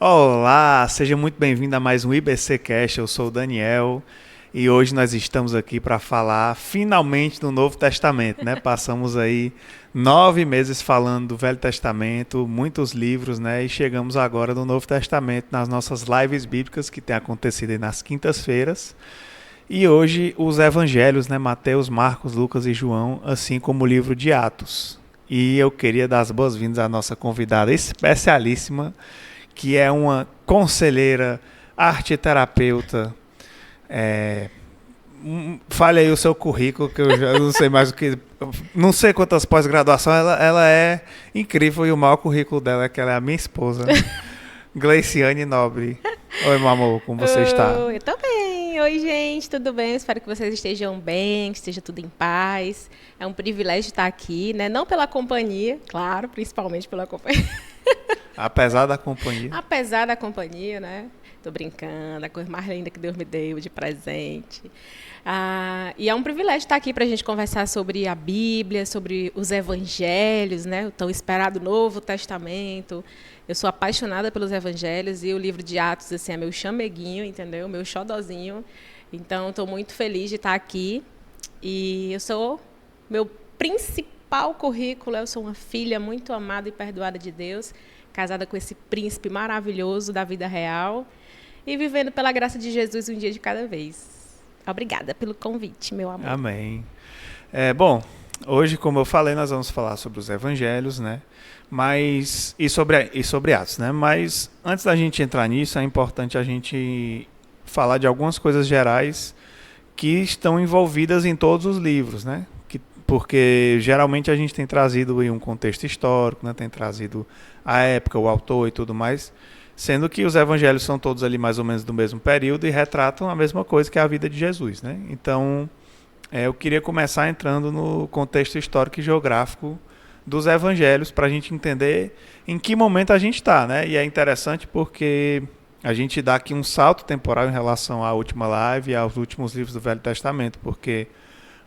Olá, seja muito bem-vindo a mais um IBC Cast. Eu sou o Daniel e hoje nós estamos aqui para falar finalmente do Novo Testamento, né? Passamos aí 9 meses falando do Velho Testamento, muitos livros, né? E chegamos agora no Novo Testamento nas nossas lives bíblicas que tem acontecido aí nas quintas-feiras. E hoje os evangelhos, né? Mateus, Marcos, Lucas e João, assim como o livro de Atos. E eu queria dar as boas-vindas à nossa convidada especialíssima, que é uma conselheira, arteterapeuta. Fale aí o seu currículo, que eu já não sei mais o que. Não sei quantas pós-graduações, ela é incrível e o maior currículo dela é que ela é a minha esposa, Gleiciane Nobre. Oi, meu amor, como você está? Eu tô bem. Oi, gente, tudo bem? Espero que vocês estejam bem, que esteja tudo em paz. É um privilégio estar aqui, né? Não pela companhia, claro, principalmente pela companhia. Apesar da companhia. Apesar da companhia, né? Tô brincando, a coisa mais linda que Deus me deu de presente. E é um privilégio estar aqui para a gente conversar sobre a Bíblia, sobre os evangelhos, né? O tão esperado Novo Testamento. Eu sou apaixonada pelos evangelhos e o livro de Atos assim, é meu chameguinho, entendeu? Meu xodozinho. Então, estou muito feliz de estar aqui. E meu principal currículo, eu sou uma filha muito amada e perdoada de Deus, casada com esse príncipe maravilhoso da vida real e vivendo pela graça de Jesus um dia de cada vez. Obrigada pelo convite, meu amor. Amém. Bom, hoje, como eu falei, nós vamos falar sobre os evangelhos, né? E sobre Atos, né? Mas antes da gente entrar nisso, é importante a gente falar de algumas coisas gerais que estão envolvidas em todos os livros, né? Porque geralmente a gente tem trazido aí um contexto histórico, né? Tem trazido a época, o autor e tudo mais, sendo que os evangelhos são todos ali mais ou menos do mesmo período e retratam a mesma coisa que é a vida de Jesus, né? Então, eu queria começar entrando no contexto histórico e geográfico dos evangelhos para a gente entender em que momento a gente está, né? E é interessante porque a gente dá aqui um salto temporal em relação à última live e aos últimos livros do Velho Testamento, porque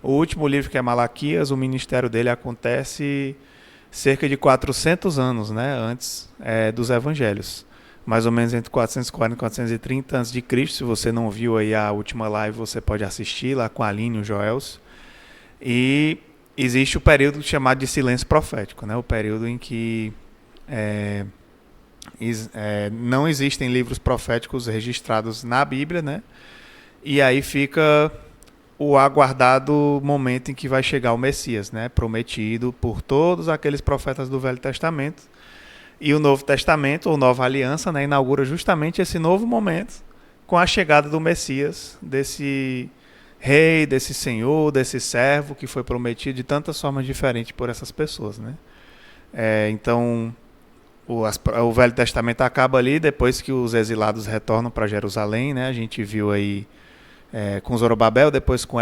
o último livro, que é Malaquias, o ministério dele acontece cerca de 400 anos, né, antes dos evangelhos. Mais ou menos entre 440 e 430 a.C. Se você não viu aí a última live, você pode assistir lá com a Aline e o Joels. E existe o período chamado de silêncio profético, né, o período em que não existem livros proféticos registrados na Bíblia, né, e aí fica o aguardado momento em que vai chegar o Messias, né, prometido por todos aqueles profetas do Velho Testamento. E o Novo Testamento, ou Nova Aliança, né, inaugura justamente esse novo momento com a chegada do Messias, desse rei, desse senhor, desse servo que foi prometido de tantas formas diferentes por essas pessoas, né? Então, o Velho Testamento acaba ali depois que os exilados retornam para Jerusalém, né? A gente viu aí com Zorobabel, depois com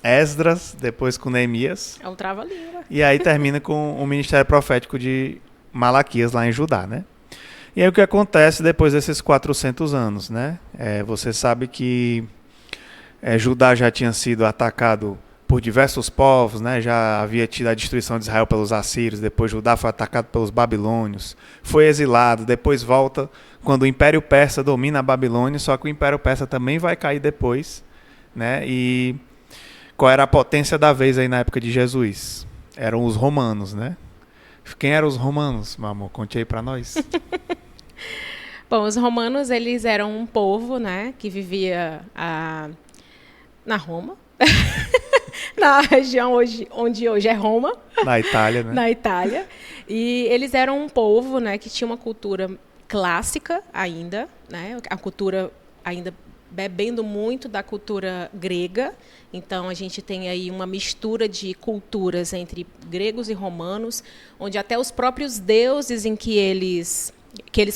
Esdras, depois com Neemias. É um trava-língua. E aí termina com o ministério profético de Malaquias lá em Judá, né? E aí o que acontece depois desses 400 anos, né? Você sabe que Judá já tinha sido atacado por diversos povos, né? Já havia tido a destruição de Israel pelos assírios, depois Judá foi atacado pelos babilônios, foi exilado, depois volta quando o Império Persa domina a Babilônia, só que o Império Persa também vai cair depois, né? E qual era a potência da vez aí na época de Jesus? Eram os romanos, né? Quem eram os romanos, meu amor? Conte aí pra nós. Bom, os romanos, eles eram um povo, né, que vivia na Roma, na região onde hoje é Roma. Na Itália, né? Na Itália. E eles eram um povo, né, que tinha uma cultura clássica ainda, né, a cultura ainda bebendo muito da cultura grega. Então, a gente tem aí uma mistura de culturas entre gregos e romanos, onde até os próprios deuses em que eles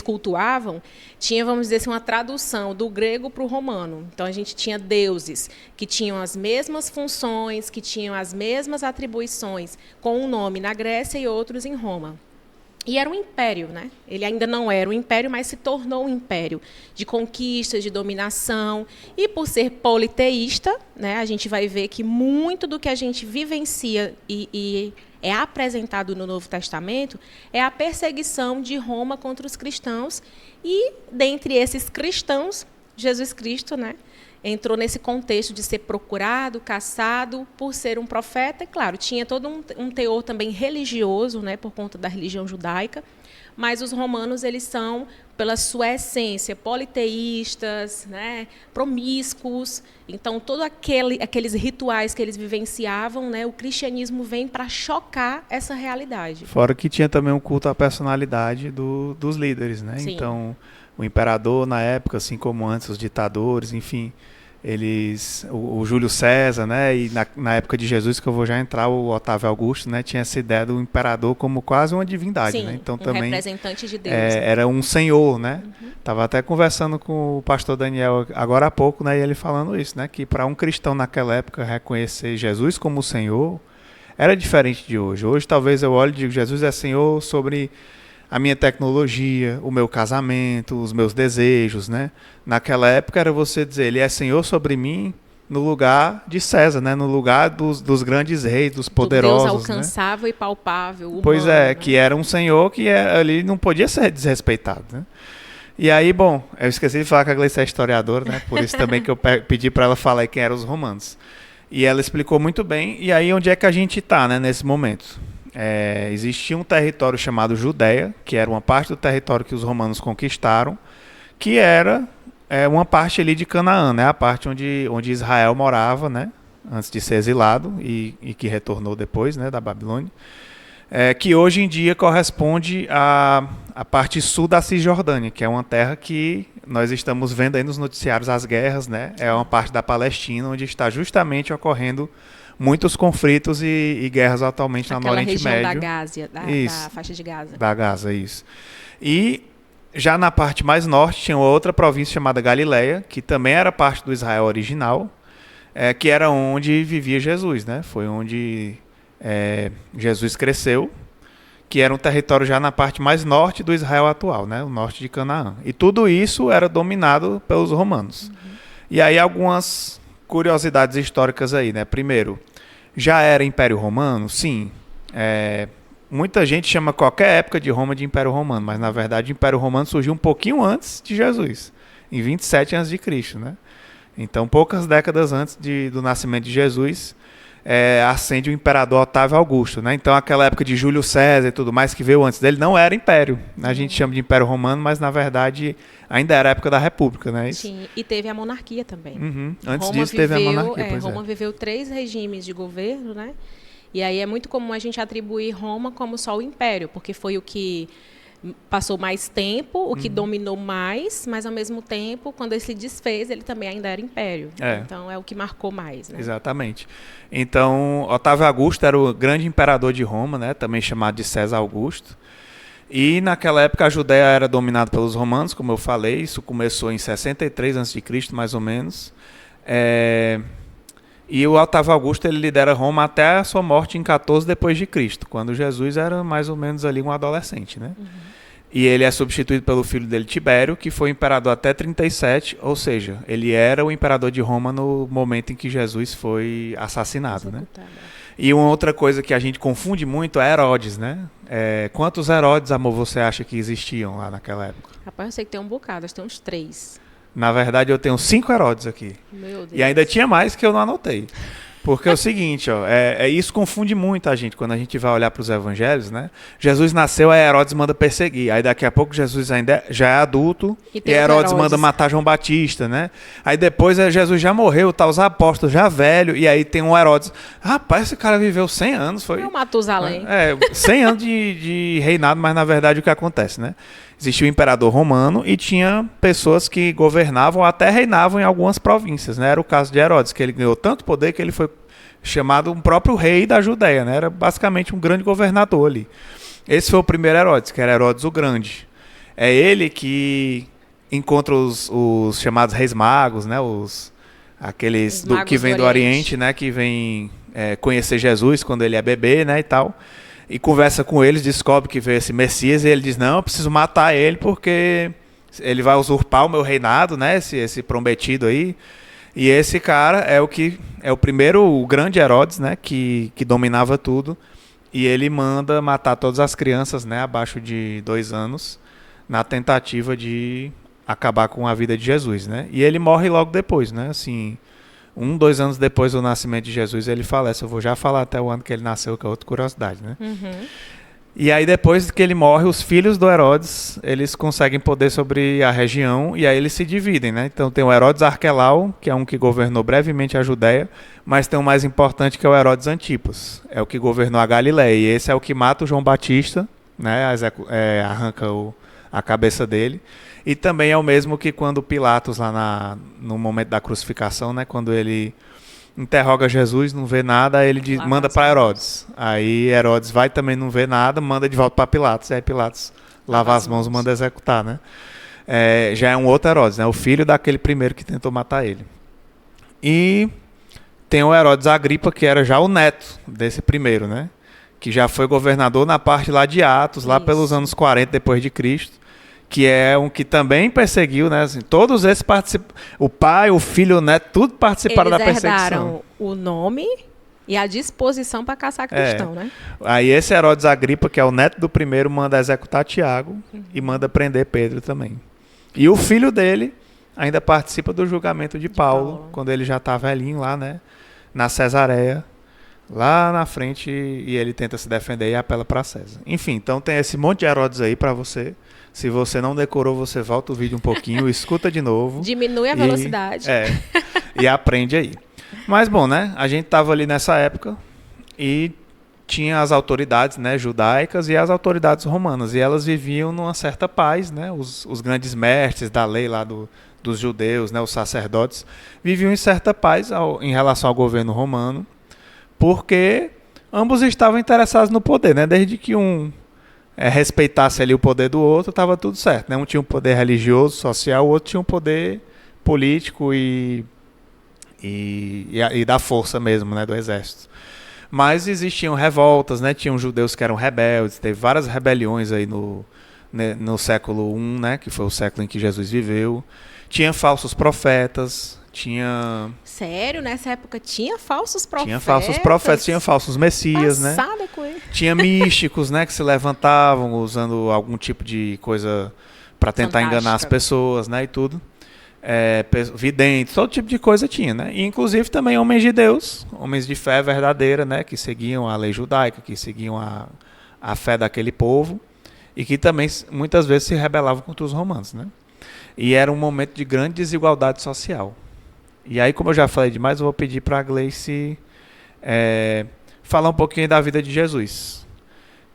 cultuavam, tinha, vamos dizer assim, uma tradução do grego para o romano. Então, a gente tinha deuses que tinham as mesmas funções, que tinham as mesmas atribuições, com um nome na Grécia e outros em Roma. E era um império, né? Ele ainda não era um império, mas se tornou um império de conquistas, de dominação. E por ser politeísta, né, a gente vai ver que muito do que a gente vivencia e é apresentado no Novo Testamento é a perseguição de Roma contra os cristãos. E, dentre esses cristãos, Jesus Cristo, né, entrou nesse contexto de ser procurado, caçado por ser um profeta. E, claro, tinha todo um teor também religioso, né, por conta da religião judaica, mas os romanos, eles são, pela sua essência, politeístas, né, promíscuos. Então, todos aqueles rituais que eles vivenciavam, né, o cristianismo vem para chocar essa realidade. Fora que tinha também um culto à personalidade dos líderes, né? Sim. Então, o imperador, na época, assim como antes os ditadores, enfim, o Júlio César, né, e na época de Jesus, que eu vou já entrar, o Otávio Augusto, né, tinha essa ideia do imperador como quase uma divindade. Sim, né? Então, também representante de Deus. Era um senhor, né? Estava até conversando com o pastor Daniel agora há pouco, né, e ele falando isso, né, que para um cristão naquela época reconhecer Jesus como Senhor era diferente de hoje. Hoje talvez eu olhe e digo, Jesus é Senhor sobre a minha tecnologia, o meu casamento, os meus desejos, né? Naquela época era você dizer, ele é Senhor sobre mim no lugar de César, né? No lugar dos grandes reis, dos poderosos. Do Deus alcançável, né? E palpável, humano, pois é, né? Que era um Senhor que ali não podia ser desrespeitado, né? E aí, bom, eu esqueci de falar que a Gleice é historiadora, né? Por isso também que eu pedi para ela falar quem eram os romanos. E ela explicou muito bem. E aí, onde é que a gente está, né, nesse momento? Existia um território chamado Judéia, que era uma parte do território que os romanos conquistaram, que era uma parte ali de Canaã, né? A parte onde Israel morava, né? Antes de ser exilado e que retornou depois, né, da Babilônia, que hoje em dia corresponde à parte sul da Cisjordânia, que é uma terra que nós estamos vendo aí nos noticiários as guerras, né? É uma parte da Palestina onde está justamente ocorrendo muitos conflitos e guerras atualmente no Oriente Médio. Da Gásia, da faixa de Gaza. Da Gaza, isso. E já na parte mais norte tinha outra província chamada Galileia, que também era parte do Israel original, que era onde vivia Jesus, né? Foi onde Jesus cresceu, que era um território já na parte mais norte do Israel atual, né? O norte de Canaã. E tudo isso era dominado pelos romanos. E aí algumas curiosidades históricas aí, né? Primeiro, já era Império Romano? Sim. Muita gente chama qualquer época de Roma de Império Romano, mas na verdade o Império Romano surgiu um pouquinho antes de Jesus, em 27 a.C., né? Então, poucas décadas antes do nascimento de Jesus, ascende o imperador Otávio Augusto, né? Então, aquela época de Júlio César e tudo mais que veio antes dele não era império. A gente chama de Império Romano, mas na verdade ainda era a época da República, né? Sim, e teve a monarquia também. Antes disso teve a monarquia. Roma viveu 3 regimes de governo, né? E aí é muito comum a gente atribuir Roma como só o império, porque foi o que passou mais tempo, o que dominou mais, mas ao mesmo tempo, quando ele se desfez, ele também ainda era império. Então é o que marcou mais, né? Exatamente. Então, Otávio Augusto era o grande imperador de Roma, né? Também chamado de César Augusto. E naquela época a Judéia era dominada pelos romanos, como eu falei, isso começou em 63 a.C., mais ou menos. E o Otávio Augusto ele lidera Roma até a sua morte em 14 depois de Cristo, quando Jesus era mais ou menos ali um adolescente, né? E ele é substituído pelo filho dele, Tibério, que foi imperador até 37, ou seja, ele era o imperador de Roma no momento em que Jesus foi assassinado, né? E uma outra coisa que a gente confunde muito é Herodes, né? Quantos Herodes, amor, você acha que existiam lá naquela época? Rapaz, eu sei que tem um bocado, acho que tem uns 3. Na verdade, eu tenho 5 Herodes aqui. Meu Deus. E ainda tinha mais que eu não anotei. Porque é o seguinte, isso confunde muito a gente quando a gente vai olhar para os evangelhos, né? Jesus nasceu, aí Herodes manda perseguir. Aí daqui a pouco Jesus ainda já é adulto e Herodes manda matar João Batista, né? Aí depois Jesus já morreu, tá os apóstolos já velho, e aí tem um Herodes. Rapaz, esse cara viveu 100 anos. Foi o Matusalém. 100 anos de reinado, mas na verdade o que acontece, né? Existia o imperador romano e tinha pessoas que governavam, até reinavam em algumas províncias, né? Era o caso de Herodes, que ele ganhou tanto poder que ele foi chamado um próprio rei da Judéia, né? Era basicamente um grande governador ali. Esse foi o primeiro Herodes, que era Herodes o Grande. É ele que encontra os chamados reis magos, né? Aqueles que vêm do Oriente, né? Que vêm conhecer Jesus quando ele é bebê, né? E tal. e conversa com eles, descobre que veio esse Messias, e ele diz, não, eu preciso matar ele porque ele vai usurpar o meu reinado, né, esse prometido aí. E esse cara é o primeiro, o grande Herodes, né, que dominava tudo, e ele manda matar todas as crianças, né, abaixo de 2 anos, na tentativa de acabar com a vida de Jesus, né? E ele morre logo depois, né? Assim, 2 anos depois do nascimento de Jesus, ele falece. Eu vou já falar até o ano que ele nasceu, que é outra curiosidade, né? E aí, depois que ele morre, os filhos do Herodes, eles conseguem poder sobre a região, e aí eles se dividem, né? Então tem o Herodes Arquelau, que é um que governou brevemente a Judéia, mas tem o mais importante, que é o Herodes Antipas. É o que governou a Galiléia, e esse é o que mata o João Batista, né? Arranca a cabeça dele. E também é o mesmo que quando Pilatos, lá no momento da crucificação, né? Quando ele interroga Jesus, não vê nada, aí ele manda para Herodes. Aí Herodes vai também, não vê nada, manda de volta para Pilatos. E aí Pilatos lava as mãos, manda executar, né? Já é um outro Herodes, né? O filho daquele primeiro que tentou matar ele. E tem o Herodes Agripa, que era já o neto desse primeiro, né? Que já foi governador na parte lá de Atos, lá pelos anos 40 depois de Cristo, que é um que também perseguiu, né? Assim, todos esses participam, o pai, o filho, o neto, tudo participaram da perseguição. Eles herdaram o nome e a disposição para caçar cristão, né? Aí esse Herodes Agripa, que é o neto do primeiro, manda executar Tiago e manda prender Pedro também. E o filho dele ainda participa do julgamento de Paulo, quando ele já está velhinho lá, né? Na Cesareia, lá na frente, e ele tenta se defender e apela para César. Enfim, então tem esse monte de Herodes aí para você. Se você não decorou, você volta o vídeo um pouquinho, escuta de novo. Diminui a velocidade. E aprende aí. Mas bom, né? A gente estava ali nessa época e tinha as autoridades, né, judaicas e as autoridades romanas. E elas viviam numa certa paz, né? Os grandes mestres da lei lá dos judeus, né, os sacerdotes, viviam em certa paz em relação ao governo romano, porque ambos estavam interessados no poder, né? Desde que respeitasse ali o poder do outro, estava tudo certo, né? Um tinha um poder religioso, social, o outro tinha um poder político e da força mesmo, né? Do exército. Mas existiam revoltas, né? Tinham judeus que eram rebeldes, teve várias rebeliões aí no século I, né? Que foi o século em que Jesus viveu. Tinha falsos profetas, tinha... Sério? Nessa época tinha falsos profetas? Tinha falsos profetas, tinha falsos messias, né? Com ele. Tinha místicos, né, que se levantavam usando algum tipo de coisa para tentar enganar as pessoas, né, e tudo. Videntes, todo tipo de coisa tinha, né? E inclusive também homens de Deus, homens de fé verdadeira, né, que seguiam a lei judaica, que seguiam a fé daquele povo e que também muitas vezes se rebelavam contra os romanos, né? E era um momento de grande desigualdade social. E aí, como eu já falei demais, eu vou pedir para a Gleice falar um pouquinho da vida de Jesus.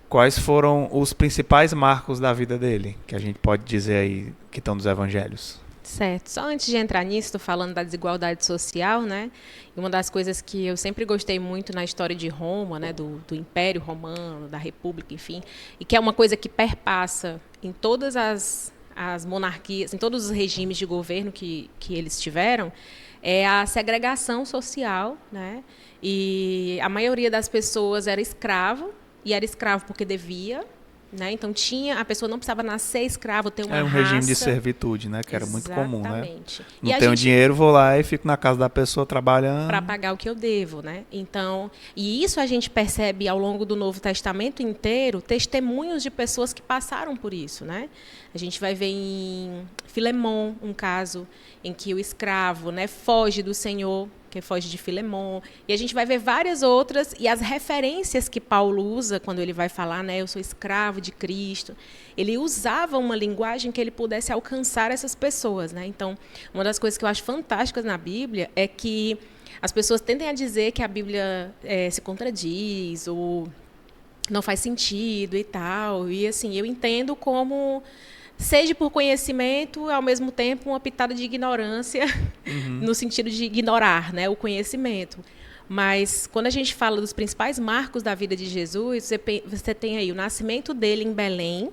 Quais foram os principais marcos da vida dele, que a gente pode dizer aí que estão nos evangelhos? Certo. Só antes de entrar nisso, estou falando da desigualdade social, né? E uma das coisas que eu sempre gostei muito na história de Roma, né? Do Império Romano, da República, enfim, e que é uma coisa que perpassa em todas as monarquias, em todos os regimes de governo que eles tiveram, é a segregação social, né? E a maioria das pessoas era escravo, e era escravo porque devia, né? Então a pessoa não precisava nascer escravo, ter uma raça. Era um regime de servitude, né? Que era muito comum, né? Não e tenho dinheiro, vou lá e fico na casa da pessoa trabalhando para pagar o que eu devo, né? Então, e isso a gente percebe ao longo do Novo Testamento inteiro, testemunhos de pessoas que passaram por isso, né? A gente vai ver em Filemon um caso em que o escravo, né, foge do Senhor, que foge de Filemon. E a gente vai ver várias outras, e as referências que Paulo usa quando ele vai falar, né, eu sou escravo de Cristo, ele usava uma linguagem que ele pudesse alcançar essas pessoas, né? Então, uma das coisas que eu acho fantásticas na Bíblia é que as pessoas tendem a dizer que a Bíblia se contradiz ou não faz sentido e tal. E assim, eu entendo como seja por conhecimento, ao mesmo tempo uma pitada de ignorância, no sentido de ignorar, né, o conhecimento. Mas quando a gente fala dos principais marcos da vida de Jesus, você tem aí o nascimento dele em Belém,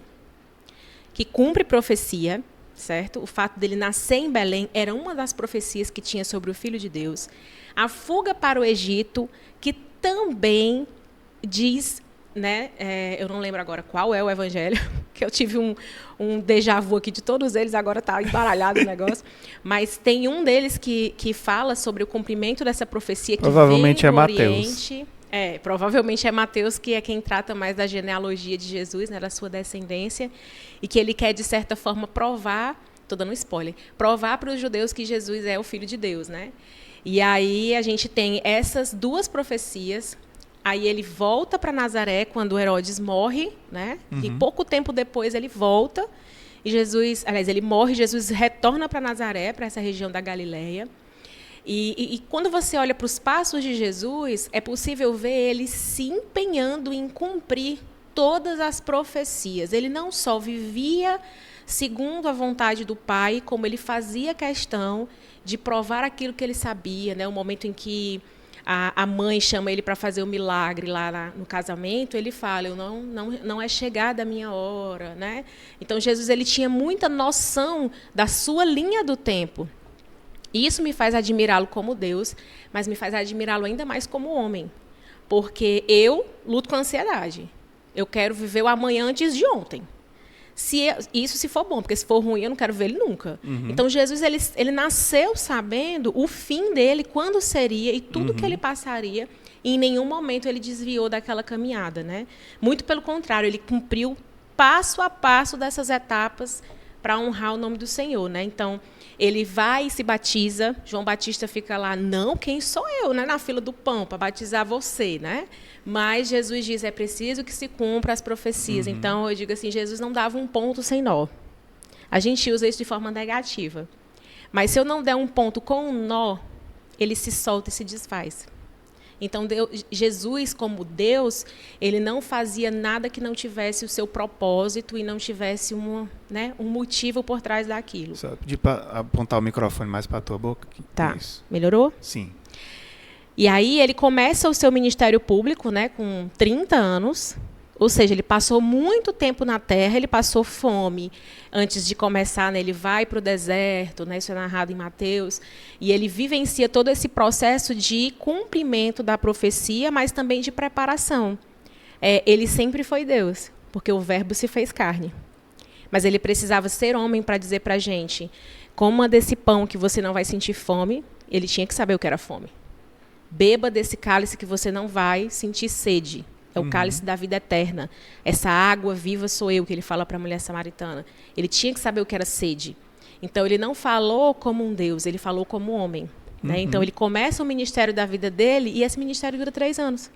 que cumpre profecia, certo? O fato dele nascer em Belém era uma das profecias que tinha sobre o Filho de Deus. A fuga para o Egito, que também diz né, eu não lembro agora qual é o evangelho, que eu tive um déjà vu aqui de todos eles, agora está embaralhado o negócio, mas tem um deles que fala sobre o cumprimento dessa profecia que Provavelmente veio do é Mateus. Oriente. Provavelmente é Mateus, que é quem trata mais da genealogia de Jesus, né, da sua descendência, e que ele quer, de certa forma, provar, estou dando um spoiler, provar para os judeus que Jesus é o Filho de Deus, né? E aí a gente tem essas duas profecias. Aí ele volta para Nazaré quando Herodes morre, né? E pouco tempo depois ele volta e Jesus, aliás, ele morre, Jesus retorna para Nazaré, para essa região da Galileia. E quando você olha para os passos de Jesus, é possível ver ele se empenhando em cumprir todas as profecias. Ele não só vivia segundo a vontade do Pai, como ele fazia questão de provar aquilo que ele sabia, né? O momento em que a mãe chama ele para fazer o milagre lá no casamento, ele fala, não é chegada a minha hora, né? Então Jesus ele tinha muita noção da sua linha do tempo. Isso me faz admirá-lo como Deus, mas me faz admirá-lo ainda mais como homem, porque eu luto com ansiedade. Eu quero viver o amanhã antes de ontem. Isso se for bom, porque se for ruim eu não quero ver ele nunca. Então Jesus ele nasceu sabendo o fim dele, quando seria e tudo que ele passaria, e em nenhum momento ele desviou daquela caminhada, né? Muito pelo contrário, ele cumpriu passo a passo dessas etapas para honrar o nome do Senhor, né? Então ele vai e se batiza. João Batista fica lá, não, quem sou eu, né, na fila do pão para batizar você, né? Mas Jesus diz, é preciso que se cumpra as profecias. Então eu digo assim, Jesus não dava um ponto sem nó. A gente usa isso de forma negativa. Mas se eu não der um ponto com um nó, ele se solta e se desfaz. Então Jesus, como Deus, ele não fazia nada que não tivesse o seu propósito e não tivesse um motivo por trás daquilo. Só pedir para apontar o microfone mais para a tua boca. Tá, isso. Melhorou? Sim. E aí ele começa o seu ministério público, né, com 30 anos, ou seja, ele passou muito tempo na terra, ele passou fome antes de começar, né, ele vai para o deserto, né, isso é narrado em Mateus, e ele vivencia todo esse processo de cumprimento da profecia, mas também de preparação. Ele sempre foi Deus, porque o verbo se fez carne. Mas ele precisava ser homem para dizer para a gente, coma desse pão que você não vai sentir fome, ele tinha que saber o que era fome. Beba desse cálice que você não vai sentir sede. É o cálice da vida eterna. Essa água viva sou eu, que ele fala para a mulher samaritana. Ele tinha que saber o que era sede. Então, ele não falou como um Deus, ele falou como um homem. Né? Então, ele começa o ministério da vida dele e esse ministério dura 3 anos.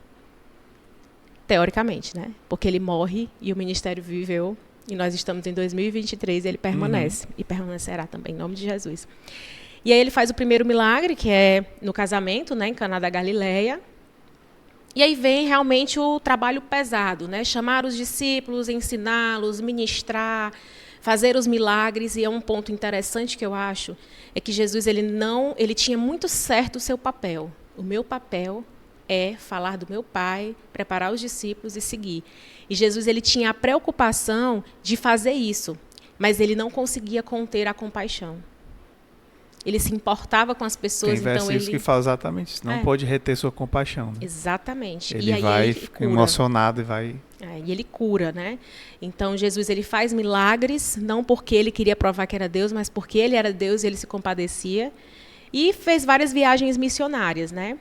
Teoricamente, né? Porque ele morre e o ministério viveu. E nós estamos em 2023 e ele permanece. E permanecerá também, em nome de Jesus. E aí ele faz o primeiro milagre, que é no casamento, né, em Caná da Galileia. E aí vem realmente o trabalho pesado, né? Chamar os discípulos, ensiná-los, ministrar, fazer os milagres. E é um ponto interessante que eu acho, é que Jesus ele tinha muito certo o seu papel. O meu papel é falar do meu Pai, preparar os discípulos e seguir. E Jesus ele tinha a preocupação de fazer isso, mas ele não conseguia conter a compaixão. Ele se importava com as pessoas. Tem versículos que falam exatamente isso. Não pode reter sua compaixão. Né? Exatamente. Ele vai ficar emocionado e vai... E ele cura, né? Então, Jesus ele faz milagres, não porque ele queria provar que era Deus, mas porque ele era Deus e ele se compadecia. E fez várias viagens missionárias, né?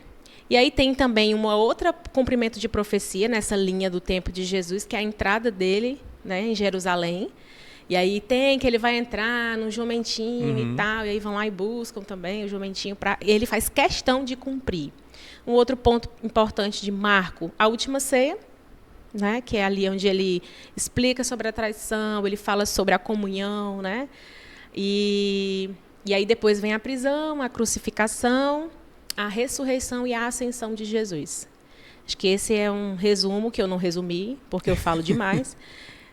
E aí tem também uma outra cumprimento de profecia nessa linha do tempo de Jesus, que é a entrada dele, né, em Jerusalém. E aí tem que ele vai entrar no jumentinho e tal, e aí vão lá e buscam também o jumentinho. Ele faz questão de cumprir. Um outro ponto importante de Marco, a última ceia, né, que é ali onde ele explica sobre a traição, ele fala sobre a comunhão, né? E aí depois vem a prisão, a crucificação, a ressurreição e a ascensão de Jesus. Acho que esse é um resumo que eu não resumi, porque eu falo demais.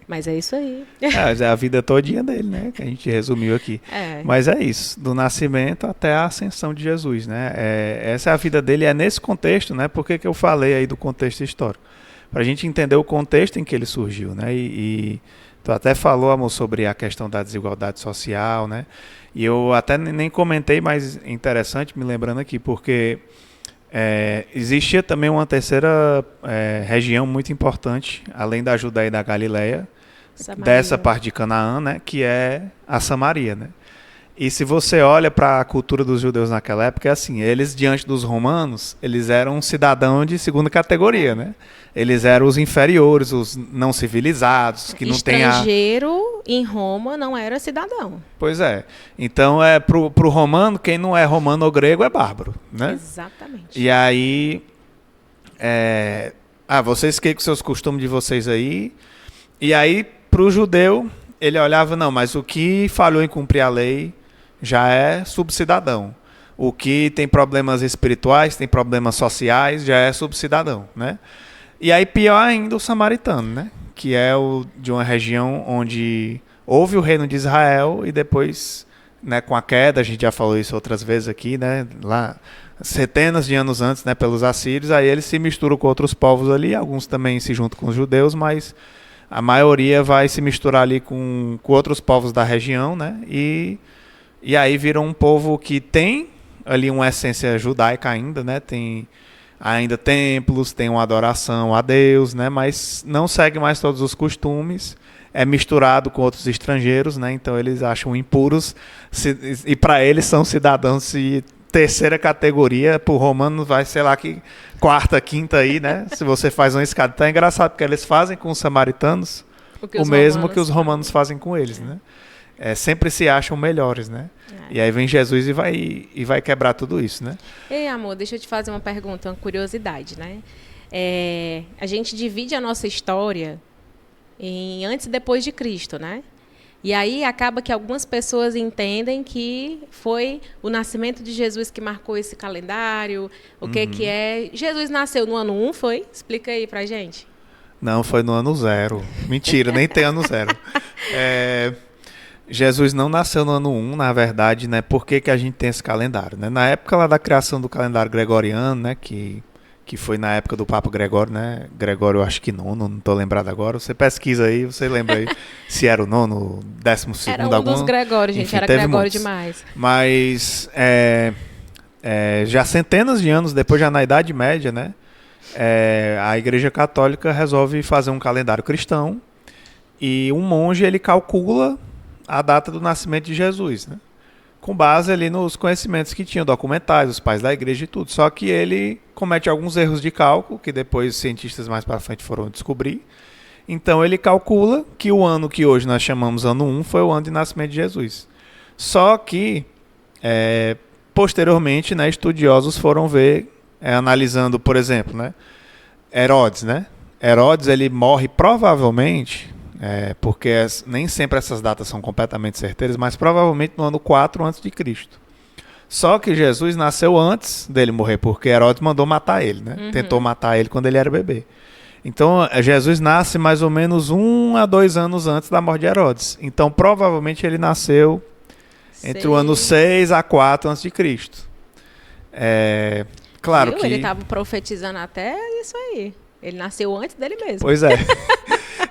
Mas é isso aí. É a vida todinha dele, né? Que a gente resumiu aqui. Mas é isso, do nascimento até a ascensão de Jesus, né? Essa é a vida dele, é nesse contexto, né? Por que eu falei aí do contexto histórico? Para a gente entender o contexto em que ele surgiu, né? E tu até falou, amor, sobre a questão da desigualdade social, né? E eu até nem comentei, mas é interessante me lembrando aqui, porque Existia também uma terceira região muito importante, além da Judéia e da Galileia, Samaria. dessa parte de Canaã, né, que é a Samaria, né? E se você olha para a cultura dos judeus naquela época, é assim, eles diante dos romanos, eles eram um cidadão de segunda categoria, né? Eles eram os inferiores, os não civilizados, que não tem a... Estrangeiro em Roma não era cidadão. Pois é. Então, pro romano, quem não é romano ou grego é bárbaro, né? Exatamente. E aí... vocês fiquem com seus costumes de vocês aí. E aí, pro judeu, ele olhava, não, mas o que falhou em cumprir a lei já é subcidadão. O que tem problemas espirituais, tem problemas sociais, já é subcidadão, né? E aí, pior ainda, o samaritano, né? Que é de uma região onde houve o reino de Israel e depois, né, com a queda, a gente já falou isso outras vezes aqui, né? Lá, centenas de anos antes, né, pelos assírios, aí eles se misturam com outros povos ali, alguns também se juntam com os judeus, mas a maioria vai se misturar ali com outros povos da região, né? E aí vira um povo que tem ali uma essência judaica ainda, né? Tem ainda templos, tem uma adoração a Deus, né? Mas não segue mais todos os costumes, é misturado com outros estrangeiros, né? Então eles acham impuros e para eles são cidadãos de terceira categoria. Para o romano vai, sei lá, que quarta, quinta aí, né? Se você faz uma escada. Então é engraçado porque eles fazem com os samaritanos o mesmo que os romanos fazem com eles, né? Sempre se acham melhores, né? E aí vem Jesus e vai quebrar tudo isso, né? Ei, amor, deixa eu te fazer uma pergunta, uma curiosidade, né? A gente divide a nossa história em antes e depois de Cristo, né? E aí acaba que algumas pessoas entendem que foi o nascimento de Jesus que marcou esse calendário. O que é? Jesus nasceu no ano 1, foi? Explica aí pra gente. Não, foi no ano 0. Mentira, nem tem ano 0. Jesus não nasceu no ano 1, na verdade, né? Por que a gente tem esse calendário, né? Na época lá da criação do calendário gregoriano, né? Que foi na época do Papa Gregório, né? Gregório, acho que nono, não estou lembrado agora. Você pesquisa aí, você lembra aí se era o nono, 12º, era um dos Gregórios, gente. Enfim, era Gregório muitos. Demais. Mas já centenas de anos depois, já na Idade Média, né? A Igreja Católica resolve fazer um calendário cristão e um monge, ele calcula a data do nascimento de Jesus, né? Com base ali nos conhecimentos que tinham, documentais, os pais da igreja e tudo. Só que ele comete alguns erros de cálculo, que depois os cientistas mais para frente foram descobrir. Então ele calcula que o ano que hoje nós chamamos ano 1 foi o ano de nascimento de Jesus. Só que, posteriormente, né, estudiosos foram ver, analisando, por exemplo, né, Herodes, né? Herodes, ele morre provavelmente... porque nem sempre essas datas são completamente certeiras, mas provavelmente no ano 4 a.C. Só que Jesus nasceu antes dele morrer, porque Herodes mandou matar ele, né? Tentou matar ele quando ele era bebê. Então, Jesus nasce mais ou menos 1 a 2 anos antes da morte de Herodes. Então, provavelmente ele nasceu entre o ano 6 a 4 a.C. Claro que... Ele estava profetizando até isso aí. Ele nasceu antes dele mesmo. Pois é.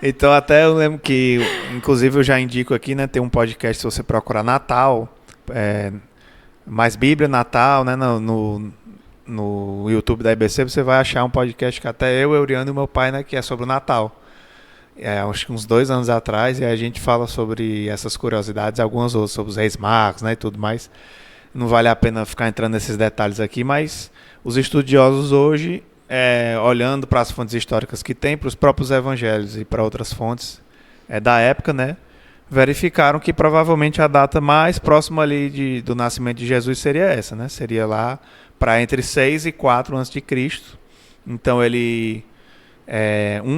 Então, até eu lembro que, inclusive, eu já indico aqui, né? Tem um podcast, se você procurar Natal, mais Bíblia, Natal, né? No YouTube da IBC, você vai achar um podcast que até eu, Euriano e meu pai, né? Que é sobre o Natal. Acho que uns 2 anos atrás, e a gente fala sobre essas curiosidades, algumas outras, sobre os Reis Magos, né? E tudo mais. Não vale a pena ficar entrando nesses detalhes aqui, mas os estudiosos hoje... olhando para as fontes históricas que tem, para os próprios evangelhos e para outras fontes da época, né, verificaram que provavelmente a data mais próxima ali do nascimento de Jesus seria essa, né? Seria lá para entre 6 e 4 a.C. Então ele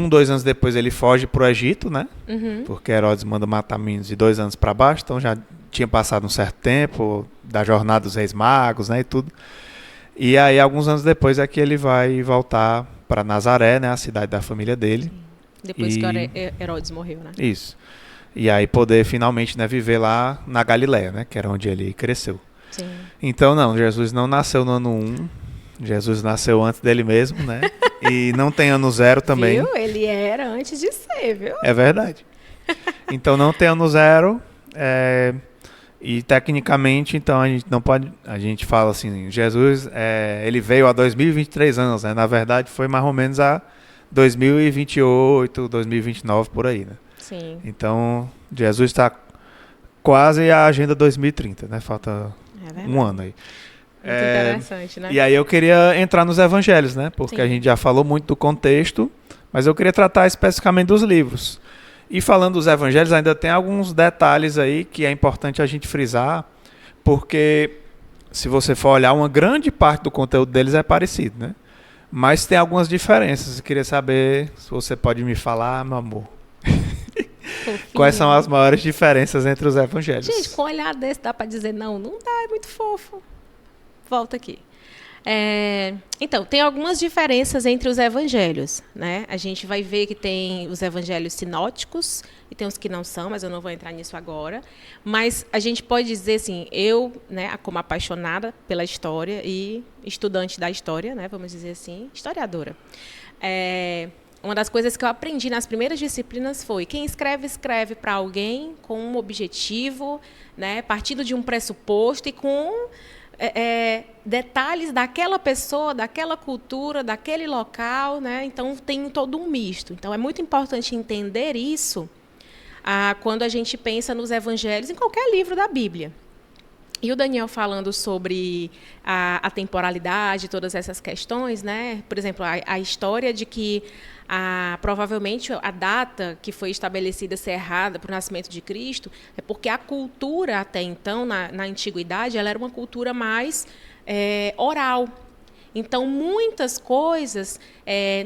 2 anos depois ele foge para o Egito, né? Porque Herodes manda matar meninos de 2 anos para baixo, então já tinha passado um certo tempo da jornada dos Reis Magos, né, e tudo. E aí, alguns anos depois, é que ele vai voltar para Nazaré, né, a cidade da família dele. Sim. Depois que Herodes morreu, né? Isso. E aí poder finalmente, né, viver lá na Galileia, né, que era onde ele cresceu. Sim. Então, não, Jesus não nasceu no ano 1. Jesus nasceu antes dele mesmo, né? E não tem ano 0 também. Viu? Ele era antes de ser, viu? É verdade. Então, não tem ano 0. E tecnicamente, então, a gente não pode, a gente fala assim, Jesus, ele veio há 2023 anos, né? Na verdade, foi mais ou menos há 2028, 2029, por aí, né? Sim. Então, Jesus está quase a Agenda 2030, né? Falta um ano aí. Muito interessante, né? E aí eu queria entrar nos evangelhos, né? Porque Sim. a gente já falou muito do contexto, mas eu queria tratar especificamente dos livros. E falando dos evangelhos, ainda tem alguns detalhes aí que é importante a gente frisar, porque se você for olhar, uma grande parte do conteúdo deles é parecido, né? Mas tem algumas diferenças. Eu queria saber se você pode me falar, meu amor. Quais são as maiores diferenças entre os evangelhos? Gente, com um olhar desse dá para dizer não dá, é muito fofo. Volta aqui. Então, tem algumas diferenças entre os evangelhos, né? A gente vai ver que tem os evangelhos sinóticos e tem os que não são, mas eu não vou entrar nisso agora. Mas a gente pode dizer assim, eu, né, como apaixonada pela história e estudante da história, né, vamos dizer assim, historiadora. Uma das coisas que eu aprendi nas primeiras disciplinas foi quem escreve para alguém com um objetivo, né, partindo de um pressuposto e com detalhes daquela pessoa, daquela cultura, daquele local, né? Então tem todo um misto. Então é muito importante entender isso quando a gente pensa nos evangelhos, em qualquer livro da Bíblia. E o Daniel falando sobre a temporalidade, todas essas questões, né? Por exemplo, a história de que provavelmente a data que foi estabelecida ser errada para o nascimento de Cristo é porque a cultura até então, na antiguidade, ela era uma cultura mais oral. Então, muitas coisas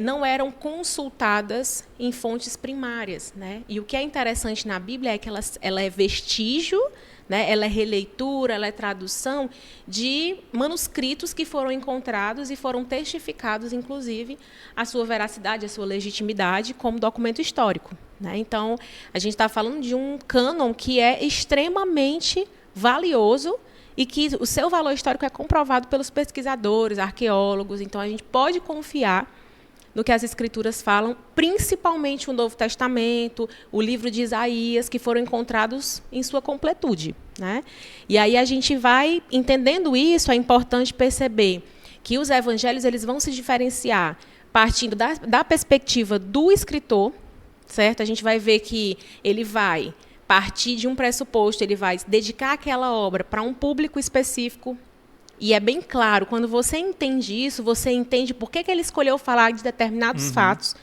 não eram consultadas em fontes primárias, né? E o que é interessante na Bíblia é que ela é vestígio, né? Ela é releitura, ela é tradução de manuscritos que foram encontrados e foram testificados, inclusive, a sua veracidade, a sua legitimidade como documento histórico, né? Então, a gente está falando de um cânon que é extremamente valioso e que o seu valor histórico é comprovado pelos pesquisadores, arqueólogos. Então, a gente pode confiar no que as Escrituras falam, principalmente o Novo Testamento, o livro de Isaías, que foram encontrados em sua completude, né? E aí a gente vai entendendo isso, é importante perceber que os evangelhos eles vão se diferenciar partindo da perspectiva do escritor, certo? A gente vai ver que ele vai partir de um pressuposto, ele vai dedicar aquela obra para um público específico. E é bem claro, quando você entende isso, você entende por que ele escolheu falar de determinados fatos.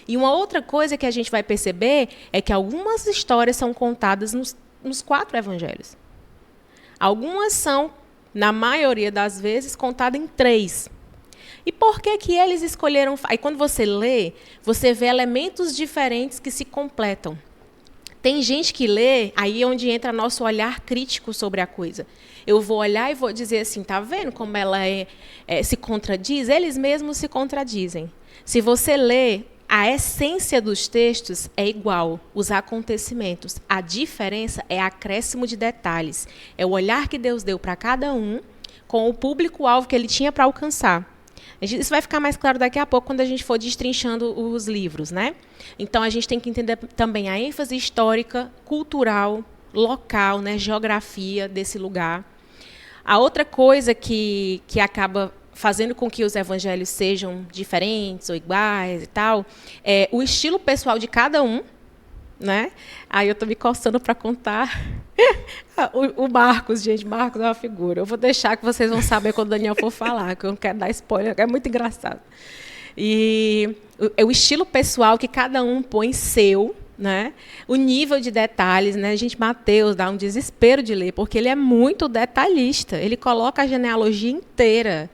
E uma outra coisa que a gente vai perceber é que algumas histórias são contadas nos 4 evangelhos. Algumas são, na maioria das vezes, contadas em 3. E por que eles escolheram... Aí, quando você lê, você vê elementos diferentes que se completam. Tem gente que lê, aí é onde entra nosso olhar crítico sobre a coisa. Eu vou olhar e vou dizer assim, tá vendo como ela se contradiz? Eles mesmos se contradizem. Se você lê, a essência dos textos é igual, os acontecimentos. A diferença é acréscimo de detalhes. É o olhar que Deus deu para cada um, com o público-alvo que ele tinha para alcançar. Isso vai ficar mais claro daqui a pouco, quando a gente for destrinchando os livros, né? Então, a gente tem que entender também a ênfase histórica, cultural, local, né? Geografia desse lugar. A outra coisa que acaba fazendo com que os evangelhos sejam diferentes ou iguais e tal, é o estilo pessoal de cada um, né? Aí eu estou me coçando para contar. O Marcos, gente, Marcos é uma figura. Eu vou deixar que vocês vão saber quando o Daniel for falar, que eu não quero dar spoiler, é muito engraçado. E é o estilo pessoal que cada um põe seu, né? O nível de detalhes, né? Gente, Mateus dá um desespero de ler, porque ele é muito detalhista. Ele coloca a genealogia inteira.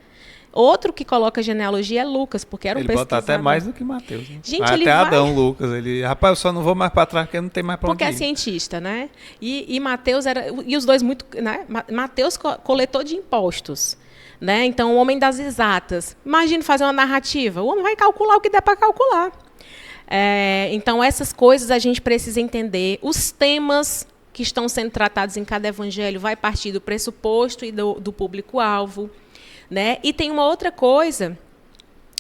Outro que coloca a genealogia é Lucas, porque era um pesquisador. Ele bota até mais do que Mateus. Né? Gente, até ele Adão, Lucas. Rapaz, eu só não vou mais para trás, porque não tem mais para onde ir. Porque é cientista, né? E Mateus era... E os dois muito... Né? Mateus, coletor de impostos. Né? Então, o homem das exatas. Imagina fazer uma narrativa. O homem vai calcular o que der para calcular. Então, essas coisas a gente precisa entender. Os temas que estão sendo tratados em cada evangelho vai partir do pressuposto e do público-alvo. Né? E tem uma outra coisa,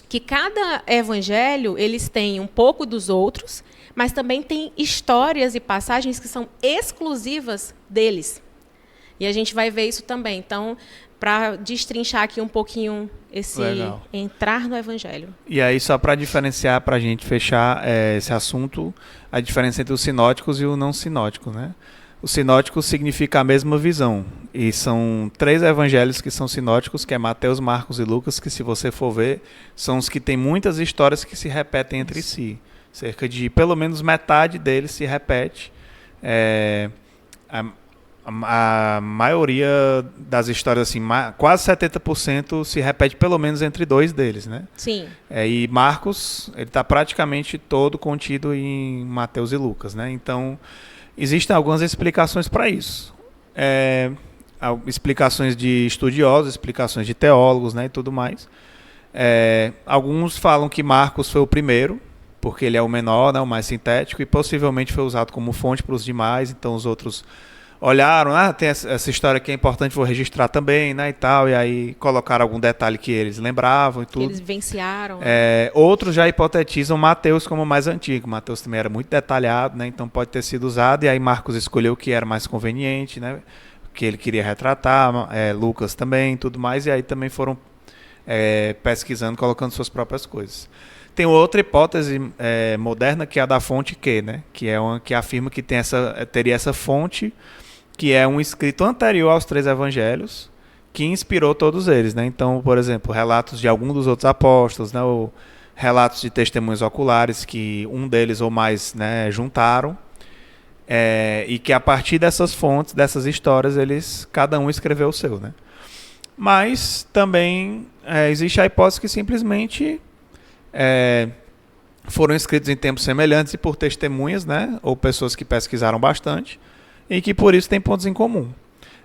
que cada evangelho eles têm um pouco dos outros, mas também tem histórias e passagens que são exclusivas deles. E a gente vai ver isso também. Então, para destrinchar aqui um pouquinho esse Legal. entrar no Evangelho. E aí, só para diferenciar, para a gente fechar esse assunto, a diferença entre os sinóticos e o não sinótico, né? O sinótico significa a mesma visão. E são 3 evangelhos que são sinóticos, que é Mateus, Marcos e Lucas, que se você for ver, são os que têm muitas histórias que se repetem entre si. Cerca de, pelo menos, metade deles se repete. A maioria das histórias, assim, quase 70% se repete pelo menos entre 2 deles, né? Sim. E Marcos, ele está praticamente todo contido em Mateus e Lucas, né? Então, existem algumas explicações para isso. Explicações de estudiosos, explicações de teólogos, né, e tudo mais. Alguns falam que Marcos foi o primeiro, porque ele é o menor, né, o mais sintético, e possivelmente foi usado como fonte para os demais, então os outros olharam, tem essa história que é importante, vou registrar também, né, e tal, e aí colocaram algum detalhe que eles lembravam e tudo. Que eles vivenciaram. Outros já hipotetizam Mateus como mais antigo. Mateus também era muito detalhado, né, então pode ter sido usado, e aí Marcos escolheu o que era mais conveniente, né, que ele queria retratar, Lucas também, tudo mais, e aí também foram pesquisando, colocando suas próprias coisas. Tem outra hipótese moderna, que é a da fonte Q, né, que é uma que afirma que teria essa fonte, que é um escrito anterior aos 3 evangelhos, que inspirou todos eles, né? Então, por exemplo, relatos de algum dos outros apóstolos, né, ou relatos de testemunhos oculares que um deles ou mais, né, juntaram, e que a partir dessas fontes, dessas histórias, cada um escreveu o seu, né? Mas também existe a hipótese que simplesmente foram escritos em tempos semelhantes e por testemunhas, né, ou pessoas que pesquisaram bastante, e que por isso tem pontos em comum.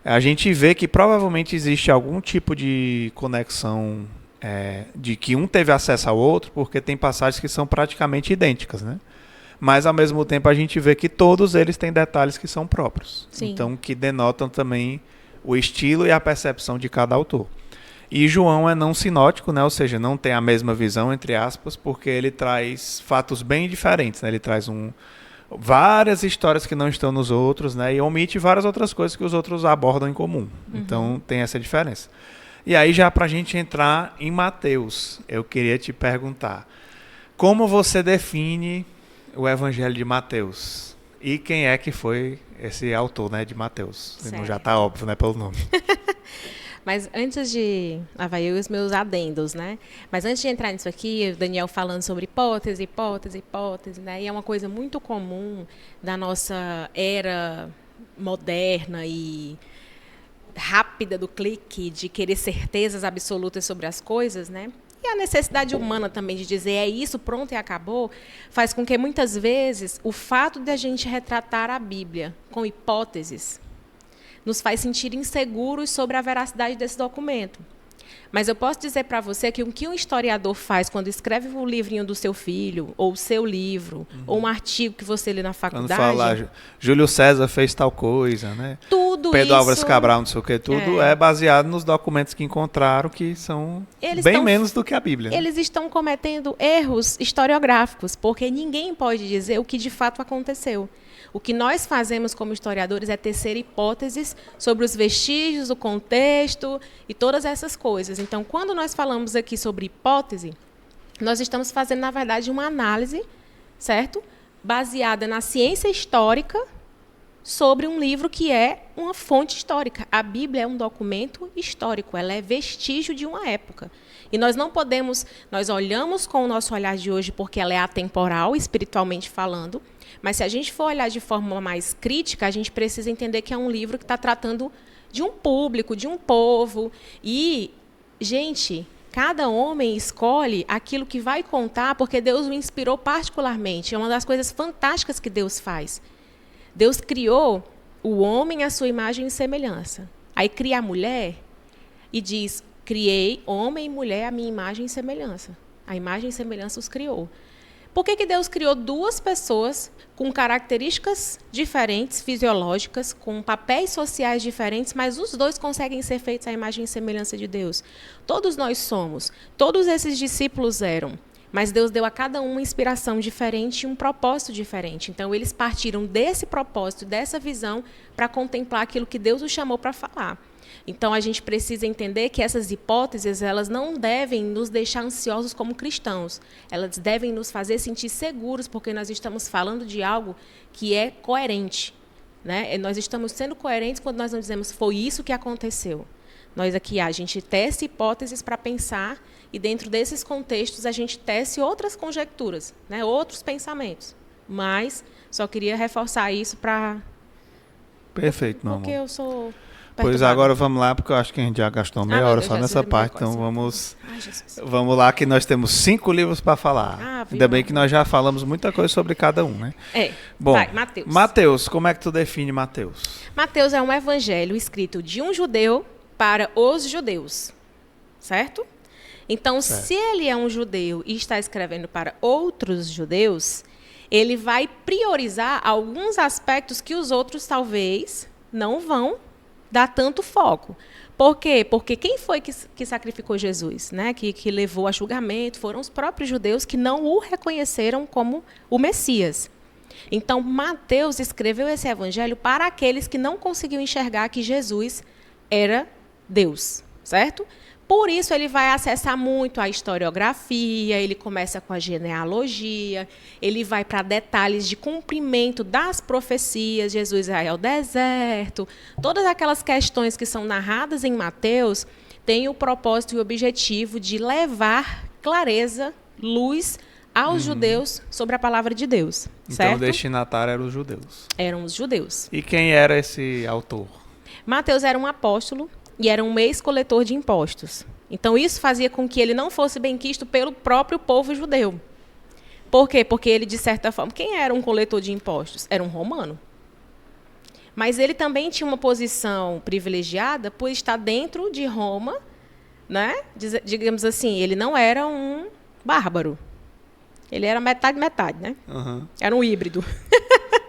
A gente vê que provavelmente existe algum tipo de conexão, de que um teve acesso ao outro, porque tem passagens que são praticamente idênticas, né? Mas ao mesmo tempo a gente vê que todos eles têm detalhes que são próprios. Sim. Então, que denotam também o estilo e a percepção de cada autor. E João é não sinótico, né? Ou seja, não tem a mesma visão, entre aspas, porque ele traz fatos bem diferentes, né? Ele traz várias histórias que não estão nos outros, né? E omite várias outras coisas que os outros abordam em comum. Então tem essa diferença. E aí, já para a gente entrar em Mateus, eu queria te perguntar, como você define o Evangelho de Mateus? E quem é que foi esse autor, né, de Mateus? Não, já está óbvio, né, pelo nome. Mas antes de... vai eu e os meus adendos, né? Mas antes de entrar nisso aqui, o Daniel falando sobre hipótese, né? E é uma coisa muito comum da nossa era moderna e rápida do clique, de querer certezas absolutas sobre as coisas, né? E a necessidade humana também de dizer é isso, pronto e acabou, faz com que muitas vezes o fato de a gente retratar a Bíblia com hipóteses nos faz sentir inseguros sobre a veracidade desse documento. Mas eu posso dizer para você que o que um historiador faz quando escreve o livrinho do seu filho, ou o seu livro, ou um artigo que você lê na faculdade... Quando fala, Júlio César fez tal coisa, né? Tudo Pedro isso... Álvares Cabral, não sei o que, tudo é baseado nos documentos que encontraram, que são menos do que a Bíblia. Eles estão cometendo erros historiográficos, porque ninguém pode dizer o que de fato aconteceu. O que nós fazemos como historiadores é tecer hipóteses sobre os vestígios, o contexto e todas essas coisas. Então, quando nós falamos aqui sobre hipótese, nós estamos fazendo, na verdade, uma análise, certo? Baseada na ciência histórica sobre um livro que é uma fonte histórica. A Bíblia é um documento histórico, ela é vestígio de uma época. E nós não podemos, nós olhamos com o nosso olhar de hoje porque ela é atemporal, espiritualmente falando, mas se a gente for olhar de forma mais crítica, a gente precisa entender que é um livro que está tratando de um público, de um povo. E, gente, cada homem escolhe aquilo que vai contar porque Deus o inspirou particularmente. É uma das coisas fantásticas que Deus faz. Deus criou o homem à sua imagem e semelhança. Aí cria a mulher e diz, criei homem e mulher à minha imagem e semelhança. A imagem e semelhança os criou. Por que Deus criou duas pessoas com características diferentes, fisiológicas, com papéis sociais diferentes, mas os dois conseguem ser feitos à imagem e semelhança de Deus? Todos nós somos. Todos esses discípulos eram Mas Deus deu a cada um uma inspiração diferente e um propósito diferente. Então, eles partiram desse propósito, dessa visão, para contemplar aquilo que Deus os chamou para falar. Então, a gente precisa entender que essas hipóteses, elas não devem nos deixar ansiosos como cristãos. Elas devem nos fazer sentir seguros, porque nós estamos falando de algo que é coerente. Né? Nós estamos sendo coerentes quando nós não dizemos foi isso que aconteceu. Nós aqui, a gente tece hipóteses para pensar e dentro desses contextos a gente tece outras conjecturas, né? Outros pensamentos. Mas só queria reforçar isso para... Perfeito, meu amor. Porque eu sou... Pois agora vamos lá, porque eu acho que a gente já gastou meia hora só nessa parte, então vamos lá que nós temos 5 livros para falar. Ainda bem que nós já falamos muita coisa sobre cada um, né? Bom, vai, Mateus. Mateus, como é que tu define Mateus? Mateus é um evangelho escrito de um judeu para os judeus, certo? Então, se ele é um judeu e está escrevendo para outros judeus, ele vai priorizar alguns aspectos que os outros talvez não vão dar tanto foco. Por quê? Porque quem foi que sacrificou Jesus, né? Que levou a julgamento? Foram os próprios judeus que não o reconheceram como o Messias. Então, Mateus escreveu esse evangelho para aqueles que não conseguiam enxergar que Jesus era Deus, certo? Por isso, ele vai acessar muito a historiografia, ele começa com a genealogia, ele vai para detalhes de cumprimento das profecias, Jesus vai ao deserto. Todas aquelas questões que são narradas em Mateus têm o propósito e o objetivo de levar clareza, luz aos judeus sobre a palavra de Deus. Certo? Então, o destinatário eram os judeus. Eram os judeus. E quem era esse autor? Mateus era um apóstolo e era um ex-coletor de impostos. Então, isso fazia com que ele não fosse bem quisto pelo próprio povo judeu. Por quê? Porque ele, de certa forma... Quem era um coletor de impostos? Era um romano. Mas ele também tinha uma posição privilegiada por estar dentro de Roma, né? Digamos assim, ele não era um bárbaro. Ele era metade-metade, né? Uhum. Era um híbrido.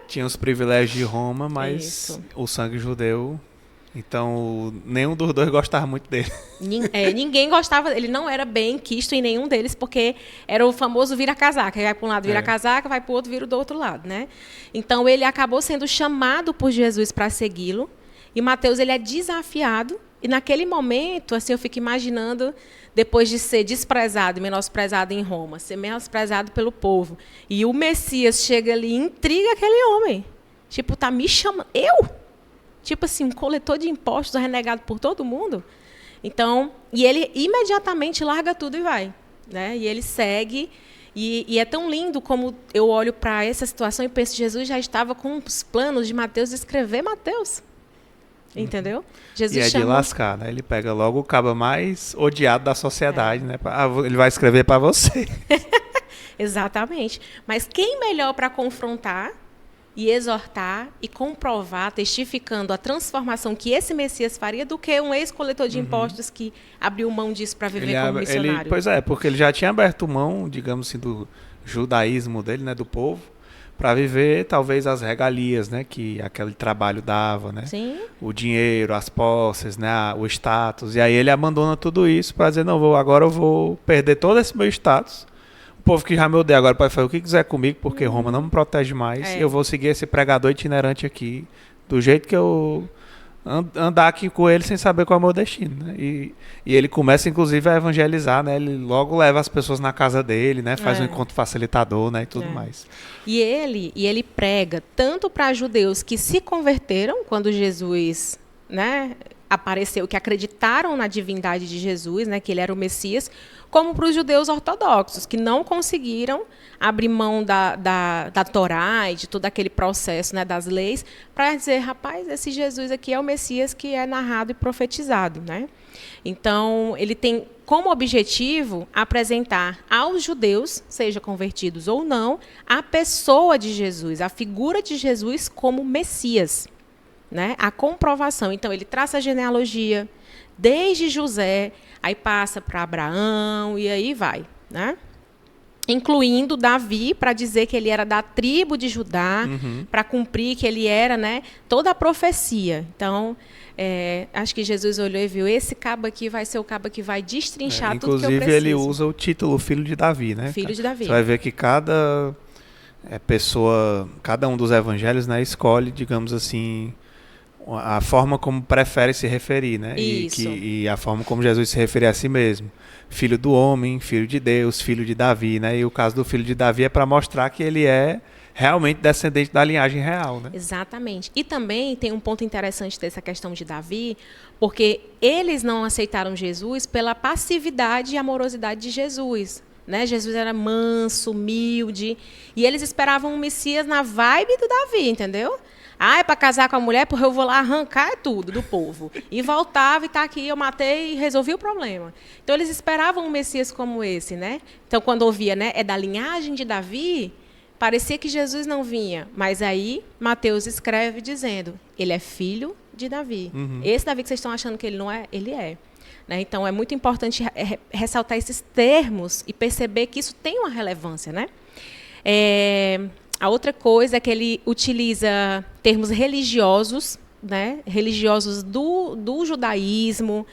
Tinha os privilégios de Roma, mas o sangue judeu... Então, nenhum dos dois gostava muito dele. Ninguém gostava, ele não era bem quisto em nenhum deles, porque era o famoso vira-casaca. Vai para um lado, vira-casaca, vai para o outro, vira do outro lado. Né? Então, ele acabou sendo chamado por Jesus para segui-lo, e Mateus ele é desafiado, e naquele momento, assim, eu fico imaginando, depois de ser desprezado e menosprezado em Roma, ser menosprezado pelo povo, e o Messias chega ali e intriga aquele homem. Tipo, tá me chamando... Eu? Tipo assim, um coletor de impostos renegado por todo mundo. Então, e ele imediatamente larga tudo e vai. Né? E ele segue. E é tão lindo como eu olho para essa situação e penso, Jesus já estava com os planos de Mateus de escrever Mateus. Entendeu? Jesus de lascar, né? Ele pega logo o cabo mais odiado da sociedade, né? Ele vai escrever para você. Exatamente. Mas quem melhor para confrontar e exortar e comprovar, testificando a transformação que esse Messias faria, do que um ex-coletor de impostos que abriu mão disso para viver como missionário. Pois é, porque ele já tinha aberto mão, digamos assim, do judaísmo dele, né, do povo, para viver talvez as regalias, né, que aquele trabalho dava, né? Sim. O dinheiro, as posses, né, o status. E aí ele abandona tudo isso para dizer, não, agora eu vou perder todo esse meu status. O povo que já me odeia agora pode fazer o que quiser comigo, porque Roma não me protege mais. Eu vou seguir esse pregador itinerante aqui, do jeito que eu andar aqui com ele sem saber qual é o meu destino. Né? E ele começa, inclusive, a evangelizar, né? Ele logo leva as pessoas na casa dele, né? Faz um encontro facilitador, né? E tudo mais. E ele prega tanto para judeus que se converteram quando Jesus, né, apareceu, que acreditaram na divindade de Jesus, né, que ele era o Messias, como para os judeus ortodoxos, que não conseguiram abrir mão da Torá e de todo aquele processo, né, das leis, para dizer, rapaz, esse Jesus aqui é o Messias que é narrado e profetizado. Né? Então, ele tem como objetivo apresentar aos judeus, seja convertidos ou não, a pessoa de Jesus, a figura de Jesus como Messias. Né? A comprovação. Então, ele traça a genealogia desde José, aí passa para Abraão e aí vai. Né? incluindo Davi, para dizer que ele era da tribo de Judá, para cumprir que ele era, né, toda a profecia. Então, acho que Jesus olhou e viu, esse cabo aqui vai ser o cabo que vai destrinchar tudo que eu preciso. Inclusive, ele usa o título Filho de Davi, né? Filho de Davi. Você vai ver que cada pessoa, cada um dos evangelhos, né, escolhe, digamos assim, a forma como prefere se referir, né? Isso. E a forma como Jesus se refere a si mesmo. Filho do homem, filho de Deus, filho de Davi, né? E o caso do filho de Davi é para mostrar que ele é realmente descendente da linhagem real, né? Exatamente. E também tem um ponto interessante dessa questão de Davi, porque eles não aceitaram Jesus pela passividade e amorosidade de Jesus, né? Jesus era manso, humilde, e eles esperavam um Messias na vibe do Davi, entendeu? É para casar com a mulher, porque eu vou lá arrancar tudo do povo. E voltava e tá aqui, eu matei e resolvi o problema. Então, eles esperavam um Messias como esse, né? Então, quando ouvia, né, é da linhagem de Davi, parecia que Jesus não vinha. Mas aí, Mateus escreve dizendo, ele é filho de Davi. Esse Davi que vocês estão achando que ele não é, ele é. Né? Então, é muito importante ressaltar esses termos e perceber que isso tem uma relevância, né? A outra coisa é que ele utiliza termos religiosos, né? Religiosos do judaísmo,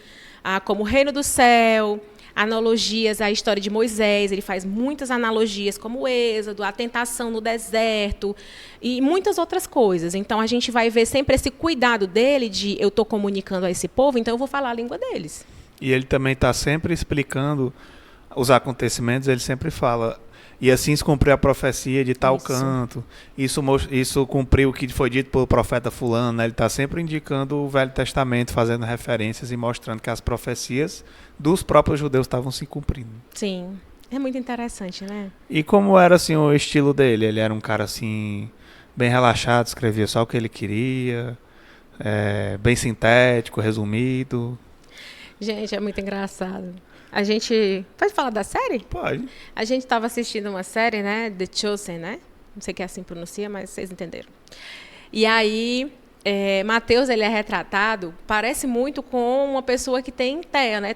como o reino do céu, analogias à história de Moisés. Ele faz muitas analogias, como o Êxodo, a tentação no deserto e muitas outras coisas. Então, a gente vai ver sempre esse cuidado dele de eu estou comunicando a esse povo, então eu vou falar a língua deles. E ele também está sempre explicando os acontecimentos, ele sempre fala... E assim se cumpriu a profecia de tal canto. Isso cumpriu o que foi dito pelo profeta fulano. Né? Ele está sempre indicando o Velho Testamento, fazendo referências e mostrando que as profecias dos próprios judeus estavam se cumprindo. Sim, é muito interessante, né? E como era assim o estilo dele? Ele era um cara assim bem relaxado, escrevia só o que ele queria, bem sintético, resumido. Gente, é muito engraçado. A gente... Pode falar da série? Pode. A gente estava assistindo uma série, né? The Chosen, né? Não sei que assim pronuncia, mas vocês entenderam. E aí, Mateus, ele é retratado, parece muito com uma pessoa que tem TEA, né?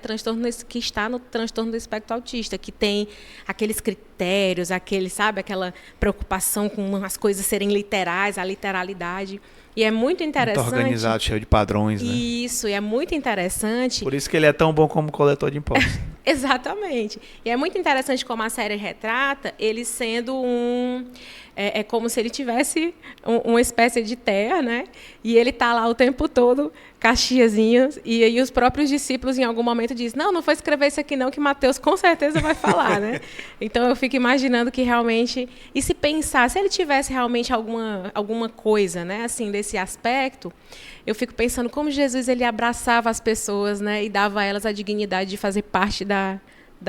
Que está no transtorno do espectro autista, que tem aqueles critérios, sabe? Aquela preocupação com as coisas serem literais, a literalidade. E é muito interessante... Muito organizado, cheio de padrões, né? Isso, e é muito interessante... Por isso que ele é tão bom como coletor de impostos. Exatamente. E é muito interessante como a série retrata ele sendo É como se ele tivesse uma espécie de terra, né? E ele está lá o tempo todo, caxiazinho, e aí os próprios discípulos em algum momento dizem, não foi escrever isso aqui não, que Mateus com certeza vai falar, né? Então eu fico imaginando que realmente... E se pensar, se ele tivesse realmente alguma coisa, né, assim, desse aspecto, eu fico pensando como Jesus ele abraçava as pessoas, né, e dava a elas a dignidade de fazer parte da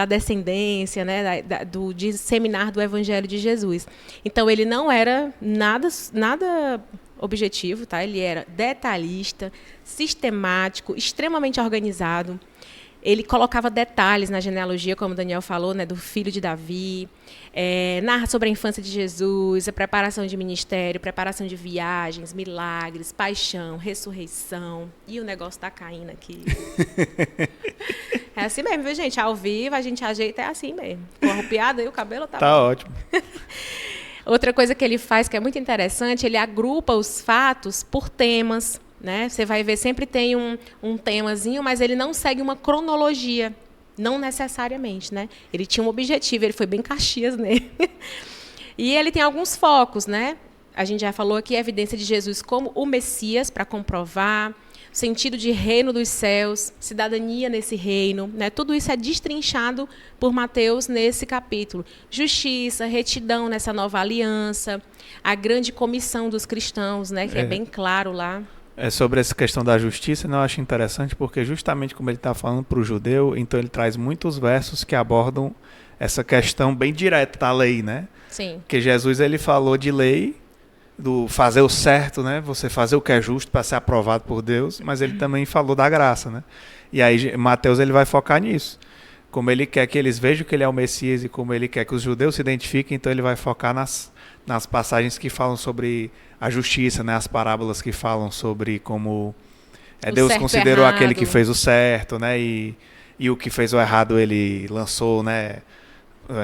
descendência, né, do disseminar do Evangelho de Jesus. Então, ele não era nada objetivo, tá? Ele era detalhista, sistemático, extremamente organizado. Ele colocava detalhes na genealogia, como o Daniel falou, né, do filho de Davi, narra sobre a infância de Jesus, a preparação de ministério, preparação de viagens, milagres, paixão, ressurreição. E o negócio está caindo aqui. É assim mesmo, viu, gente? Ao vivo, a gente ajeita, é assim mesmo. Com a arrupiada e o cabelo tá bom. Ótimo. Outra coisa que ele faz, que é muito interessante, ele agrupa os fatos por temas. Né? Você vai ver, sempre tem um temazinho, mas ele não segue uma cronologia, não necessariamente. Né? Ele tinha um objetivo, ele foi bem Caxias nele. E ele tem alguns focos. Né? A gente já falou aqui a evidência de Jesus como o Messias, para comprovar, sentido de reino dos céus, cidadania nesse reino. Né? Tudo isso é destrinchado por Mateus nesse capítulo. Justiça, retidão nessa nova aliança, a grande comissão dos cristãos, né? Que é bem claro lá. Sobre essa questão da justiça, eu acho interessante porque justamente como ele está falando para o judeu, então ele traz muitos versos que abordam essa questão bem direta da lei, né? Sim. Porque Jesus ele falou de lei, do fazer o certo, né? Você fazer o que é justo para ser aprovado por Deus, mas ele também falou da graça, né? E aí Mateus ele vai focar nisso. Como ele quer que eles vejam que ele é o Messias e como ele quer que os judeus se identifiquem, então ele vai focar nas passagens que falam sobre a justiça, né? As parábolas que falam sobre como Deus considerou aquele que fez o certo, né? E o que fez o errado ele lançou, né?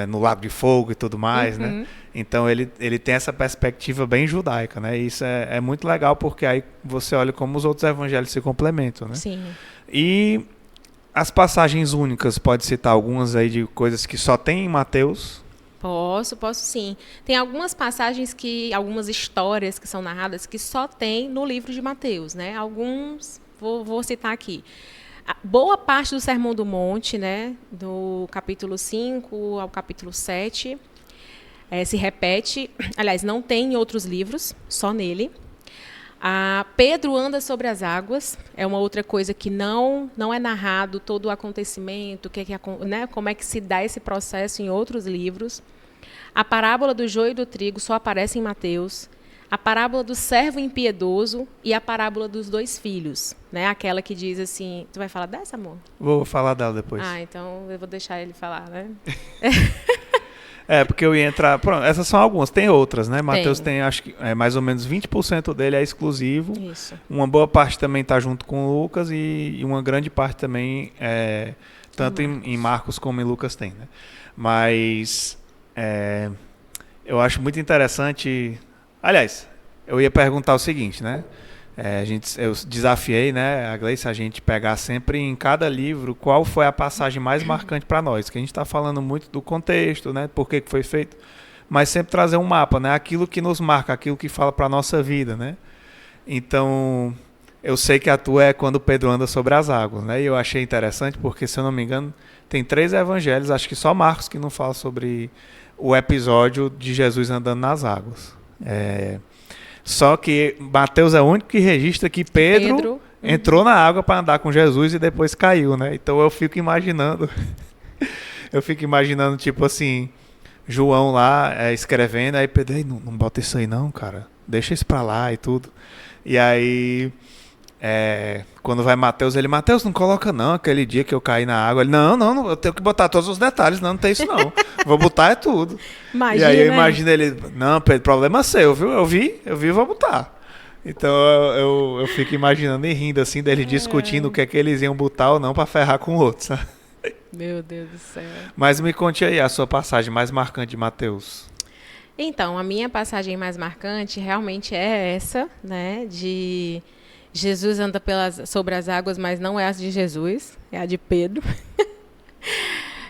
no Lago de Fogo e tudo mais, né? Então ele tem essa perspectiva bem judaica, né? E isso é muito legal, porque aí você olha como os outros evangelhos se complementam, né? Sim. E as passagens únicas, pode citar algumas aí de coisas que só tem em Mateus? Posso sim. Tem algumas passagens algumas histórias que são narradas que só tem no livro de Mateus, né? Alguns, vou citar aqui. Boa parte do Sermão do Monte, né? Do capítulo 5 ao capítulo 7, se repete. Aliás, não tem em outros livros, só nele. Pedro anda sobre as águas, é uma outra coisa que não é narrado todo o acontecimento, né, como é que se dá esse processo em outros livros. A parábola do joio e do trigo só aparece em Mateus. A parábola do servo impiedoso e a parábola dos 2 filhos, né, aquela que diz assim... Tu vai falar dessa, amor? Vou falar dela depois. Então eu vou deixar ele falar, né? Porque eu ia entrar... Pronto, essas são algumas, tem outras, né? Mateus tem, acho que mais ou menos 20% dele é exclusivo. Isso. Uma boa parte também está junto com Lucas e uma grande parte também, tanto em Marcos como em Lucas tem, né? Mas eu acho muito interessante... Aliás, eu ia perguntar o seguinte, né? Eu desafiei, né, a Gleice, a gente pegar sempre em cada livro qual foi a passagem mais marcante para nós, que a gente está falando muito do contexto, né, por que foi feito, mas sempre trazer um mapa, né, aquilo que nos marca, aquilo que fala para a nossa vida, né. Então, eu sei que a tua é quando Pedro anda sobre as águas, né, e eu achei interessante porque, se eu não me engano, tem 3 evangelhos, acho que só Marcos que não fala sobre o episódio de Jesus andando nas águas. Só que Mateus é o único que registra que Pedro entrou na água para andar com Jesus e depois caiu, né? Então eu fico imaginando, tipo assim, João lá escrevendo, aí Pedro, não bota isso aí não, cara, deixa isso para lá e tudo. E aí, quando vai Mateus, Mateus, não coloca não, aquele dia que eu caí na água. Ele, não, eu tenho que botar todos os detalhes, não tem isso não. Vou botar tudo. Imagina, e aí eu imagino ele, não, Pedro, problema seu, viu? Eu vi, vou botar. Então eu fico imaginando e rindo assim, deles discutindo o que é que eles iam botar ou não para ferrar com o outro, sabe? Meu Deus do céu. Mas me conte aí a sua passagem mais marcante de Mateus. Então, a minha passagem mais marcante realmente é essa, né, de Jesus anda sobre as águas, mas não é a de Jesus, é a de Pedro.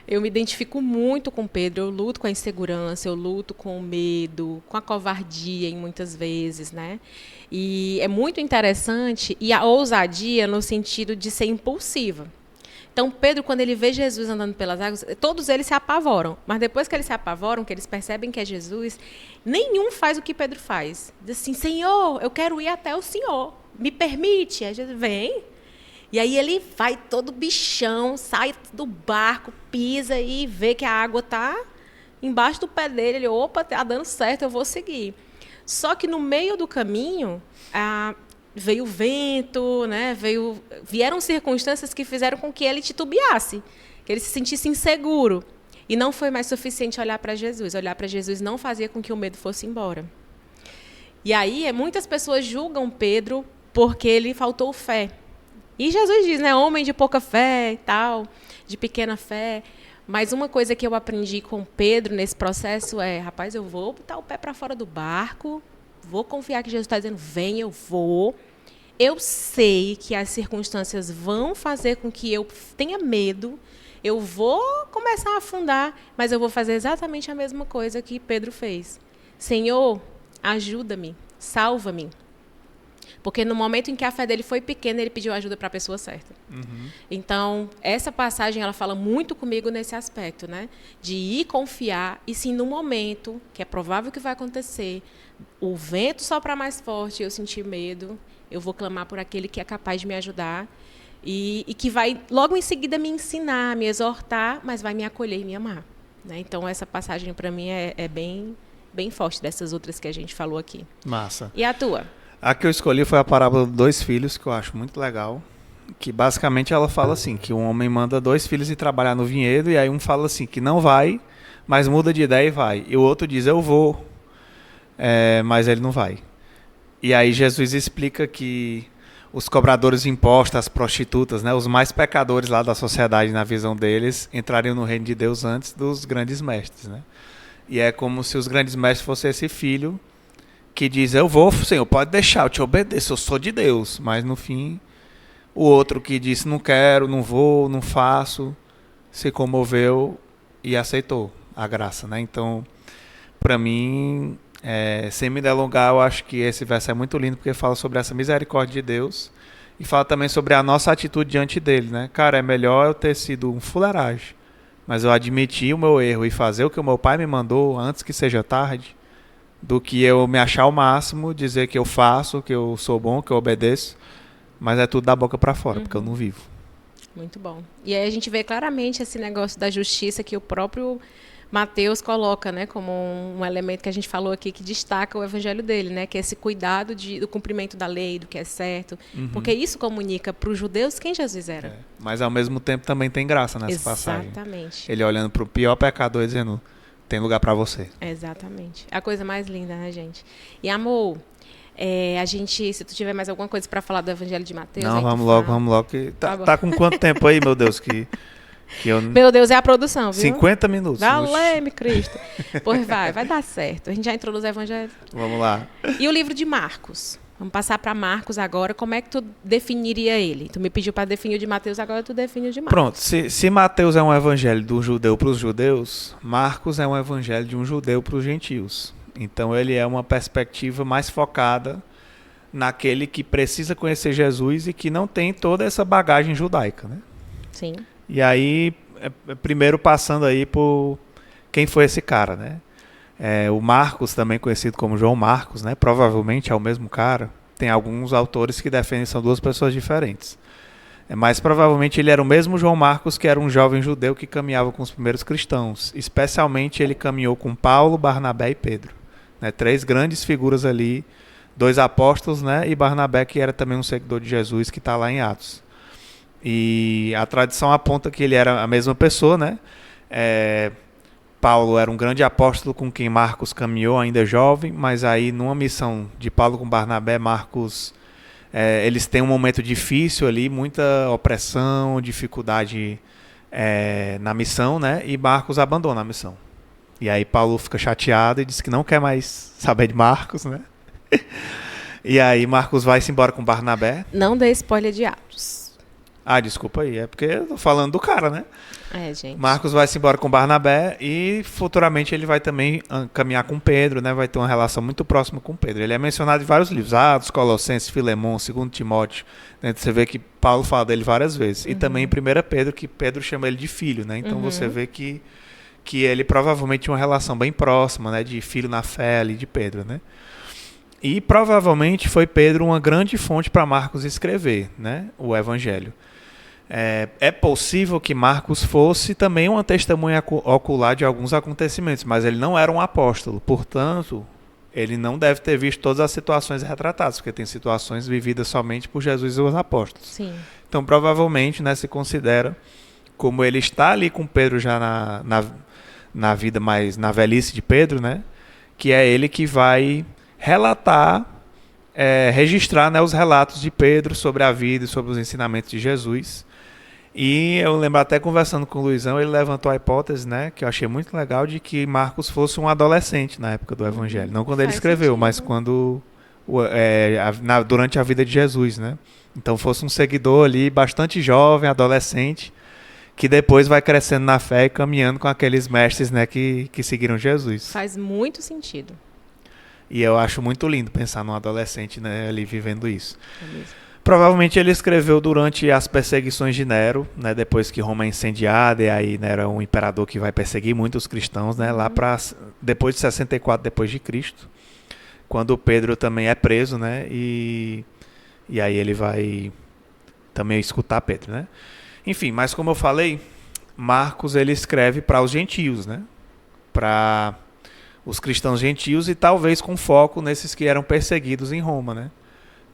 Eu me identifico muito com Pedro, eu luto com a insegurança, eu luto com o medo, com a covardia, em muitas vezes, né? E é muito interessante, e a ousadia no sentido de ser impulsiva. Então, Pedro, quando ele vê Jesus andando pelas águas, todos eles se apavoram. Mas depois que eles se apavoram, que eles percebem que é Jesus, nenhum faz o que Pedro faz. Diz assim, Senhor, eu quero ir até o Senhor. Me permite? Aí Jesus vem. E aí ele vai todo bichão, sai do barco, pisa e vê que a água está embaixo do pé dele. Ele, opa, está dando certo, eu vou seguir. Só que no meio do caminho... veio o vento, né? Vieram circunstâncias que fizeram com que ele titubeasse, que ele se sentisse inseguro. E não foi mais suficiente olhar para Jesus. Olhar para Jesus não fazia com que o medo fosse embora. E aí, muitas pessoas julgam Pedro porque ele faltou fé. E Jesus diz, né? Homem de pouca fé e tal, de pequena fé. Mas uma coisa que eu aprendi com Pedro nesse processo é, rapaz, eu vou botar o pé para fora do barco, vou confiar que Jesus está dizendo, vem, eu vou. Eu sei que as circunstâncias vão fazer com que eu tenha medo, eu vou começar a afundar, mas eu vou fazer exatamente a mesma coisa que Pedro fez. Senhor, ajuda-me, salva-me. Porque no momento em que a fé dele foi pequena, ele pediu ajuda para a pessoa certa. Uhum. Então, essa passagem, ela fala muito comigo nesse aspecto, né? De ir confiar, e sim, no momento, que é provável que vai acontecer, o vento soprar mais forte, eu sentir medo, eu vou clamar por aquele que é capaz de me ajudar e que vai, logo em seguida, me ensinar, me exortar, mas vai me acolher e me amar. Né? Então, essa passagem, para mim, é bem, bem forte dessas outras que a gente falou aqui. Massa. E a tua? A que eu escolhi foi a parábola dos 2 filhos, que eu acho muito legal. Que basicamente ela fala assim, que um homem manda 2 filhos ir trabalhar no vinhedo, e aí um fala assim, que não vai, mas muda de ideia e vai. E o outro diz, eu vou, mas ele não vai. E aí Jesus explica que os cobradores de impostos, as prostitutas, né, os mais pecadores lá da sociedade, na visão deles, entrariam no reino de Deus antes dos grandes mestres, né? E é como se os grandes mestres fossem esse filho que diz, eu vou, Senhor, pode deixar, eu te obedeço, eu sou de Deus. Mas no fim, o outro que disse, não quero, não vou, não faço, se comoveu e aceitou a graça, né? Então, para mim, sem me delongar, eu acho que esse verso é muito lindo, porque fala sobre essa misericórdia de Deus e fala também sobre a nossa atitude diante dele, né? Cara, é melhor eu ter sido um fuleiragem, mas eu admiti o meu erro e fazer o que o meu pai me mandou antes que seja tarde, do que eu me achar o máximo, dizer que eu faço, que eu sou bom, que eu obedeço, mas é tudo da boca para fora, porque eu não vivo. Muito bom. E aí a gente vê claramente esse negócio da justiça que o próprio Mateus coloca, né, como um elemento que a gente falou aqui que destaca o evangelho dele, né, que é esse cuidado do cumprimento da lei, do que é certo, porque isso comunica para os judeus quem Jesus era. Mas ao mesmo tempo também tem graça nessa passagem. Exatamente. Ele olhando para o pior pecador e dizendo, tem lugar para você. Exatamente. É a coisa mais linda, né, gente? E amor, a gente, se tu tiver mais alguma coisa para falar do evangelho de Mateus... Não, vamos logo. Que tá com quanto tempo aí, meu Deus, que eu... Meu Deus, é a produção, viu? 50 minutos. Valeu-me, Cristo. Pois vai dar certo. A gente já entrou nos evangelhos. Vamos lá. E o livro de Marcos? Vamos passar para Marcos agora. Como é que tu definiria ele? Tu me pediu para definir o de Mateus, agora tu define o de Marcos. Pronto, se Mateus é um evangelho do judeu para os judeus, Marcos é um evangelho de um judeu para os gentios. Então ele é uma perspectiva mais focada naquele que precisa conhecer Jesus e que não tem toda essa bagagem judaica, né? Sim. E aí, primeiro passando aí por quem foi esse cara, né? O Marcos, também conhecido como João Marcos, né? Provavelmente é o mesmo cara. Tem alguns autores que defendem que são duas pessoas diferentes. Mas provavelmente ele era o mesmo João Marcos, que era um jovem judeu que caminhava com os primeiros cristãos. Especialmente ele caminhou com Paulo, Barnabé e Pedro, né? 3 grandes figuras ali, 2 apóstolos, né? E Barnabé, que era também um seguidor de Jesus, que está lá em Atos. E a tradição aponta que ele era a mesma pessoa, né? Paulo era um grande apóstolo com quem Marcos caminhou ainda jovem, mas aí numa missão de Paulo com Barnabé, Marcos, eles têm um momento difícil ali, muita opressão, dificuldade na missão, né? E Marcos abandona a missão. E aí Paulo fica chateado e diz que não quer mais saber de Marcos, né? E aí Marcos vai-se embora com Barnabé. Não dê spoiler de Atos. Desculpa aí, é porque eu tô falando do cara, né? Gente. Marcos vai-se embora com Barnabé e futuramente ele vai também caminhar com Pedro, né? Vai ter uma relação muito próxima com Pedro. Ele é mencionado em vários livros, Atos, Colossenses, Filemão, 2 Timóteo, né? Você vê que Paulo fala dele várias vezes. E também em 1 Pedro, que Pedro chama ele de filho, né? Então você vê que ele provavelmente tinha uma relação bem próxima, né? De filho na fé ali de Pedro, né? E provavelmente foi Pedro uma grande fonte para Marcos escrever, né? O Evangelho. É possível que Marcos fosse também uma testemunha ocular de alguns acontecimentos, mas ele não era um apóstolo, portanto, ele não deve ter visto todas as situações retratadas, porque tem situações vividas somente por Jesus e os apóstolos. Sim. Então, provavelmente, né, se considera, como ele está ali com Pedro já na vida mais, na velhice de Pedro, né, que é ele que vai relatar, registrar, né, os relatos de Pedro sobre a vida e sobre os ensinamentos de Jesus. E eu lembro até conversando com o Luizão, ele levantou a hipótese, né, que eu achei muito legal, de que Marcos fosse um adolescente na época do Evangelho. Não quando ele escreveu, mas quando durante a vida de Jesus, né? Então fosse um seguidor ali bastante jovem, adolescente, que depois vai crescendo na fé e caminhando com aqueles mestres, né, que seguiram Jesus. Faz muito sentido. E eu acho muito lindo pensar num adolescente, né, ali vivendo isso. É mesmo. Provavelmente ele escreveu durante as perseguições de Nero, né, depois que Roma é incendiada, e aí Nero é um imperador que vai perseguir muitos cristãos, né, lá para depois de 64 depois de Cristo, quando Pedro também é preso, né, e aí ele vai também escutar Pedro, né. Enfim, mas como eu falei, Marcos ele escreve para os gentios, né, para os cristãos gentios e talvez com foco nesses que eram perseguidos em Roma, né,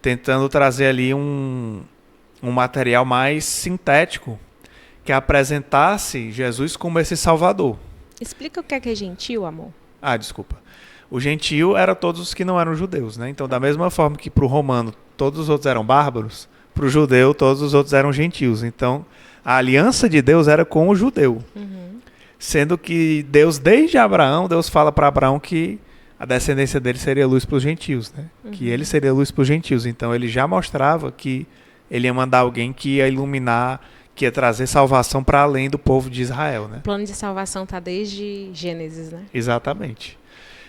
tentando trazer ali um material mais sintético que apresentasse Jesus como esse Salvador. Explica o que é gentil, amor. Desculpa. O gentio era todos os que não eram judeus, né? Então, da mesma forma que para o romano todos os outros eram bárbaros, para o judeu todos os outros eram gentios. Então, a aliança de Deus era com o judeu. Sendo que Deus, desde Abraão, Deus fala para Abraão que a descendência dele seria luz para os gentios, né? Que ele seria luz para os gentios. Então, ele já mostrava que ele ia mandar alguém que ia iluminar, que ia trazer salvação para além do povo de Israel, né? O plano de salvação está desde Gênesis, né? Exatamente.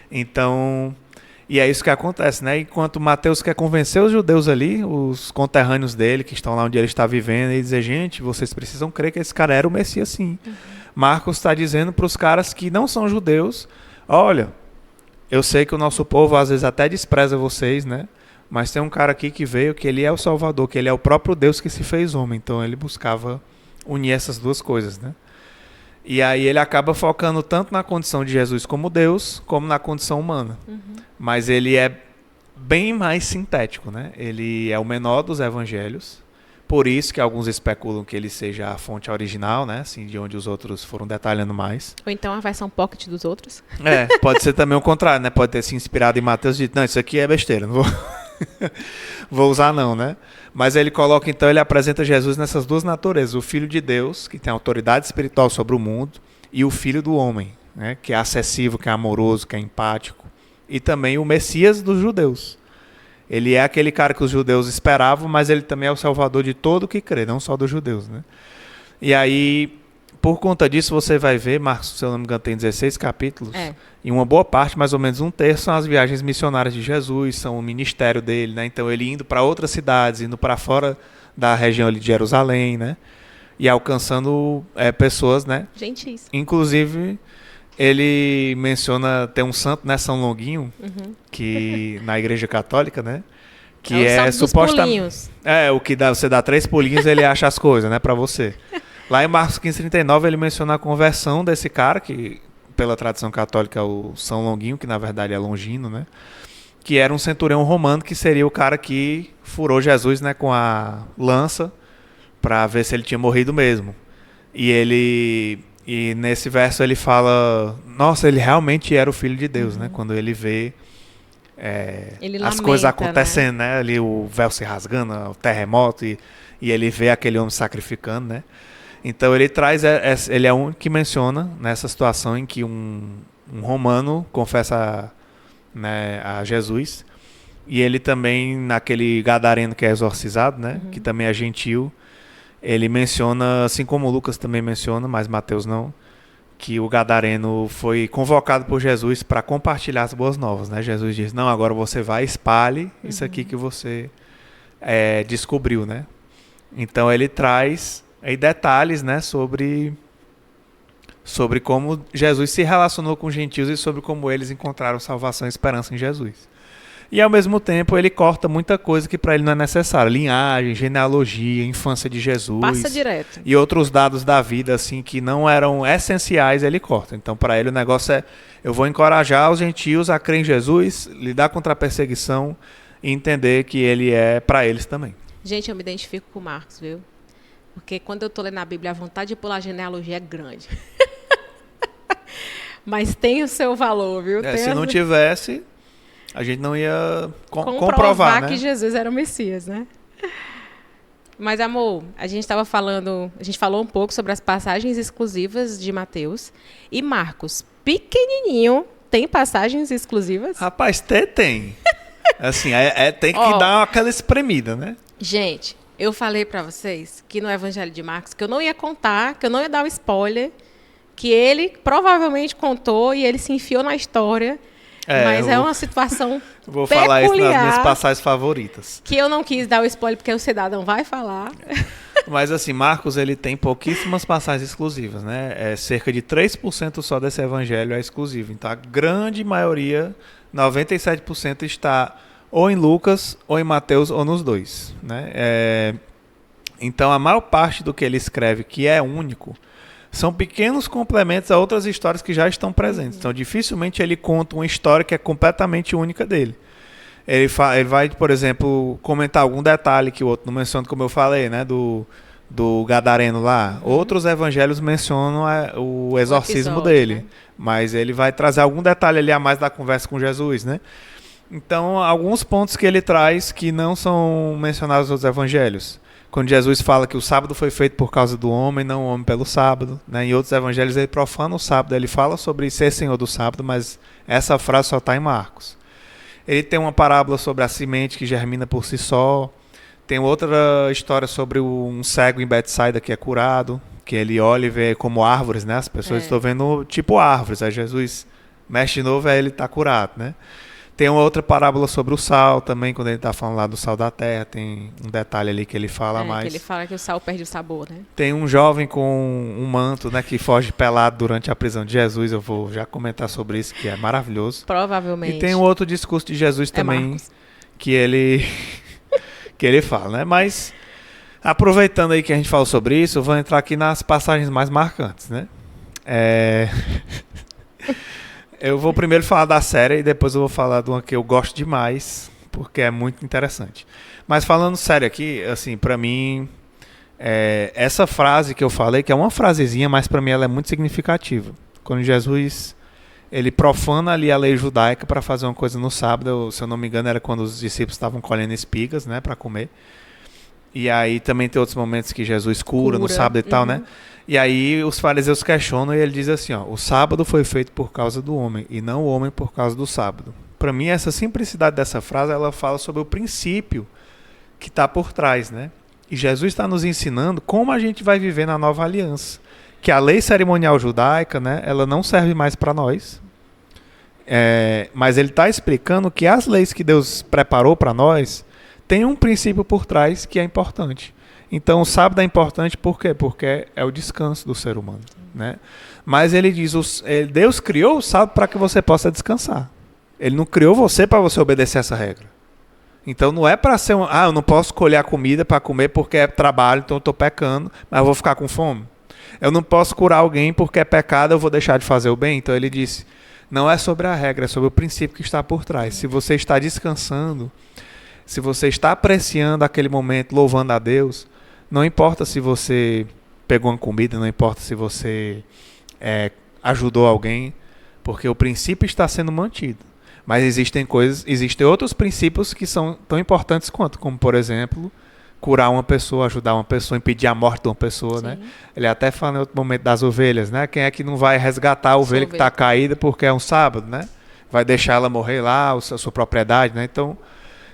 Então, e é isso que acontece, né? Enquanto Mateus quer convencer os judeus ali, os conterrâneos dele, que estão lá onde ele está vivendo, e dizer, gente, vocês precisam crer que esse cara era o Messias, sim. Marcos está dizendo para os caras que não são judeus, olha, eu sei que o nosso povo às vezes até despreza vocês, né? Mas tem um cara aqui que veio, que ele é o Salvador, que ele é o próprio Deus que se fez homem. Então ele buscava unir essas duas coisas, né? E aí ele acaba focando tanto na condição de Jesus como Deus, como na condição humana. Mas ele é bem mais sintético, né? Ele é o menor dos evangelhos. Por isso que alguns especulam que ele seja a fonte original, né? Assim, de onde os outros foram detalhando mais. Ou então a versão pocket dos outros. Pode ser também o contrário, né? Pode ter se inspirado em Mateus e dito, não, isso aqui é besteira, não vou... vou usar não, né? Mas ele coloca, então, ele apresenta Jesus nessas duas naturezas. O Filho de Deus, que tem autoridade espiritual sobre o mundo, e o Filho do Homem, né? Que é acessível, que é amoroso, que é empático. E também o Messias dos judeus. Ele é aquele cara que os judeus esperavam, mas ele também é o salvador de todo que crê, não só dos judeus, né? E aí, por conta disso, você vai ver, Marcos, se eu não me engano, tem 16 capítulos, e uma boa parte, mais ou menos um terço, são as viagens missionárias de Jesus, são o ministério dele, né? Então ele indo para outras cidades, indo para fora da região ali de Jerusalém, né? E alcançando pessoas, né? Gentis. Inclusive, ele menciona, tem um santo, né, São Longuinho, que na Igreja Católica, né? Que é supostamente o que dá, você dá 3 pulinhos, ele acha as coisas, né, para você. Lá em Marcos 15:39, ele menciona a conversão desse cara, que pela tradição católica é o São Longuinho, que na verdade é Longino, né? Que era um centurião romano, que seria o cara que furou Jesus, né, com a lança para ver se ele tinha morrido mesmo. E nesse verso ele fala, nossa, ele realmente era o Filho de Deus, né? Quando ele vê ele as lamenta, coisas acontecendo, né? Ali o véu se rasgando, o terremoto, e ele vê aquele homem sacrificando, né? Então ele traz, ele é o único que menciona nessa situação em que um romano confessa, né, a Jesus, e ele também, naquele gadareno que é exorcizado, né? Que também é gentil, ele menciona, assim como Lucas também menciona, mas Mateus não, que o gadareno foi convocado por Jesus para compartilhar as boas novas, né? Jesus diz, não, agora você vai e espalhe isso aqui que você descobriu, né? Então ele traz aí detalhes, né, sobre como Jesus se relacionou com os gentios e sobre como eles encontraram salvação e esperança em Jesus. E ao mesmo tempo ele corta muita coisa que para ele não é necessária. Linhagem, genealogia, infância de Jesus. Passa direto. E outros dados da vida assim que não eram essenciais, ele corta. Então para ele o negócio é, eu vou encorajar os gentios a crer em Jesus, lidar contra a perseguição e entender que ele é para eles também. Gente, eu me identifico com o Marcos, viu? Porque quando eu estou lendo a Bíblia, a vontade de pular a genealogia é grande. Mas tem o seu valor, viu? Se não tivesse, a gente não ia comprovar, né? Que Jesus era o Messias, né? Mas, amor, a gente falou um pouco sobre as passagens exclusivas de Mateus. E Marcos, pequenininho, tem passagens exclusivas? Rapaz, tem. Assim, tem que dar aquela espremida, né? Gente, eu falei pra vocês que no Evangelho de Marcos, que eu não ia contar, que eu não ia dar um spoiler, que ele provavelmente contou e ele se enfiou na história, mas é uma situação vou peculiar, falar isso nas minhas passagens favoritas. Que eu não quis dar o spoiler porque o cidadão vai falar. Mas assim, Marcos, ele tem pouquíssimas passagens exclusivas, né? Cerca de 3% só desse evangelho é exclusivo. Então a grande maioria, 97%, está ou em Lucas, ou em Mateus, ou nos dois, né? Então a maior parte do que ele escreve, que é único, são pequenos complementos a outras histórias que já estão presentes. Então dificilmente ele conta uma história que é completamente única dele. Ele vai, por exemplo, comentar algum detalhe que o outro não menciona, como eu falei, né? Do gadareno lá. Outros evangelhos mencionam o exorcismo dele. Né? Mas ele vai trazer algum detalhe ali a mais da conversa com Jesus, né? Então, alguns pontos que ele traz que não são mencionados nos evangelhos. Quando Jesus fala que o sábado foi feito por causa do homem, não o homem pelo sábado. Né? Em outros evangelhos ele profana o sábado, ele fala sobre ser senhor do sábado, mas essa frase só está em Marcos. Ele tem uma parábola sobre a semente que germina por si só. Tem outra história sobre um cego em Betsaida que é curado, que ele olha e vê como árvores, né? As pessoas estão vendo tipo árvores. Aí Jesus mexe de novo, aí ele está curado, né? Tem uma outra parábola sobre o sal também, quando ele está falando lá do sal da terra. Tem um detalhe ali que ele fala mais. Que ele fala que o sal perde o sabor, né? Tem um jovem com um manto, né, que foge pelado durante a prisão de Jesus. Eu vou já comentar sobre isso, que é maravilhoso. Provavelmente. E tem um outro discurso de Jesus também, que ele que ele fala, né? Mas, aproveitando aí que a gente falou sobre isso, eu vou entrar aqui nas passagens mais marcantes, né? Eu vou primeiro falar da série e depois eu vou falar de uma que eu gosto demais, porque é muito interessante. Mas falando sério aqui, assim, pra mim, essa frase que eu falei, que é uma frasezinha, mas pra mim ela é muito significativa. Quando Jesus, ele profana ali a lei judaica para fazer uma coisa no sábado, se eu não me engano era quando os discípulos estavam colhendo espigas, né, para comer. E aí também tem outros momentos que Jesus cura no sábado e tal, né? E aí os fariseus questionam e ele diz assim, ó, o sábado foi feito por causa do homem e não o homem por causa do sábado. Para mim, essa simplicidade dessa frase, ela fala sobre o princípio que está por trás, né? E Jesus está nos ensinando como a gente vai viver na nova aliança. Que a lei cerimonial judaica, né, ela não serve mais para nós. Mas ele está explicando que as leis que Deus preparou para nós têm um princípio por trás que é importante. Então o sábado é importante por quê? Porque é o descanso do ser humano, né? Mas ele diz, Deus criou o sábado para que você possa descansar. Ele não criou você para você obedecer essa regra. Então não é para ser eu não posso colher a comida para comer porque é trabalho, então eu estou pecando, mas eu vou ficar com fome. Eu não posso curar alguém porque é pecado, eu vou deixar de fazer o bem. Então ele disse, não é sobre a regra, é sobre o princípio que está por trás. Se você está descansando, se você está apreciando aquele momento, louvando a Deus, não importa se você pegou uma comida, não importa se você ajudou alguém, porque o princípio está sendo mantido. Mas existem outros princípios que são tão importantes quanto, como por exemplo, curar uma pessoa, ajudar uma pessoa, impedir a morte de uma pessoa, né? Ele até fala em outro momento das ovelhas, né? Quem é que não vai resgatar a ovelha que está caída porque é um sábado, né? Vai deixar ela morrer lá, a sua propriedade, né? Então,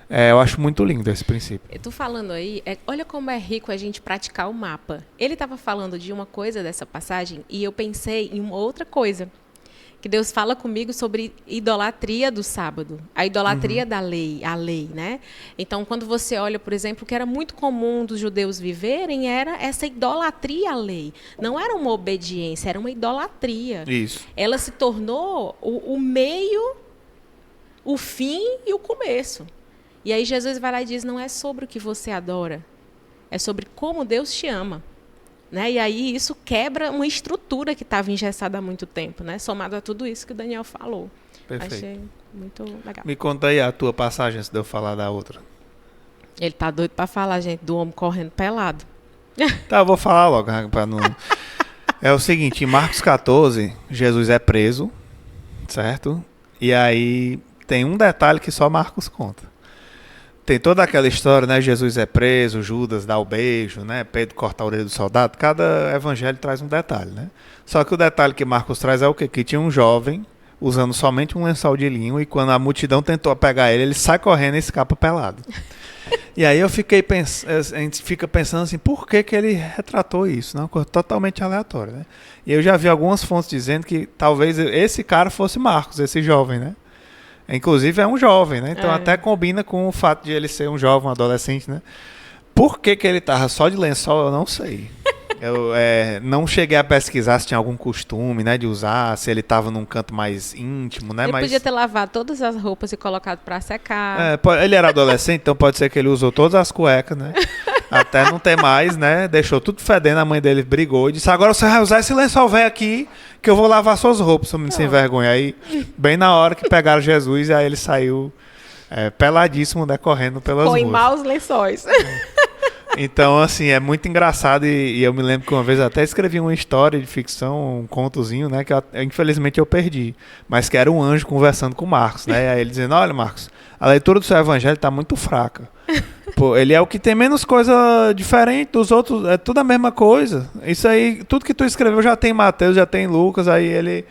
eu acho muito lindo esse princípio. Eu tô falando aí, olha como é rico a gente praticar o mapa. Ele estava falando de uma coisa dessa passagem e eu pensei em uma outra coisa. Que Deus fala comigo sobre idolatria do sábado, a idolatria da lei, a lei, né? Então, quando você olha, por exemplo, o que era muito comum dos judeus viverem era essa idolatria à lei. Não era uma obediência, era uma idolatria. Isso. Ela se tornou o meio, o fim e o começo. E aí Jesus vai lá e diz, não é sobre o que você adora, é sobre como Deus te ama. Né? E aí isso quebra uma estrutura que estava engessada há muito tempo, né? Somado a tudo isso que o Daniel falou. Perfeito. Achei muito legal. Me conta aí a tua passagem antes de eu falar da outra. Ele tá doido para falar, gente, do homem correndo pelado. Tá, eu vou falar logo. Pra não... É o seguinte, em Marcos 14, Jesus é preso, certo? E aí tem um detalhe que só Marcos conta. Tem toda aquela história, né? Jesus é preso, Judas dá o beijo, né? Pedro corta a orelha do soldado. Cada evangelho traz um detalhe, né? Só que o detalhe que Marcos traz é o quê? Que tinha um jovem usando somente um lençol de linho e quando a multidão tentou pegar ele sai correndo e escapa pelado. E aí a gente fica pensando assim, por que ele retratou isso? Uma coisa totalmente aleatória, né? E eu já vi algumas fontes dizendo que talvez esse cara fosse Marcos, esse jovem, né? Inclusive é um jovem, né? Então até combina com o fato de ele ser um jovem, um adolescente, né? Por que ele tava só de lençol, eu não sei. Eu não cheguei a pesquisar se tinha algum costume, né, de usar, se ele estava num canto mais íntimo, né? Ele podia ter lavado todas as roupas e colocado para secar. Ele era adolescente, então pode ser que ele usou todas as cuecas, né? Até não ter mais, né? Deixou tudo fedendo, a mãe dele brigou e disse, agora você vai usar esse lençol velho aqui que eu vou lavar suas roupas, sem vergonha. Aí, bem na hora que pegaram Jesus, aí ele saiu peladíssimo, né, correndo pelas ruas. Põe maus lençóis. Então, assim, é muito engraçado e eu me lembro que uma vez eu até escrevi uma história de ficção, um contozinho, né, que infelizmente eu perdi, mas que era um anjo conversando com o Marcos, né, e aí ele dizendo, olha, Marcos, a leitura do seu evangelho está muito fraca. Pô, ele é o que tem menos coisa diferente dos outros, é tudo a mesma coisa. Isso aí, tudo que tu escreveu já tem Mateus, já tem Lucas, aí ele...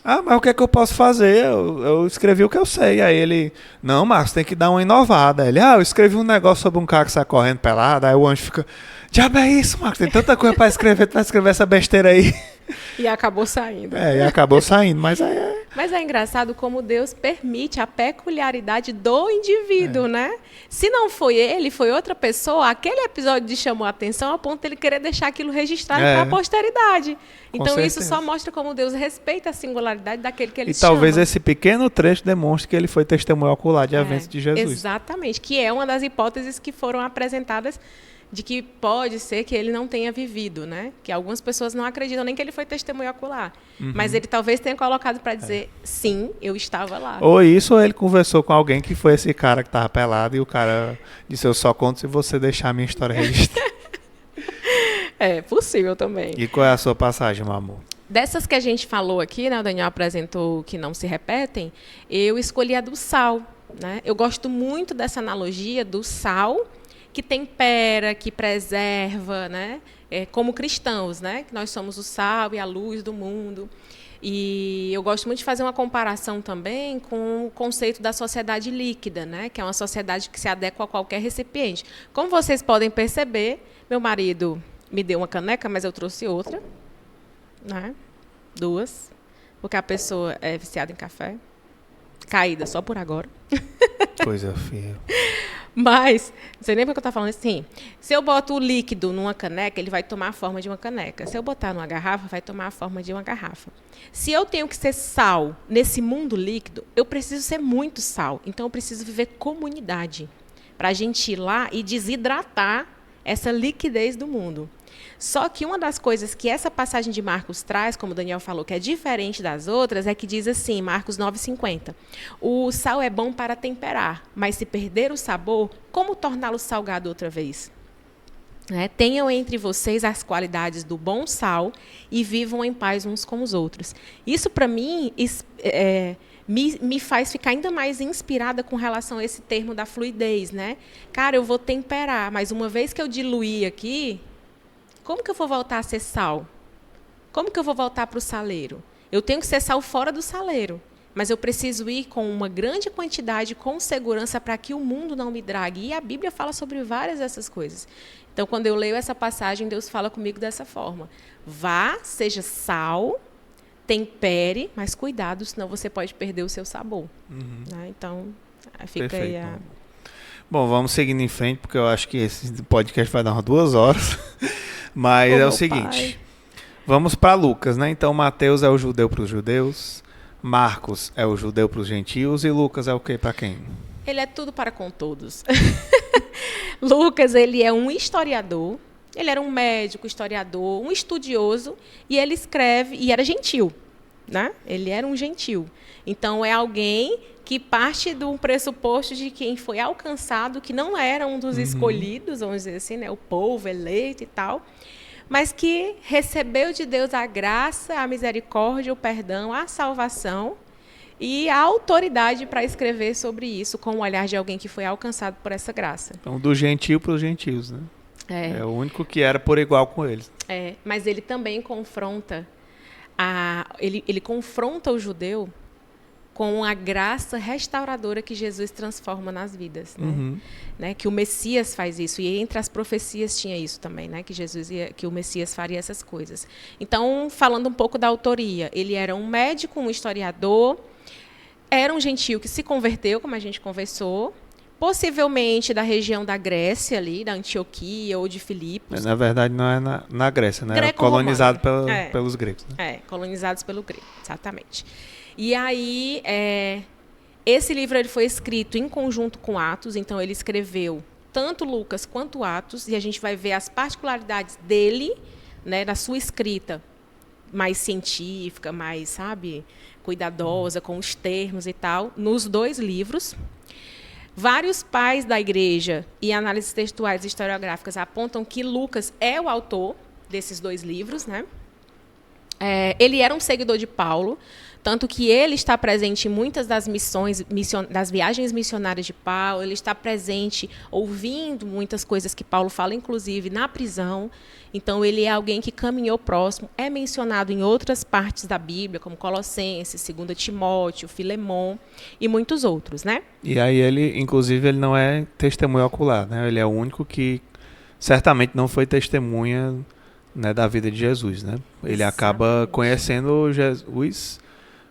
mas o que é que eu posso fazer? Eu escrevi o que eu sei. Aí ele, não, Marcos, tem que dar uma inovada. Aí ele, eu escrevi um negócio sobre um cara que sai correndo pelado. Aí o anjo fica, diabo é isso, Marcos? Tem tanta coisa pra escrever, tu vai escrever essa besteira aí. E acabou saindo. E acabou saindo, mas aí é... Mas é engraçado como Deus permite a peculiaridade do indivíduo, né? Se não foi ele, foi outra pessoa, aquele episódio chamou a atenção a ponto de ele querer deixar aquilo registrado para a posteridade. Então isso só mostra como Deus respeita a singularidade daquele que ele chama. E talvez esse pequeno trecho demonstre que ele foi testemunho ocular de eventos de Jesus. Exatamente, que é uma das hipóteses que foram apresentadas de que pode ser que ele não tenha vivido, né? Que algumas pessoas não acreditam nem que ele foi testemunho ocular. Mas ele talvez tenha colocado para dizer, sim, eu estava lá. Ou isso, ou ele conversou com alguém que foi esse cara que estava pelado e o cara disse, eu só conto se você deixar a minha história registrada. É possível também. E qual é a sua passagem, meu amor? Dessas que a gente falou aqui, né, o Daniel apresentou que não se repetem, eu escolhi a do sal, né? Eu gosto muito dessa analogia do sal que tempera, que preserva, né? Como cristãos, né? Que nós somos o sal e a luz do mundo. E eu gosto muito de fazer uma comparação também com o conceito da sociedade líquida, né? Que é uma sociedade que se adequa a qualquer recipiente. Como vocês podem perceber, meu marido me deu uma caneca, mas eu trouxe outra, né? 2, porque a pessoa é viciada em café. Caída só por agora. Coisa feia. Mas, não sei nem porque eu estou falando assim, se eu boto o líquido numa caneca, ele vai tomar a forma de uma caneca. Se eu botar numa garrafa, vai tomar a forma de uma garrafa. Se eu tenho que ser sal nesse mundo líquido, eu preciso ser muito sal. Então, eu preciso viver comunidade para a gente ir lá e desidratar essa liquidez do mundo. Só que uma das coisas que essa passagem de Marcos traz, como o Daniel falou, que é diferente das outras, é que diz assim, Marcos 9,50. O sal é bom para temperar, mas se perder o sabor, como torná-lo salgado outra vez? Tenham entre vocês as qualidades do bom sal e vivam em paz uns com os outros. Isso, para mim, me faz ficar ainda mais inspirada com relação a esse termo da fluidez, né? Cara, eu vou temperar, mas uma vez que eu diluir aqui, como que eu vou voltar a ser sal? Como que eu vou voltar para o saleiro? Eu tenho que ser sal fora do saleiro, mas eu preciso ir com uma grande quantidade, com segurança, para que o mundo não me drague. E a Bíblia fala sobre várias dessas coisas. Então, quando eu leio essa passagem, Deus fala comigo dessa forma. Vá, seja sal, tempere, mas cuidado, senão você pode perder o seu sabor. Então, fica Perfeito, aí a... Bom, vamos seguindo em frente, porque eu acho que esse podcast vai dar umas 2 horas. Mas é o seguinte, vamos para Lucas, né? Então, Mateus é o judeu para os judeus, Marcos é o judeu para os gentios e Lucas é o quê para quem? Ele é tudo para com todos. Lucas, ele é um historiador, ele era um médico, historiador, um estudioso, e ele escreve, e era gentil, né? Ele era um gentil. Então, é alguém que parte do pressuposto de quem foi alcançado, que não era um dos escolhidos, vamos dizer assim, né? O povo eleito e tal, mas que recebeu de Deus a graça, a misericórdia, o perdão, a salvação e a autoridade para escrever sobre isso com o olhar de alguém que foi alcançado por essa graça. Então, do gentil para os gentios, né? É o único que era por igual com eles. Mas ele também confronta ele confronta o judeu com a graça restauradora que Jesus transforma nas vidas, né? Que o Messias faz isso, e entre as profecias tinha isso também, né? Que o Messias faria essas coisas. Então, falando um pouco da autoria, ele era um médico, um historiador, era um gentio que se converteu, como a gente conversou, possivelmente da região da Grécia ali, da Antioquia ou de Filipos. Na verdade, não é na Grécia, né? Era colonizado pelos gregos. Né? Colonizados pelo grego, exatamente. E aí, esse livro ele foi escrito em conjunto com Atos, então ele escreveu tanto Lucas quanto Atos, e a gente vai ver as particularidades dele, né, da sua escrita mais científica, mais, cuidadosa com os termos e tal, nos 2 livros. Vários pais da igreja e análises textuais e historiográficas apontam que Lucas é o autor desses 2 livros, né? Ele era um seguidor de Paulo, tanto que ele está presente em muitas das das viagens missionárias de Paulo, ele está presente ouvindo muitas coisas que Paulo fala, inclusive na prisão. Então, ele é alguém que caminhou próximo, é mencionado em outras partes da Bíblia, como Colossenses, 2 Timóteo, Filemão e muitos outros, né? E aí ele, inclusive, ele não é testemunho ocular, né? Ele é o único que certamente não foi testemunha, né, da vida de Jesus, né? Ele acaba conhecendo Jesus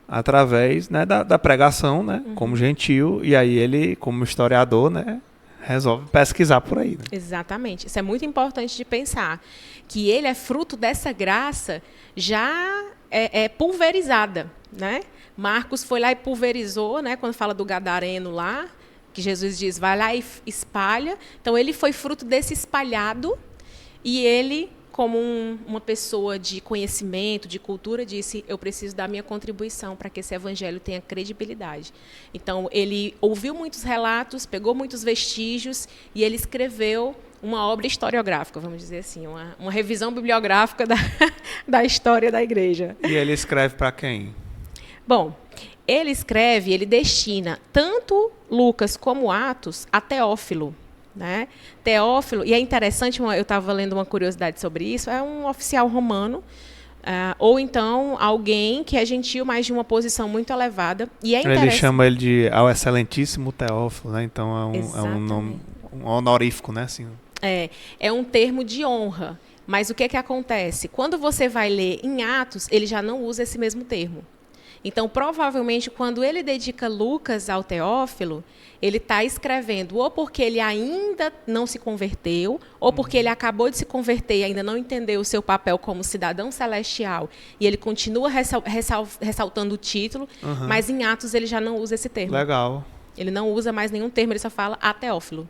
através, né, da pregação, né, como gentil, e aí ele, como historiador, né, resolve pesquisar por aí. Né? Exatamente. Isso é muito importante de pensar, que ele é fruto dessa graça já pulverizada, né? Marcos foi lá e pulverizou, né, quando fala do gadareno lá, que Jesus diz, vai lá e espalha. Então, ele foi fruto desse espalhado, e ele, como uma pessoa de conhecimento, de cultura, disse, eu preciso dar minha contribuição para que esse evangelho tenha credibilidade. Então, ele ouviu muitos relatos, pegou muitos vestígios, e ele escreveu uma obra historiográfica, vamos dizer assim, uma revisão bibliográfica da história da igreja. E ele escreve para quem? Bom, ele destina tanto Lucas como Atos a Teófilo. Né? Teófilo, e é interessante, eu estava lendo uma curiosidade sobre isso, é um oficial romano, ou então alguém que é gentil, mas de uma posição muito elevada. E é ele chama ele de ao excelentíssimo Teófilo, né? Então é um nome honorífico, né? Assim. É um termo de honra. Mas o que acontece? Quando você vai ler em Atos, ele já não usa esse mesmo termo. Então, provavelmente, quando ele dedica Lucas ao Teófilo, ele está escrevendo ou porque ele ainda não se converteu, ou porque ele acabou de se converter e ainda não entendeu o seu papel como cidadão celestial, e ele continua ressaltando o título, mas em Atos ele já não usa esse termo. Legal. Ele não usa mais nenhum termo, ele só fala a Teófilo.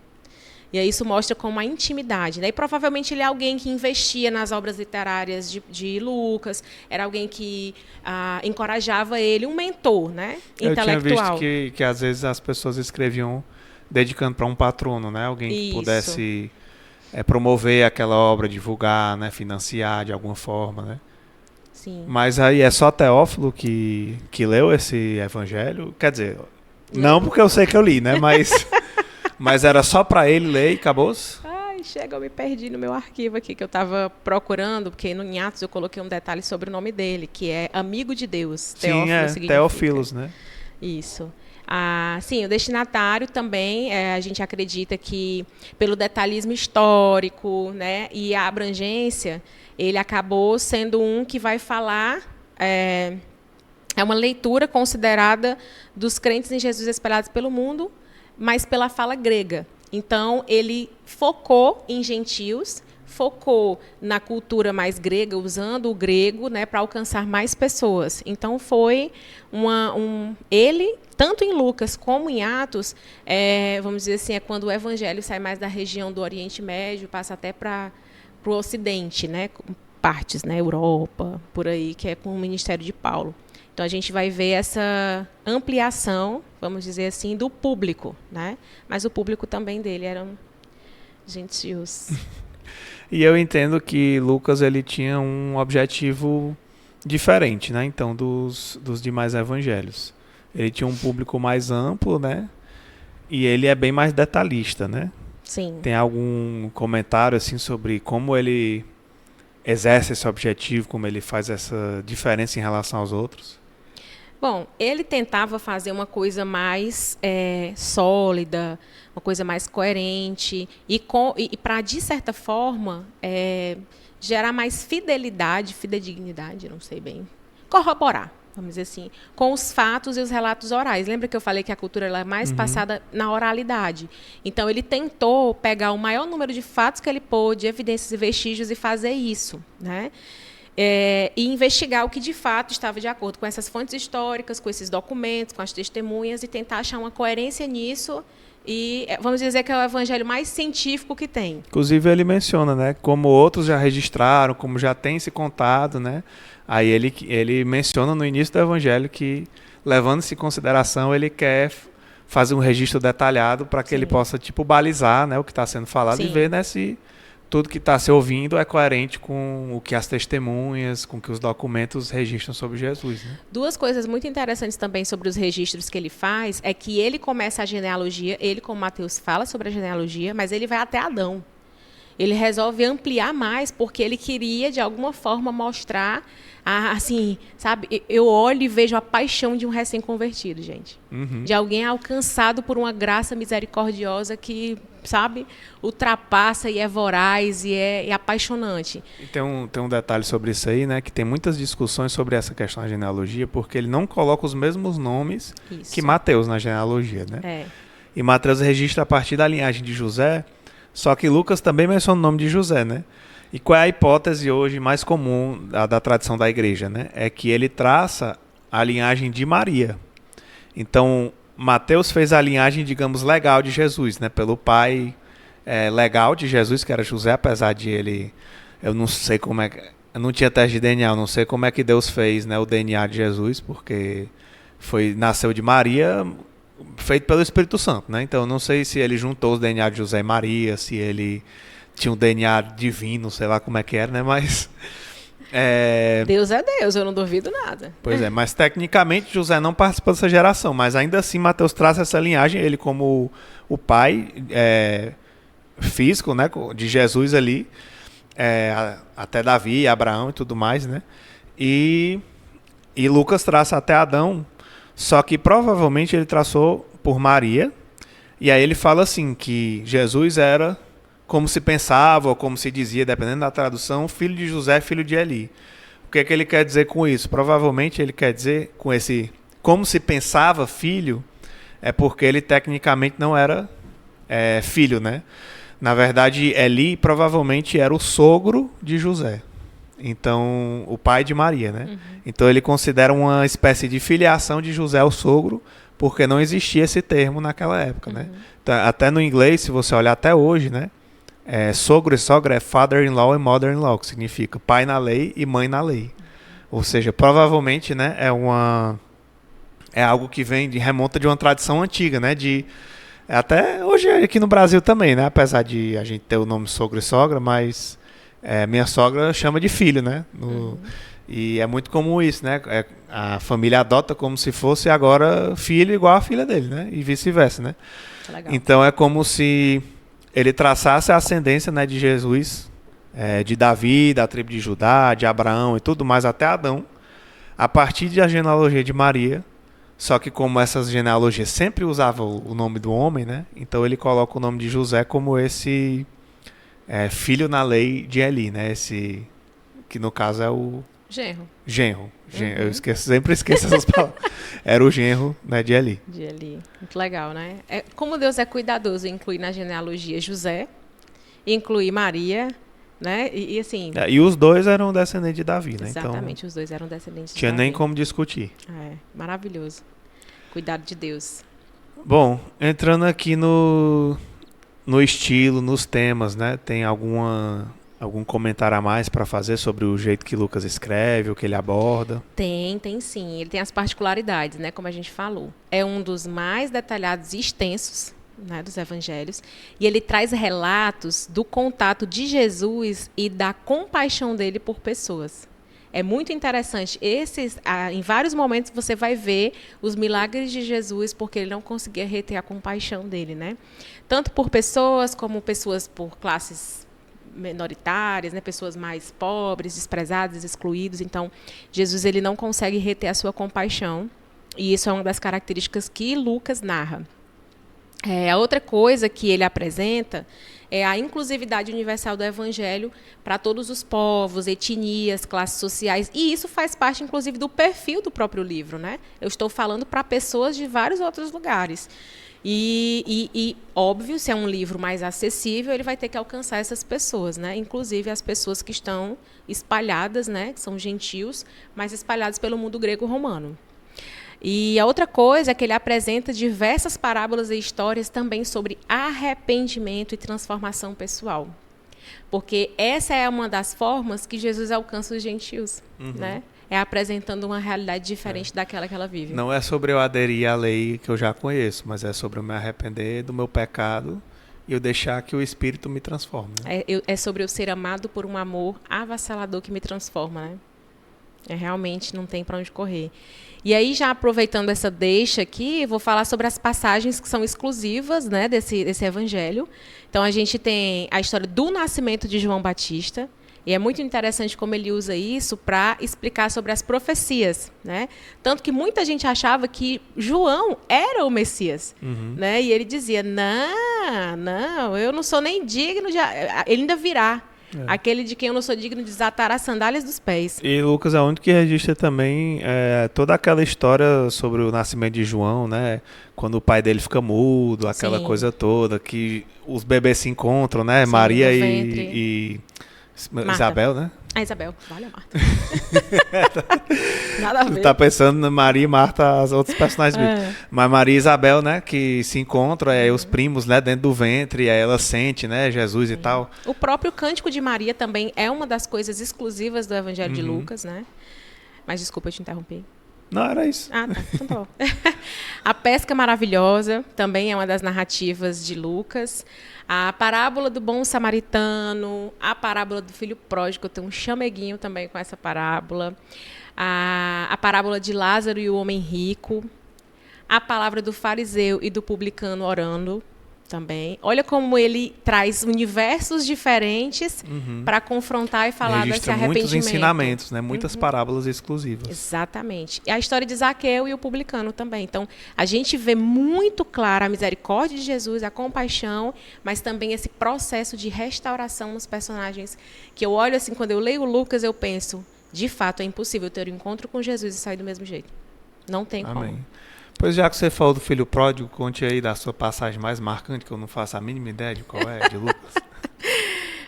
E aí isso mostra como a intimidade. Né? E provavelmente ele é alguém que investia nas obras literárias de Lucas, era alguém que encorajava ele, um mentor, né? Intelectual. Eu tinha visto que às vezes as pessoas escreviam dedicando para um patrono, né? Alguém que pudesse promover aquela obra, divulgar, né? Financiar de alguma forma, né? Sim. Mas aí é só Teófilo que leu esse evangelho? Quer dizer, não porque eu sei que eu li, né? Mas era só para ele ler e acabou-se? Eu me perdi no meu arquivo aqui, que eu estava procurando, porque em Atos eu coloquei um detalhe sobre o nome dele, que é amigo de Deus. Sim, Teófilos, né? Isso. Sim, o destinatário também, a gente acredita que, pelo detalhismo histórico, né, e a abrangência, ele acabou sendo um que vai falar... É uma leitura considerada dos crentes em Jesus espalhados pelo mundo, mas pela fala grega. Então, ele focou em gentios, focou na cultura mais grega, usando o grego, né, para alcançar mais pessoas. Então, foi ele, tanto em Lucas como em Atos, vamos dizer assim, é quando o evangelho sai mais da região do Oriente Médio, passa até para o Ocidente, né, partes, né, Europa, por aí, que é com o ministério de Paulo. Então, a gente vai ver essa ampliação, vamos dizer assim, do público, né? Mas o público também dele eram gentios. E eu entendo que Lucas ele tinha um objetivo diferente, né? Então, dos demais evangelhos. Ele tinha um público mais amplo, né? E ele é bem mais detalhista, né? Sim. Tem algum comentário assim sobre como ele exerce esse objetivo, como ele faz essa diferença em relação aos outros? Bom, ele tentava fazer uma coisa mais sólida, uma coisa mais coerente, e para, de certa forma, gerar mais fidedignidade, não sei bem, corroborar, vamos dizer assim, com os fatos e os relatos orais. Lembra que eu falei que a cultura ela é mais passada na oralidade? Então, ele tentou pegar o maior número de fatos que ele pôde, evidências e vestígios, e fazer isso, né? E investigar o que de fato estava de acordo com essas fontes históricas, com esses documentos, com as testemunhas, e tentar achar uma coerência nisso. E vamos dizer que é o evangelho mais científico que tem. Inclusive ele menciona, né, como outros já registraram, como já tem se contado, né? Aí ele menciona no início do evangelho que, levando-se em consideração, ele quer fazer um registro detalhado para que ele possa tipo balizar, né, o que está sendo falado e ver, né, se tudo que está se ouvindo é coerente com o que as testemunhas, com o que os documentos registram sobre Jesus, né? Duas coisas muito interessantes também sobre os registros que ele faz é que ele começa a genealogia, ele, como Mateus, fala sobre a genealogia, mas ele vai até Adão. Ele resolve ampliar mais porque ele queria, de alguma forma, mostrar, assim, sabe? Eu olho e vejo a paixão de um recém-convertido, gente. De alguém alcançado por uma graça misericordiosa que, sabe, ultrapassa e é voraz e é apaixonante. E tem um detalhe sobre isso aí, né? Que tem muitas discussões sobre essa questão da genealogia, porque ele não coloca os mesmos nomes que Mateus na genealogia, né? E Mateus registra a partir da linhagem de José. Só que Lucas também menciona o nome de José, né? E qual é a hipótese hoje mais comum da tradição da igreja, né? É que ele traça a linhagem de Maria. Então, Mateus fez a linhagem, digamos, legal de Jesus, né? Pelo pai legal de Jesus, que era José, apesar de ele... Eu não sei como é que... Eu não tinha teste de DNA, eu não sei como é que Deus fez, né, o DNA de Jesus, porque nasceu de Maria... feito pelo Espírito Santo, né? Então eu não sei se ele juntou os DNA de José e Maria, se ele tinha um DNA divino, sei lá como é que era, né? Mas Deus é Deus, eu não duvido nada. Pois é, mas tecnicamente José não participa dessa geração, mas ainda assim Mateus traz essa linhagem, ele como o pai físico, né, de Jesus ali, até Davi, Abraão e tudo mais, né? E Lucas traça até Adão. Só que provavelmente ele traçou por Maria. E aí ele fala assim, que Jesus era, como se pensava, ou como se dizia, dependendo da tradução, filho de José, filho de Eli. O que é que ele quer dizer com isso? Provavelmente ele quer dizer, com esse, como se pensava filho, é porque ele tecnicamente não era filho, né? Na verdade, Eli provavelmente era o sogro de José. Então, o pai de Maria, né? Então, ele considera uma espécie de filiação de José ao sogro, porque não existia esse termo naquela época, né? Então, até no inglês, se você olhar até hoje, né? Sogro e sogra é father-in-law e mother-in-law, que significa pai na lei e mãe na lei. Ou seja, provavelmente, né? É algo que remonta de uma tradição antiga, né? Até hoje aqui no Brasil também, né? Apesar de a gente ter o nome sogro e sogra, mas... minha sogra chama de filho, né? E é muito comum isso, né? A família adota como se fosse agora filho igual a filha dele, né? E vice-versa, né? Legal. Então é como se ele traçasse a ascendência, né, de Jesus, de Davi, da tribo de Judá, de Abraão e tudo mais até Adão, a partir da genealogia de Maria. Só que como essas genealogias sempre usavam o nome do homem, né? Então ele coloca o nome de José como esse... filho na lei de Eli, né? Esse que no caso é o genro. Eu sempre esqueço essas palavras. Era o genro, né, de Eli. De Eli. Muito legal, né? Como Deus é cuidadoso em incluir na genealogia José, incluir Maria, né? E assim... E os dois eram descendentes de Davi, né? Exatamente, então, os dois eram descendentes de tinha Davi. nem como discutir. Maravilhoso. Cuidado de Deus. Bom, entrando aqui no estilo, nos temas, né? Tem algum comentário a mais para fazer sobre o jeito que Lucas escreve, o que ele aborda? Tem sim. Ele tem as particularidades, né? Como a gente falou. É um dos mais detalhados e extensos, né, dos evangelhos. E ele traz relatos do contato de Jesus e da compaixão dele por pessoas. É muito interessante. Em vários momentos você vai ver os milagres de Jesus, porque ele não conseguia reter a compaixão dele, né? Tanto por pessoas, como pessoas por classes minoritárias, né? Pessoas mais pobres, desprezadas, excluídos. Então, Jesus ele não consegue reter a sua compaixão. E isso é uma das características que Lucas narra. A outra coisa que ele apresenta é a inclusividade universal do Evangelho para todos os povos, etnias, classes sociais. E isso faz parte, inclusive, do perfil do próprio livro, né? Eu estou falando para pessoas de vários outros lugares. E, óbvio, se é um livro mais acessível, ele vai ter que alcançar essas pessoas, né? Inclusive as pessoas que estão espalhadas, né? Que são gentios, mas espalhados pelo mundo grego-romano. E a outra coisa é que ele apresenta diversas parábolas e histórias também sobre arrependimento e transformação pessoal. Porque essa é uma das formas que Jesus alcança os gentios, né? é apresentando uma realidade diferente daquela que ela vive. Não é sobre eu aderir à lei que eu já conheço, mas é sobre eu me arrepender do meu pecado e eu deixar que o Espírito me transforme. Né? É sobre eu ser amado por um amor avassalador que me transforma, né? Realmente não tem para onde correr. E aí, já aproveitando essa deixa aqui, vou falar sobre as passagens que são exclusivas, né, desse evangelho. Então, a gente tem a história do nascimento de João Batista, e é muito interessante como ele usa isso para explicar sobre as profecias, né? Tanto que muita gente achava que João era o Messias, né? E ele dizia, não, eu não sou nem digno de... Ele ainda virá. Aquele de quem eu não sou digno de desatar as sandálias dos pés. E Lucas é o único que registra também toda aquela história sobre o nascimento de João, né? Quando o pai dele fica mudo, aquela Sim. coisa toda, que os bebês se encontram, né? Sim, Maria no e Marta. Isabel, né? A Isabel, vale a Marta. Nada a ver. Tu tá pensando na Maria e Marta, as outras personagens bíblicos. Mas Maria e Isabel, né, que se encontram, aí os primos, né, dentro do ventre, aí ela sente, né, Jesus e tal. O próprio Cântico de Maria também é uma das coisas exclusivas do Evangelho de Lucas, né? Mas desculpa, eu te interrompi. Não, era isso. Ah, tá. Então tá bom. A pesca maravilhosa também é uma das narrativas de Lucas. A parábola do bom samaritano, a parábola do filho pródigo, eu tenho um chameguinho também com essa parábola. A parábola de Lázaro e o homem rico. A palavra do fariseu e do publicano orando também. Olha como ele traz universos diferentes para confrontar e falar desse arrependimento. Muitos ensinamentos, né? Muitas parábolas exclusivas. Exatamente. E a história de Zaqueu e o publicano também. Então, a gente vê muito clara a misericórdia de Jesus, a compaixão, mas também esse processo de restauração nos personagens, que eu olho assim, quando eu leio Lucas, eu penso, de fato, é impossível ter um encontro com Jesus e sair do mesmo jeito. Não tem Amém. como. Pois já que você falou do filho pródigo, conte aí da sua passagem mais marcante, que eu não faço a mínima ideia de qual é, de Lucas.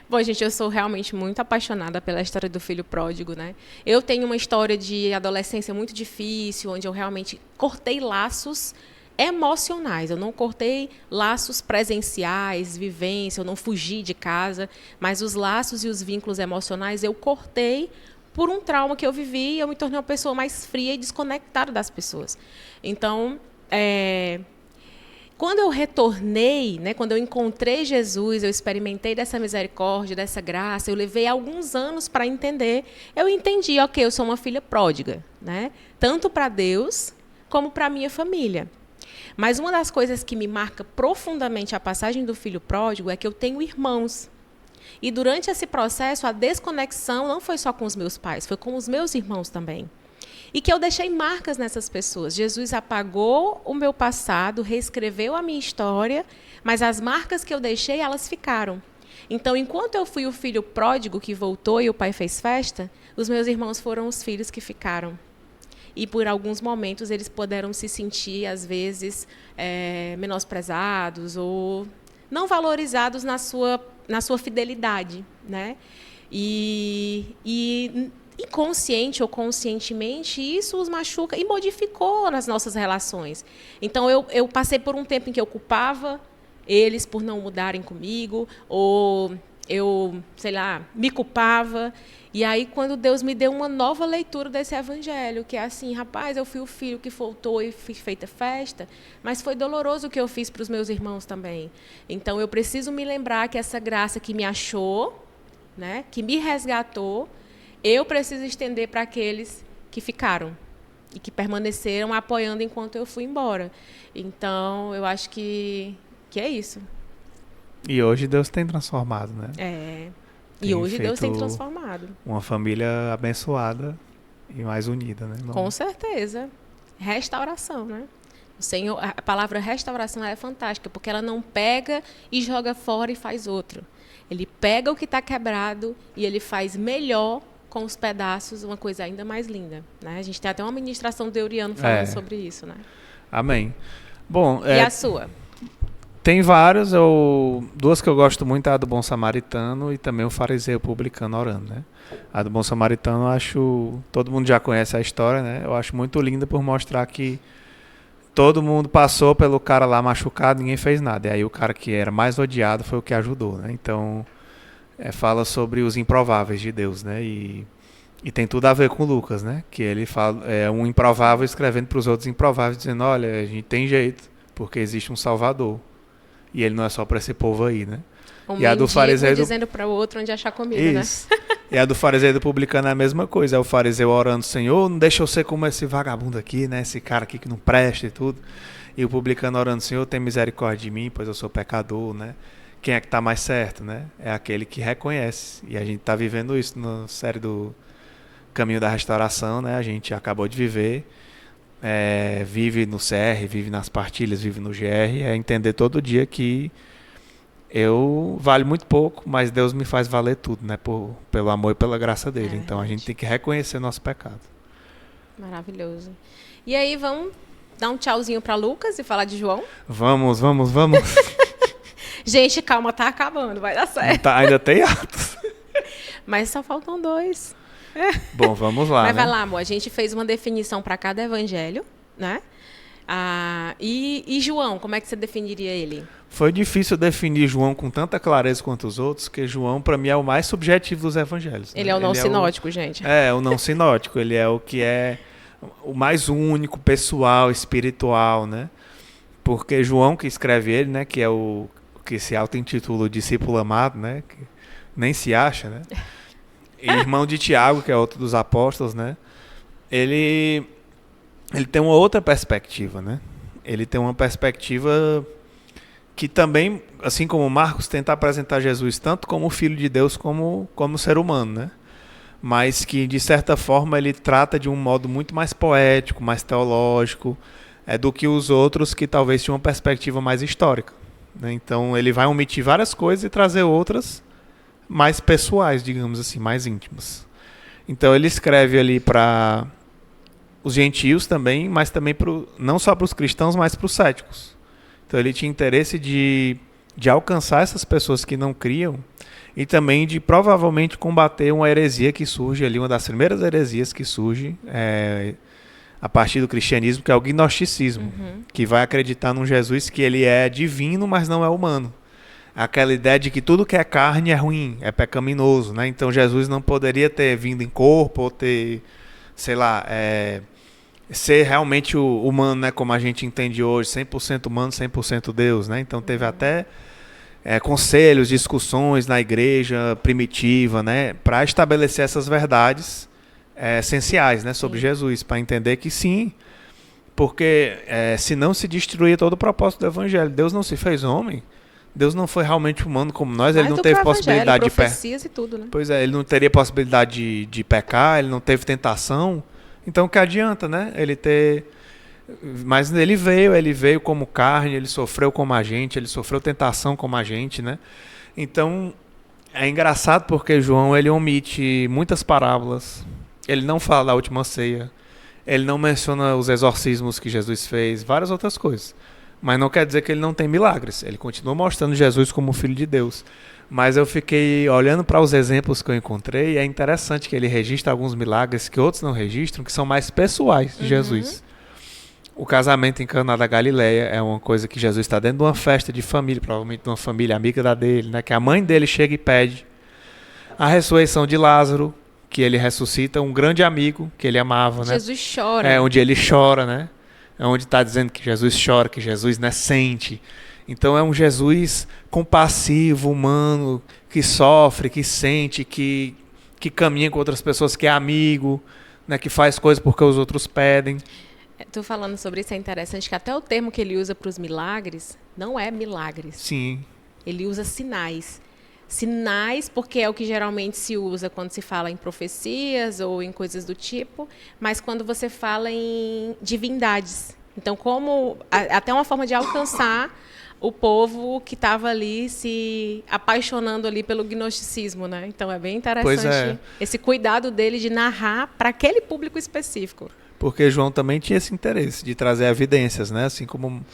Bom, gente, eu sou realmente muito apaixonada pela história do filho pródigo, né? Eu tenho uma história de adolescência muito difícil, onde eu realmente cortei laços emocionais. Eu não cortei laços presenciais, vivência, eu não fugi de casa, mas os laços e os vínculos emocionais eu cortei por um trauma que eu vivi e eu me tornei uma pessoa mais fria e desconectada das pessoas. Então, quando eu retornei, né, quando eu encontrei Jesus, eu experimentei dessa misericórdia, dessa graça, eu levei alguns anos para entender. Eu entendi, ok, eu sou uma filha pródiga, né, tanto para Deus como para a minha família. Mas uma das coisas que me marca profundamente a passagem do filho pródigo é que eu tenho irmãos. E durante esse processo, a desconexão não foi só com os meus pais, foi com os meus irmãos também. E que eu deixei marcas nessas pessoas. Jesus apagou o meu passado, reescreveu a minha história, mas as marcas que eu deixei, elas ficaram. Então, enquanto eu fui o filho pródigo que voltou e o pai fez festa, os meus irmãos foram os filhos que ficaram. E por alguns momentos eles puderam se sentir, às vezes, menosprezados ou não valorizados na sua fidelidade, né? E inconsciente ou conscientemente, isso os machuca e modificou nas nossas relações. Então, eu passei por um tempo em que eu culpava eles por não mudarem comigo, ou eu, sei lá, me culpava. E aí, quando Deus me deu uma nova leitura desse evangelho, que é assim, rapaz, eu fui o filho que voltou e fiz feita festa, mas foi doloroso o que eu fiz para os meus irmãos também. Então, eu preciso me lembrar que essa graça que me achou, né, que me resgatou, eu preciso estender para aqueles que ficaram e que permaneceram apoiando enquanto eu fui embora. Então, eu acho que é isso. E hoje Deus tem transformado, né? E hoje Deus tem transformado. Uma família abençoada e mais unida, né? Com certeza. Restauração, né? O Senhor, a palavra restauração é fantástica, porque ela não pega e joga fora e faz outro. Ele pega o que está quebrado e ele faz melhor com os pedaços, uma coisa ainda mais linda, né? A gente tem até uma ministração do Euriano falando sobre isso, né? Amém. Bom, e a sua? Tem várias, duas que eu gosto muito, a do Bom Samaritano e também o fariseu publicano orando, né? A do Bom Samaritano, todo mundo já conhece a história, né? Eu acho muito linda por mostrar que todo mundo passou pelo cara lá machucado, ninguém fez nada. E aí o cara que era mais odiado foi o que ajudou, né? Então, fala sobre os improváveis de Deus, né? E E tem tudo a ver com Lucas, né? Que ele fala, é um improvável escrevendo para os outros improváveis, dizendo, olha, a gente tem jeito, porque existe um Salvador. E ele não é só para esse povo aí, né? Um E a do mendigo fariseu dizendo para o outro onde achar comida, Isso. E a do fariseu e do publicano é a mesma coisa. É o fariseu orando, Senhor, não deixa eu ser como esse vagabundo aqui, né? Esse cara aqui que não presta e tudo. E o publicano orando, Senhor, tem misericórdia de mim, pois eu sou pecador, né? Quem é que está mais certo, né? É aquele que reconhece. E a gente está vivendo isso na série do Caminho da Restauração, né? A gente acabou de viver. Vive no CR, vive nas partilhas, vive no GR. É entender todo dia que eu valho muito pouco, mas Deus me faz valer tudo, né? Pelo amor e pela graça dele. Então a gente tem que reconhecer nosso pecado. Maravilhoso. E aí, vamos dar um tchauzinho para Lucas e falar de João? Vamos. Gente, calma, tá acabando, vai dar certo. Ainda tem Atos. Mas só faltam 2. Bom, vamos lá. Mas né? vai lá, amor. A gente fez uma definição para cada evangelho, né? E João, como é que você definiria ele? Foi difícil definir João com tanta clareza quanto os outros, porque João, para mim, é o mais subjetivo dos evangelhos. Ele é o não sinótico, gente. O não sinótico. Ele é o que é o mais único, pessoal, espiritual, né? Porque João, que escreve ele, né? Que é o que se auto-intitula o discípulo amado, né? Que nem se acha, né? E irmão de Tiago, que é outro dos apóstolos, né? Ele tem uma outra perspectiva, né? Ele tem uma perspectiva que também, assim como Marcos, tenta apresentar Jesus tanto como Filho de Deus como ser humano, né? Mas que, de certa forma, ele trata de um modo muito mais poético, mais teológico, do que os outros que talvez tinham uma perspectiva mais histórica, né? Então, ele vai omitir várias coisas e trazer outras mais pessoais, digamos assim, mais íntimas. Então, ele escreve ali para os gentios também, mas também não só para os cristãos, mas para os céticos. Então ele tinha interesse de alcançar essas pessoas que não criam e também de provavelmente combater uma heresia que surge ali, uma das primeiras heresias que surge a partir do cristianismo, que é o gnosticismo, que vai acreditar num Jesus que ele é divino, mas não é humano. Aquela ideia de que tudo que é carne é ruim, é pecaminoso, né? Então Jesus não poderia ter vindo em corpo ou ter, sei lá, ser realmente o humano, né, como a gente entende hoje, 100% humano, 100% Deus, né? Então teve até conselhos, discussões na igreja primitiva, né, para estabelecer essas verdades essenciais, né, sobre Jesus, para entender que sim, porque senão se destruía todo o propósito do evangelho. Deus não se fez homem, Deus não foi realmente humano como nós, ele não teve possibilidade de profecias e tudo, né? Pois é, ele não teria possibilidade de pecar, ele não teve tentação. Então, que adianta, né? Ele ter... Mas ele veio como carne, ele sofreu como a gente, ele sofreu tentação como a gente, né? Então, é engraçado porque João, ele omite muitas parábolas. Ele não fala da última ceia. Ele não menciona os exorcismos que Jesus fez, várias outras coisas. Mas não quer dizer que ele não tem milagres. Ele continua mostrando Jesus como Filho de Deus. Mas eu fiquei olhando para os exemplos que eu encontrei e é interessante que ele registra alguns milagres que outros não registram, que são mais pessoais de Jesus. O casamento em Caná da Galileia é uma coisa que Jesus está dentro de uma festa de família, provavelmente de uma família amiga da dele, né? Que a mãe dele chega e pede. A ressurreição de Lázaro, que ele ressuscita um grande amigo que ele amava, né? Jesus chora. Onde ele chora, né? É onde está dizendo que Jesus chora, que Jesus, né, sente. Então é um Jesus compassivo, humano, que sofre, que sente, que caminha com outras pessoas, que é amigo, né, que faz coisas porque os outros pedem. Tô falando sobre isso, é interessante que até o termo que ele usa para os milagres não é milagres. Sim. Ele usa sinais. Sinais, porque é o que geralmente se usa quando se fala em profecias ou em coisas do tipo, mas quando você fala em divindades. Então, até uma forma de alcançar o povo que estava ali se apaixonando ali pelo gnosticismo, né? Então é bem interessante esse cuidado dele de narrar para aquele público específico. Porque João também tinha esse interesse de trazer evidências, né? Assim como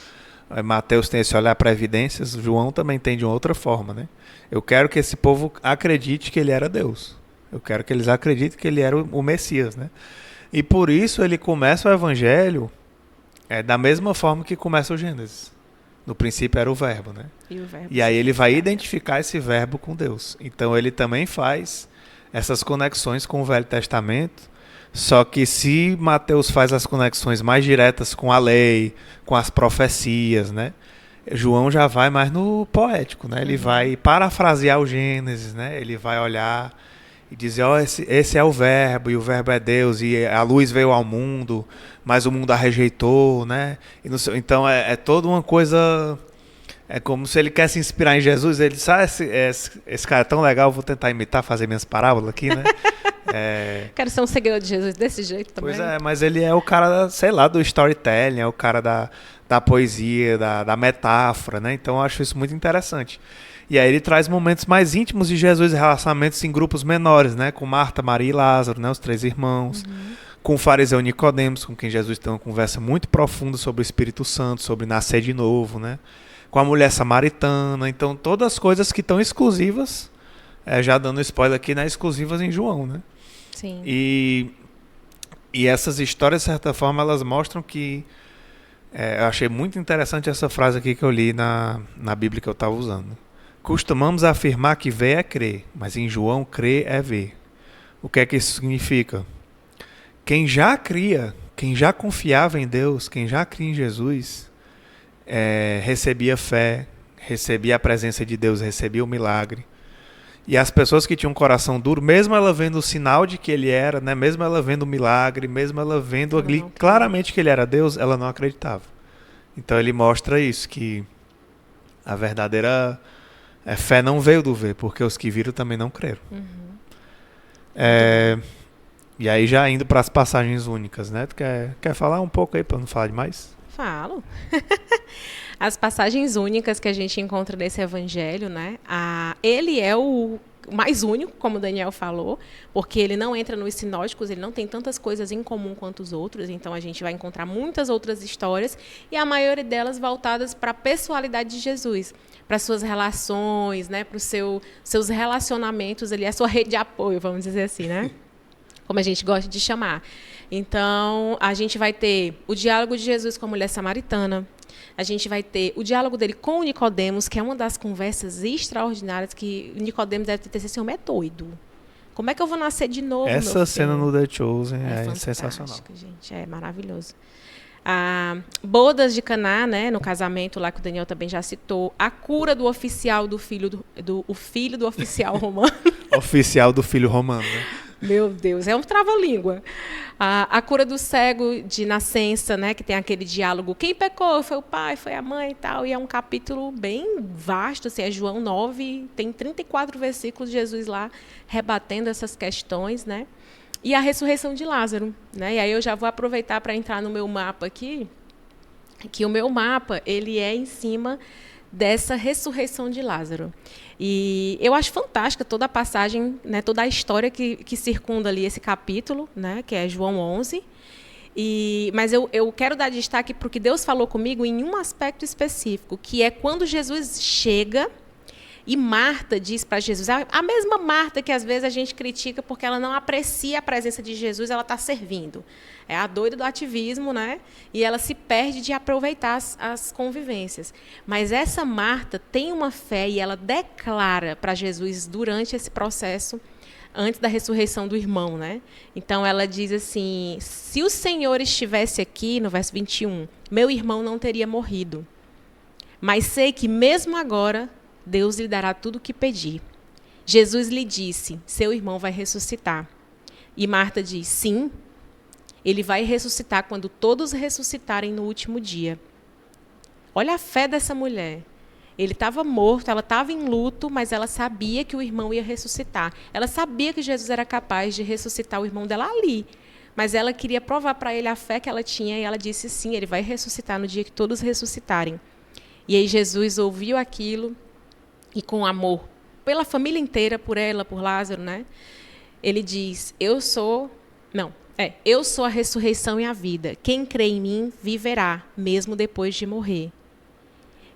Mateus tem esse olhar para evidências, João também tem de uma outra forma, né? Eu quero que esse povo acredite que ele era Deus. Eu quero que eles acreditem que ele era o Messias, né? E por isso ele começa o Evangelho da mesma forma que começa o Gênesis. No princípio era o verbo, né? E aí ele vai identificar esse verbo com Deus. Então ele também faz essas conexões com o Velho Testamento, só que se Mateus faz as conexões mais diretas com a lei, com as profecias, né? João já vai mais no poético, né? Ele vai parafrasear o Gênesis, né? Ele vai olhar e dizer, ó, esse é o verbo, e o verbo é Deus, e a luz veio ao mundo, mas o mundo a rejeitou, né? Então é toda uma coisa. É como se ele quer se inspirar em Jesus. Ele disse, esse cara é tão legal, vou tentar imitar, fazer minhas parábolas aqui, né? Quero ser um seguidor de Jesus desse jeito também. Pois é, mas ele é o cara, sei lá, do storytelling, é o cara da poesia, da metáfora, né? Então eu acho isso muito interessante. E aí ele traz momentos mais íntimos de Jesus, relacionamentos em grupos menores, né? Com Marta, Maria e Lázaro, né? Os três irmãos. Com o fariseu Nicodemos, com quem Jesus tem uma conversa muito profunda sobre o Espírito Santo, sobre nascer de novo, né? Com a mulher samaritana. Então todas as coisas que estão exclusivas, já dando spoiler aqui, né? Exclusivas em João, né? Sim. E essas histórias, de certa forma, elas mostram que... eu achei muito interessante essa frase aqui que eu li na Bíblia que eu estava usando. Costumamos afirmar que ver é crer, mas em João crer é ver. O que é que isso significa? Quem já cria, quem já confiava em Deus, quem já cria em Jesus, recebia fé, recebia a presença de Deus, recebia o milagre. E as pessoas que tinham um coração duro, mesmo ela vendo o sinal de que ele era, né, mesmo ela vendo o milagre, mesmo ela vendo ali claramente que ele era Deus, ela não acreditava. Então ele mostra isso, que a verdadeira fé não veio do ver, porque os que viram também não creram. E aí já indo para as passagens únicas, né? Tu quer falar um pouco aí para não falar demais? Falo. As passagens únicas que a gente encontra nesse evangelho, né? Ele é o mais único, como o Daniel falou, porque ele não entra nos sinóticos, ele não tem tantas coisas em comum quanto os outros, então a gente vai encontrar muitas outras histórias, e a maioria delas voltadas para a pessoalidade de Jesus, para suas relações, né? Para os seus relacionamentos, a sua rede de apoio, vamos dizer assim, né? Como a gente gosta de chamar. Então, a gente vai ter o diálogo de Jesus com a mulher samaritana. A gente vai ter o diálogo dele com o Nicodemos, que é uma das conversas extraordinárias que o Nicodemos deve ter sido assim, é doido. Como é que eu vou nascer de novo? Essa cena no The Chosen é sensacional. sensacional. Gente, é maravilhoso. Bodas de Caná, né, no casamento lá que o Daniel também já citou. A cura do oficial do filho do filho do oficial romano. Oficial do filho romano, né? Meu Deus, é um trava-língua. A cura do cego de nascença, né, que tem aquele diálogo. Quem pecou? Foi o pai, foi a mãe e tal. E é um capítulo bem vasto, assim, é João 9, tem 34 versículos de Jesus lá rebatendo essas questões, né? E a ressurreição de Lázaro, né? E aí eu já vou aproveitar para entrar no meu mapa aqui, que o meu mapa, ele é em cima dessa ressurreição de Lázaro. E eu acho fantástica toda a passagem, né, toda a história que circunda ali esse capítulo, né, que é João 11. Mas eu quero dar destaque para o que Deus falou comigo em um aspecto específico, que é quando Jesus chega e Marta diz para Jesus, a mesma Marta que às vezes a gente critica porque ela não aprecia a presença de Jesus, ela está servindo. É a doida do ativismo, né? E ela se perde de aproveitar as convivências. Mas essa Marta tem uma fé e ela declara para Jesus durante esse processo, antes da ressurreição do irmão, né? Então ela diz assim, se o Senhor estivesse aqui, no verso 21, meu irmão não teria morrido. Mas sei que mesmo agora Deus lhe dará tudo o que pedir. Jesus lhe disse, seu irmão vai ressuscitar. E Marta diz, sim, ele vai ressuscitar quando todos ressuscitarem no último dia. Olha a fé dessa mulher. Ele estava morto, ela estava em luto, mas ela sabia que o irmão ia ressuscitar. Ela sabia que Jesus era capaz de ressuscitar o irmão dela ali. Mas ela queria provar para ele a fé que ela tinha, e ela disse, sim, ele vai ressuscitar no dia que todos ressuscitarem. E aí Jesus ouviu aquilo, e com amor pela família inteira, por ela, por Lázaro, né? Ele diz, eu sou a ressurreição e a vida. Quem crê em mim viverá, mesmo depois de morrer.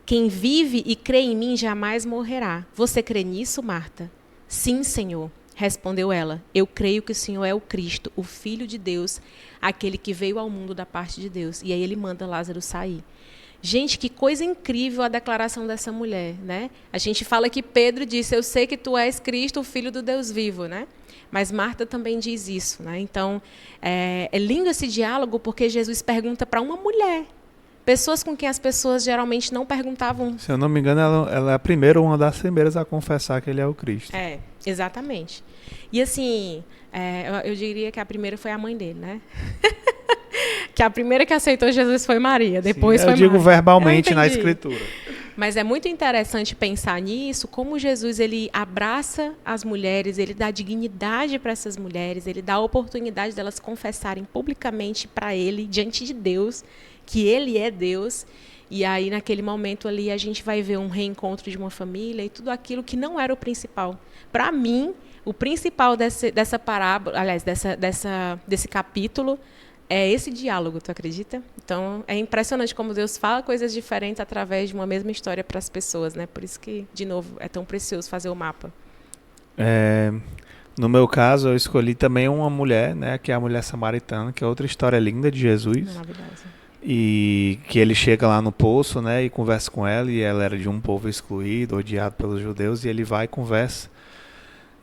Quem vive e crê em mim jamais morrerá. Você crê nisso, Marta? Sim, Senhor, respondeu ela. Eu creio que o Senhor é o Cristo, o Filho de Deus, aquele que veio ao mundo da parte de Deus. E aí ele manda Lázaro sair. Gente, que coisa incrível a declaração dessa mulher, né? A gente fala que Pedro disse, eu sei que tu és Cristo, o Filho do Deus vivo, né? Mas Marta também diz isso, né? Então, é lindo esse diálogo porque Jesus pergunta para uma mulher. Pessoas com quem as pessoas geralmente não perguntavam. Se eu não me engano, ela é a primeira, uma das primeiras a confessar que ele é o Cristo. Exatamente. E assim, eu diria que a primeira foi a mãe dele, né? Que a primeira que aceitou Jesus foi Maria, depois Sim, foi Maria. Eu digo verbalmente na Escritura. Mas é muito interessante pensar nisso, como Jesus ele abraça as mulheres, ele dá dignidade para essas mulheres, ele dá a oportunidade delas confessarem publicamente para ele, diante de Deus, que ele é Deus. E aí, naquele momento ali, a gente vai ver um reencontro de uma família e tudo aquilo que não era o principal. Para mim, o principal dessa parábola, aliás, desse capítulo, é esse diálogo, tu acredita? Então, é impressionante como Deus fala coisas diferentes através de uma mesma história para as pessoas, né? Por isso que, de novo, é tão precioso fazer o mapa. No meu caso, eu escolhi também uma mulher, né? Que é a mulher samaritana, que é outra história linda de Jesus. Maravilhosa. E que ele chega lá no poço, né? E conversa com ela, e ela era de um povo excluído, odiado pelos judeus, e ele vai e conversa.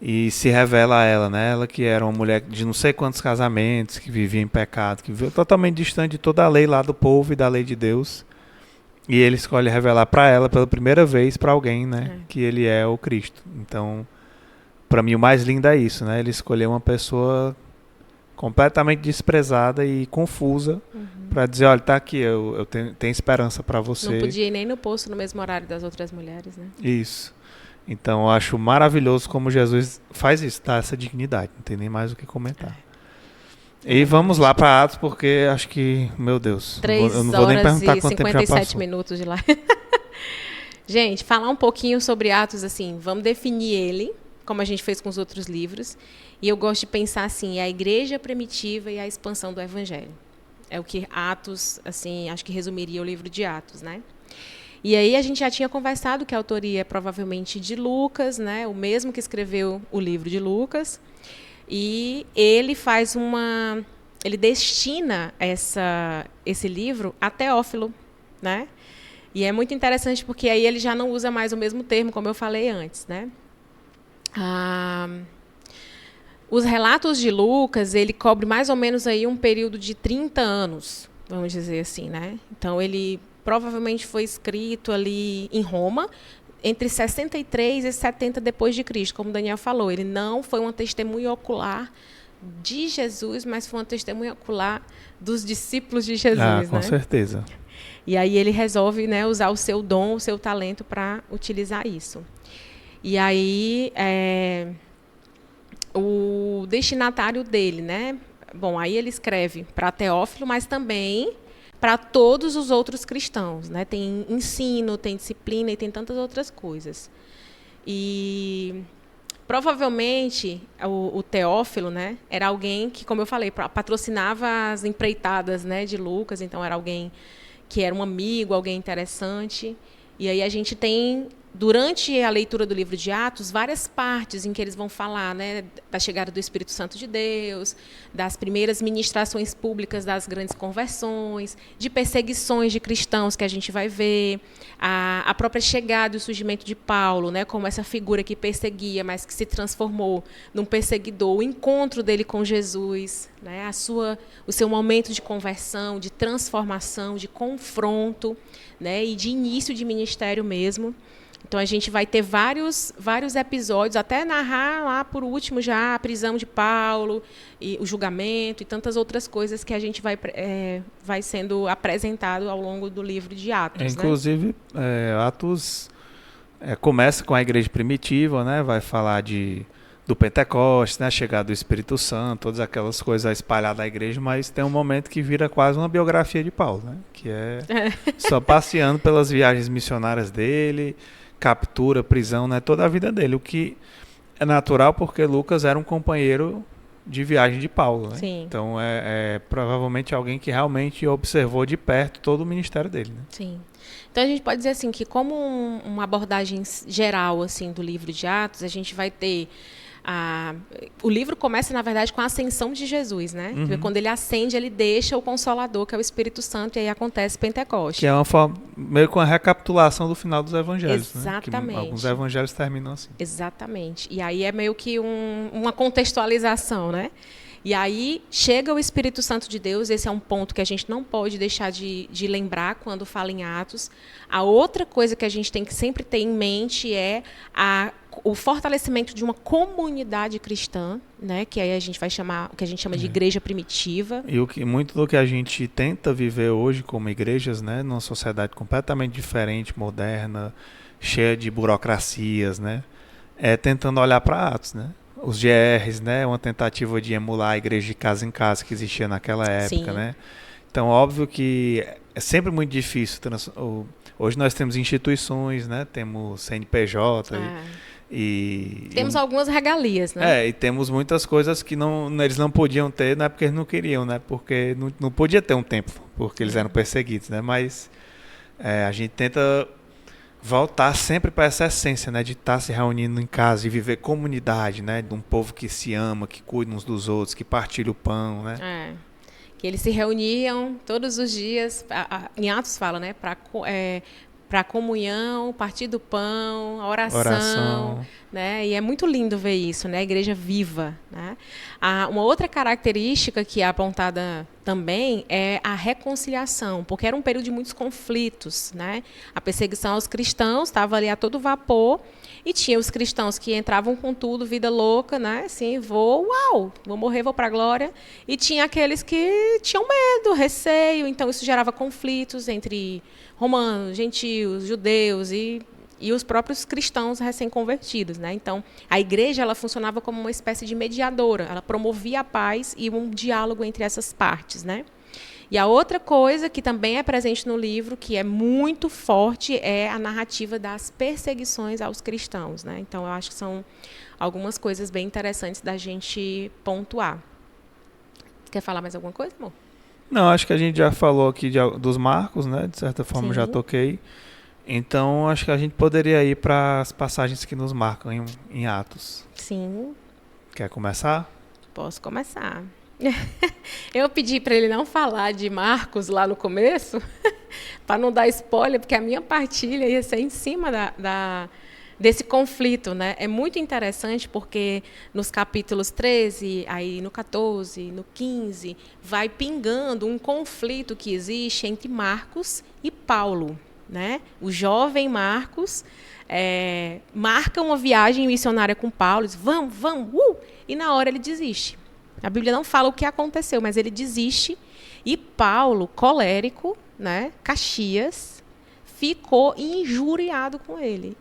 E se revela a ela, né? Ela que era uma mulher de não sei quantos casamentos, que vivia em pecado, que vivia totalmente distante de toda a lei lá do povo e da lei de Deus. E ele escolhe revelar para ela pela primeira vez para alguém, né? Que ele é o Cristo. Então, para mim o mais lindo é isso, né? Ele escolheu uma pessoa completamente desprezada e confusa para dizer, olha, tá aqui, eu tenho esperança para você. Não podia ir nem no poço no mesmo horário das outras mulheres, né? Isso. Então, eu acho maravilhoso como Jesus faz isso, dá essa dignidade. Não tem nem mais o que comentar. E vamos lá para Atos, porque acho que, meu Deus, eu não vou nem perguntar quanto tempo já passou. 57 minutos de lá. Gente, falar um pouquinho sobre Atos, assim, vamos definir ele, como a gente fez com os outros livros. E eu gosto de pensar assim, a igreja primitiva e a expansão do evangelho. É o que Atos, assim, acho que resumiria o livro de Atos, né? E aí a gente já tinha conversado que a autoria é provavelmente de Lucas, né? O mesmo que escreveu o livro de Lucas. E ele ele destina esse livro a Teófilo, né? E é muito interessante porque aí ele já não usa mais o mesmo termo, como eu falei antes, né? Os relatos de Lucas, ele cobre mais ou menos aí um período de 30 anos, vamos dizer assim, né? Então ele provavelmente foi escrito ali em Roma, entre 63 e 70 depois de Cristo, como Daniel falou. Ele não foi uma testemunha ocular de Jesus, mas foi uma testemunha ocular dos discípulos de Jesus, com certeza. E aí ele resolve, né, usar o seu dom, o seu talento para utilizar isso. E aí o destinatário dele, né? Bom, aí ele escreve para Teófilo, mas também para todos os outros cristãos, né? Tem ensino, tem disciplina e tem tantas outras coisas. E provavelmente o Teófilo, né, era alguém que, como eu falei, patrocinava as empreitadas, né, de Lucas, então era alguém que era um amigo, alguém interessante. E aí a gente tem, durante a leitura do livro de Atos, várias partes em que eles vão falar, né, da chegada do Espírito Santo de Deus, das primeiras ministrações públicas das grandes conversões, de perseguições de cristãos que a gente vai ver, a própria chegada e o surgimento de Paulo, né, como essa figura que perseguia, mas que se transformou num perseguidor, o encontro dele com Jesus, né, o seu momento de conversão, de transformação, de confronto, né, e de início de ministério mesmo. Então a gente vai ter vários episódios, até narrar lá por último já a prisão de Paulo, e o julgamento e tantas outras coisas que a gente vai sendo apresentado ao longo do livro de Atos. Inclusive, Atos começa com a igreja primitiva, né? Vai falar do Pentecostes, né? A chegada do Espírito Santo, todas aquelas coisas espalhadas na igreja, mas tem um momento que vira quase uma biografia de Paulo, né? Que é só passeando pelas viagens missionárias dele, captura, prisão, né? Toda a vida dele, o que é natural porque Lucas era um companheiro de viagem de Paulo, né? Sim. Então provavelmente alguém que realmente observou de perto todo o ministério dele, né? Sim. Então a gente pode dizer assim que como uma abordagem geral assim do livro de Atos, a gente vai ter O livro começa, na verdade, com a ascensão de Jesus, né? Quando ele ascende, ele deixa o Consolador, que é o Espírito Santo, e aí acontece Pentecostes. Que é uma forma, meio com a recapitulação do final dos evangelhos. Exatamente. Né? Que alguns evangelhos terminam assim. Exatamente. E aí é meio que uma contextualização, né? E aí chega o Espírito Santo de Deus, esse é um ponto que a gente não pode deixar de lembrar quando fala em Atos. A outra coisa que a gente tem que sempre ter em mente é o fortalecimento de uma comunidade cristã, né, que aí a gente vai chamar, o que a gente chama de igreja primitiva. E muito do que a gente tenta viver hoje como igrejas, né, numa sociedade completamente diferente, moderna, cheia de burocracias, né, é tentando olhar para Atos, né? Os GRs, né, uma tentativa de emular a igreja de casa em casa que existia naquela época, né? Então, óbvio que é sempre muito difícil. Hoje nós temos instituições, né? Temos CNPJ temos algumas regalias, né? E temos muitas coisas que eles não podiam ter, não é porque eles não queriam, né? Porque não podia ter um templo, porque eles eram perseguidos, né? Mas a gente tenta voltar sempre para essa essência, né, de estar se reunindo em casa e viver comunidade, né, de um povo que se ama, que cuida uns dos outros, que partilha o pão, né? Que eles se reuniam todos os dias, em Atos fala, né, para comunhão, partir do pão, a oração, né? E é muito lindo ver isso, né? A igreja viva, né? Uma outra característica que é apontada também é a reconciliação, porque era um período de muitos conflitos, né? A perseguição aos cristãos estava ali a todo vapor, e tinha os cristãos que entravam com tudo, vida louca, né? Assim, vou morrer, vou para a glória. E tinha aqueles que tinham medo, receio, então isso gerava conflitos entre romanos, gentios, judeus e os próprios cristãos recém-convertidos, né? Então, a igreja ela funcionava como uma espécie de mediadora, ela promovia a paz e um diálogo entre essas partes, né? E a outra coisa que também é presente no livro, que é muito forte, é a narrativa das perseguições aos cristãos, né? Então, eu acho que são algumas coisas bem interessantes da gente pontuar. Quer falar mais alguma coisa, amor? Não, acho que a gente já falou aqui dos marcos, né? De certa forma, já toquei. Então, acho que a gente poderia ir para as passagens que nos marcam em Atos. Sim. Quer começar? Posso começar. Eu pedi para ele não falar de Marcos lá no começo, para não dar spoiler, porque a minha partilha ia ser em cima desse conflito, né? É muito interessante porque nos capítulos 13, aí no 14, no 15, vai pingando um conflito que existe entre Marcos e Paulo, né? O jovem Marcos marca uma viagem missionária com Paulo, diz, vamos, e na hora ele desiste. A Bíblia não fala o que aconteceu, mas ele desiste. E Paulo, colérico, né, Caxias, ficou injuriado com ele.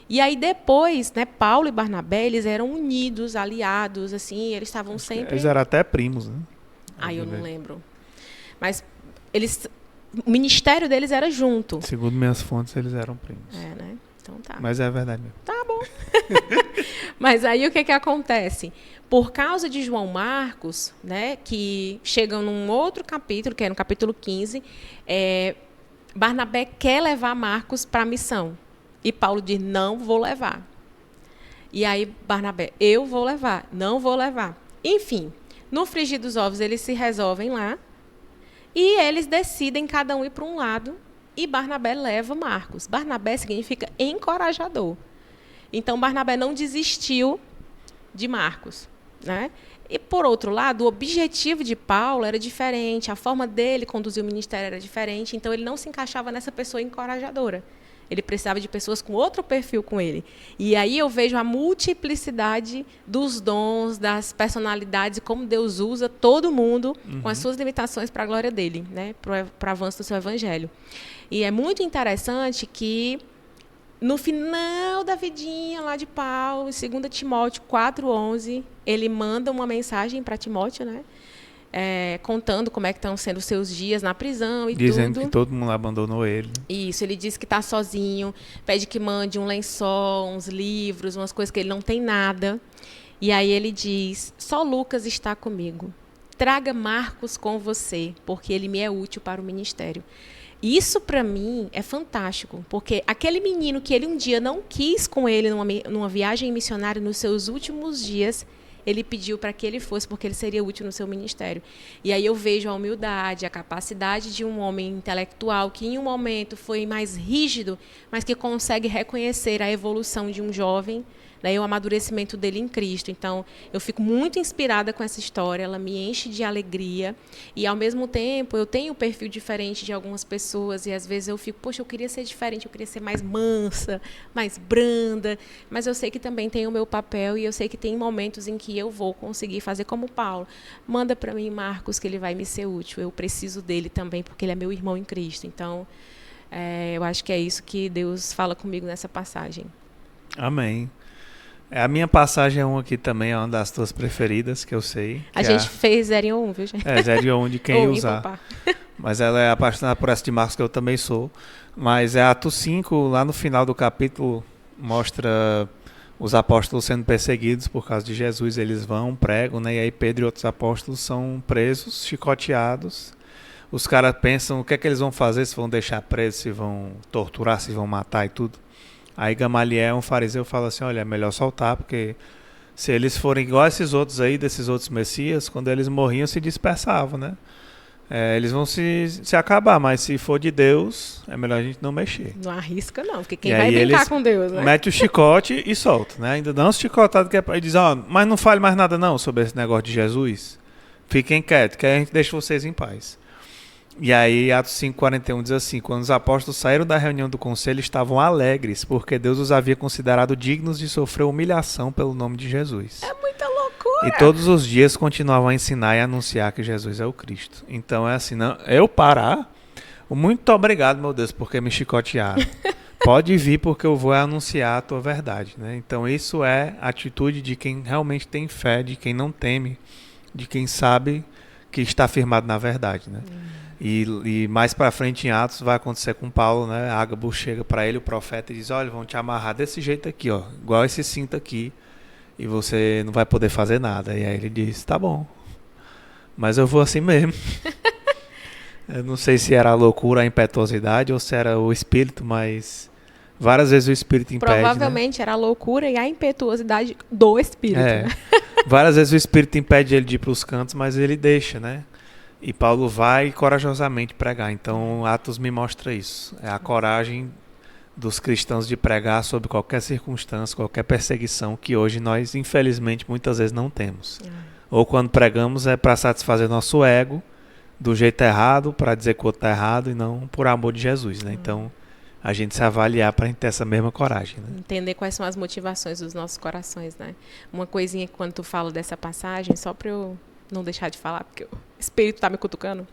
E aí depois, né, Paulo e Barnabé, eles eram unidos, aliados, assim, eles estavam sempre... Eles eram até primos, né? Eu não lembro. Mas o ministério deles era junto. Segundo minhas fontes, eles eram primos. Né? Então tá. Mas é verdade mesmo. Tá bom. Mas aí o que acontece? Por causa de João Marcos, né, que chegam num outro capítulo, que é no capítulo 15, Barnabé quer levar Marcos para a missão. E Paulo diz, não vou levar. E aí Barnabé, eu vou levar, não vou levar. Enfim, no frigir dos ovos eles se resolvem lá e eles decidem cada um ir para um lado e Barnabé leva Marcos. Barnabé significa encorajador. Então Barnabé não desistiu de Marcos, né? E, por outro lado, o objetivo de Paulo era diferente, a forma dele conduzir o ministério era diferente, então ele não se encaixava nessa pessoa encorajadora. Ele precisava de pessoas com outro perfil com ele. E aí eu vejo a multiplicidade dos dons, das personalidades, como Deus usa todo mundo com as suas limitações para a glória dele, né? Para o avanço do seu evangelho. E é muito interessante que, no final da vidinha lá de Paulo, em 2 Timóteo 4:11, ele manda uma mensagem para Timóteo, né? Contando como é que estão sendo os seus dias na prisão e dizendo tudo. que todo mundo abandonou ele. Isso, ele diz que está sozinho, pede que mande um lençol, uns livros, umas coisas que ele não tem nada. E aí ele diz, só Lucas está comigo. Traga Marcos com você, porque ele me é útil para o ministério. Isso, para mim, é fantástico, porque aquele menino que ele um dia não quis com ele numa viagem missionária, nos seus últimos dias, ele pediu para que ele fosse, porque ele seria útil no seu ministério. E aí eu vejo a humildade, a capacidade de um homem intelectual que, em um momento, foi mais rígido, mas que consegue reconhecer a evolução de um jovem, né, e o amadurecimento dele em Cristo. Então, eu fico muito inspirada com essa história, ela me enche de alegria, e, ao mesmo tempo, eu tenho um perfil diferente de algumas pessoas, e, às vezes, eu fico, poxa, eu queria ser diferente, eu queria ser mais mansa, mais branda, mas eu sei que também tem o meu papel, e eu sei que tem momentos em que eu vou conseguir fazer como Paulo. Manda para mim, Marcos, que ele vai me ser útil, eu preciso dele também, porque ele é meu irmão em Cristo. Então, eu acho que é isso que Deus fala comigo nessa passagem. Amém. A minha passagem é uma aqui também, é uma das tuas preferidas, que eu sei. A gente fez 0 em 1, viu, gente? 0 em 1 de quem ia usar. Mas ela é apaixonada por essa de Marcos, que eu também sou. Mas é Atos 5, lá no final do capítulo, mostra os apóstolos sendo perseguidos por causa de Jesus. Eles vão, pregam, né? E aí Pedro e outros apóstolos são presos, chicoteados. Os caras pensam o que é que eles vão fazer, se vão deixar presos, se vão torturar, se vão matar e tudo. Aí Gamaliel, um fariseu, fala assim, olha, é melhor soltar, porque se eles forem igual a esses outros aí, desses outros messias, quando eles morriam, se dispersavam, né? Eles vão se acabar, mas se for de Deus, é melhor a gente não mexer. Não arrisca não, porque quem vai brincar com Deus, né? Mete o chicote e solta, né? Ainda dá uns chicotados e diz, mas não fale mais nada não sobre esse negócio de Jesus. Fiquem quietos, que a gente deixa vocês em paz. E aí, Atos 5:41 diz assim, quando os apóstolos saíram da reunião do conselho, estavam alegres, porque Deus os havia considerado dignos de sofrer humilhação pelo nome de Jesus. É muita loucura! E todos os dias continuavam a ensinar e anunciar que Jesus é o Cristo. Então é assim, não, eu parar, muito obrigado, meu Deus, porque me chicotearam. Pode vir, porque eu vou anunciar a tua verdade, né? Então isso é a atitude de quem realmente tem fé, de quem não teme, de quem sabe que está firmado na verdade, né? E mais para frente em Atos vai acontecer com Paulo, né? Ágabo chega para ele, o profeta, e diz, olha, vão te amarrar desse jeito aqui, ó, igual esse cinto aqui, e você não vai poder fazer nada. E aí ele diz, tá bom, mas eu vou assim mesmo. Eu não sei se era a loucura, a impetuosidade, ou se era o espírito, mas várias vezes o espírito impede. Provavelmente, né? Era a loucura e a impetuosidade do espírito. Né? Várias vezes o espírito impede ele de ir para os cantos, mas ele deixa, né? E Paulo vai corajosamente pregar. Então, Atos me mostra isso. É a coragem dos cristãos de pregar sobre qualquer circunstância, qualquer perseguição, que hoje nós, infelizmente, muitas vezes não temos. Ou quando pregamos é para satisfazer nosso ego, do jeito errado, para dizer que o outro está errado, e não por amor de Jesus, né? Então, a gente se avaliar para a gente ter essa mesma coragem. Né? Entender quais são as motivações dos nossos corações, né? Uma coisinha que quando tu fala dessa passagem, só para eu não deixar de falar, porque o Espírito está me cutucando,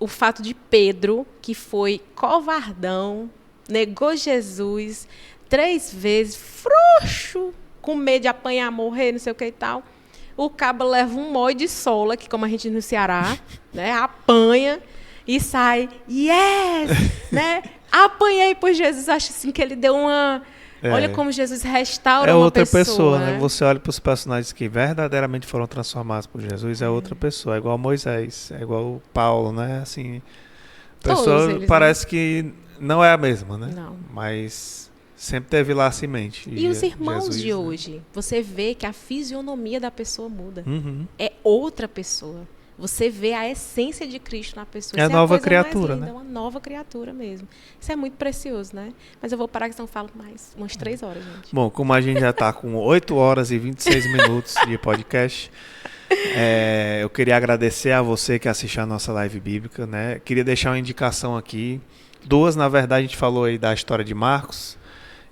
o fato de Pedro, que foi covardão, negou Jesus 3 vezes, frouxo, com medo de apanhar, morrer, não sei o que e tal. O cabo leva um molho de sola, que como a gente diz no Ceará, né, apanha e sai, né? Apanhei por Jesus. Acho assim que ele deu uma... Olha como Jesus restaura uma outra pessoa, né? Você olha para os personagens que verdadeiramente foram transformados por Jesus, é outra pessoa, é igual Moisés, é igual Paulo, né? Assim, pessoa eles, parece que não é a mesma, né? Não. Mas sempre teve lá a semente. E os irmãos Jesus, de hoje, você vê que a fisionomia da pessoa muda. Uhum. É outra pessoa. Você vê a essência de Cristo na pessoa. É a nova criatura, né? É uma nova criatura mesmo. Isso é muito precioso, né? Mas eu vou parar que senão eu falo mais umas 3 horas, gente. Bom, como a gente já está com 8 horas e 26 minutos de podcast, eu queria agradecer a você que assistiu a nossa live bíblica, né? Queria deixar uma indicação aqui. 2, na verdade, a gente falou aí da história de Marcos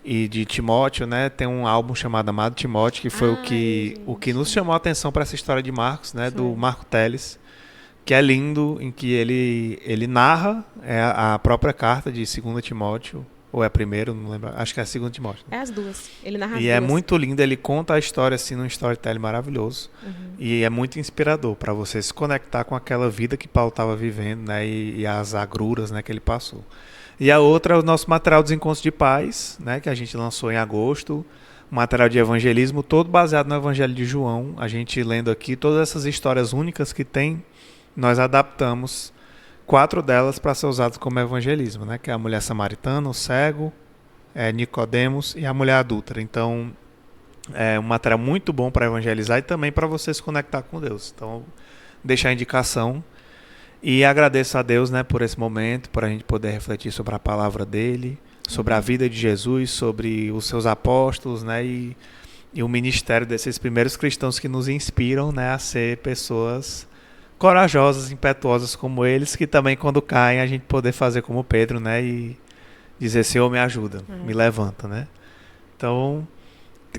e de Timóteo, né? Tem um álbum chamado Amado Timóteo, que foi o que nos chamou a atenção para essa história de Marcos, né? Do Marco Teles, que é lindo, em que ele narra a própria carta de 2 Timóteo, ou é a primeira, não lembro, acho que é a 2 Timóteo. É as duas, ele narra as E duas. é muito lindo, ele conta a história assim num storytelling maravilhoso, e é muito inspirador para você se conectar com aquela vida que Paulo estava vivendo, né? E as agruras, né, que ele passou. E a outra é o nosso material dos Encontros de Paz, né, que a gente lançou em agosto, um material de evangelismo, todo baseado no Evangelho de João. A gente lendo aqui todas essas histórias únicas que tem, nós adaptamos 4 delas para ser usadas como evangelismo, né? Que é a mulher samaritana, o cego, Nicodemos e a mulher adúltera. Então, é um material muito bom para evangelizar e também para você se conectar com Deus. Então, deixar a indicação e agradeço a Deus, né, por esse momento, por a gente poder refletir sobre a palavra dele, sobre a vida de Jesus, sobre os seus apóstolos, né, e o ministério desses primeiros cristãos que nos inspiram, né, a ser pessoas corajosas, impetuosas como eles, que também quando caem a gente poder fazer como Pedro, né, e dizer: Senhor, me ajuda, me levanta, né. Então,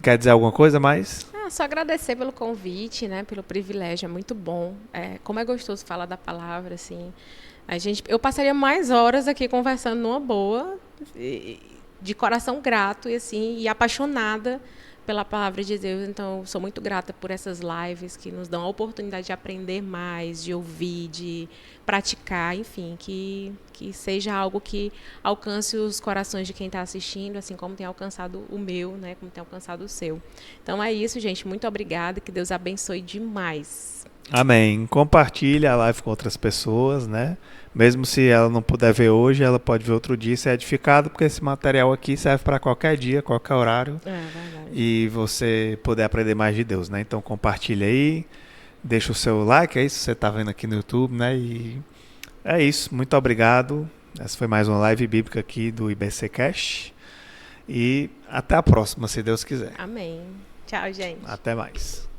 quer dizer alguma coisa mais? Só agradecer pelo convite, né, pelo privilégio, é muito bom. Como é gostoso falar da palavra, assim. Eu passaria mais horas aqui conversando numa boa, de coração grato e assim, e apaixonada pela palavra de Deus. Então, eu sou muito grata por essas lives que nos dão a oportunidade de aprender mais, de ouvir, de praticar, enfim, que seja algo que alcance os corações de quem está assistindo, assim como tem alcançado o meu, né, como tem alcançado o seu. Então é isso, gente. Muito obrigada. Que Deus abençoe demais. Amém. Compartilhe a live com outras pessoas, né? Mesmo se ela não puder ver hoje, ela pode ver outro dia e ser edificado, porque esse material aqui serve para qualquer dia, qualquer horário. Verdade. E você poder aprender mais de Deus, né? Então compartilha aí, deixa o seu like aí se você está vendo aqui no YouTube, né? E é isso. Muito obrigado. Essa foi mais uma live bíblica aqui do IBC Cash. E até a próxima, se Deus quiser. Amém. Tchau, gente. Até mais.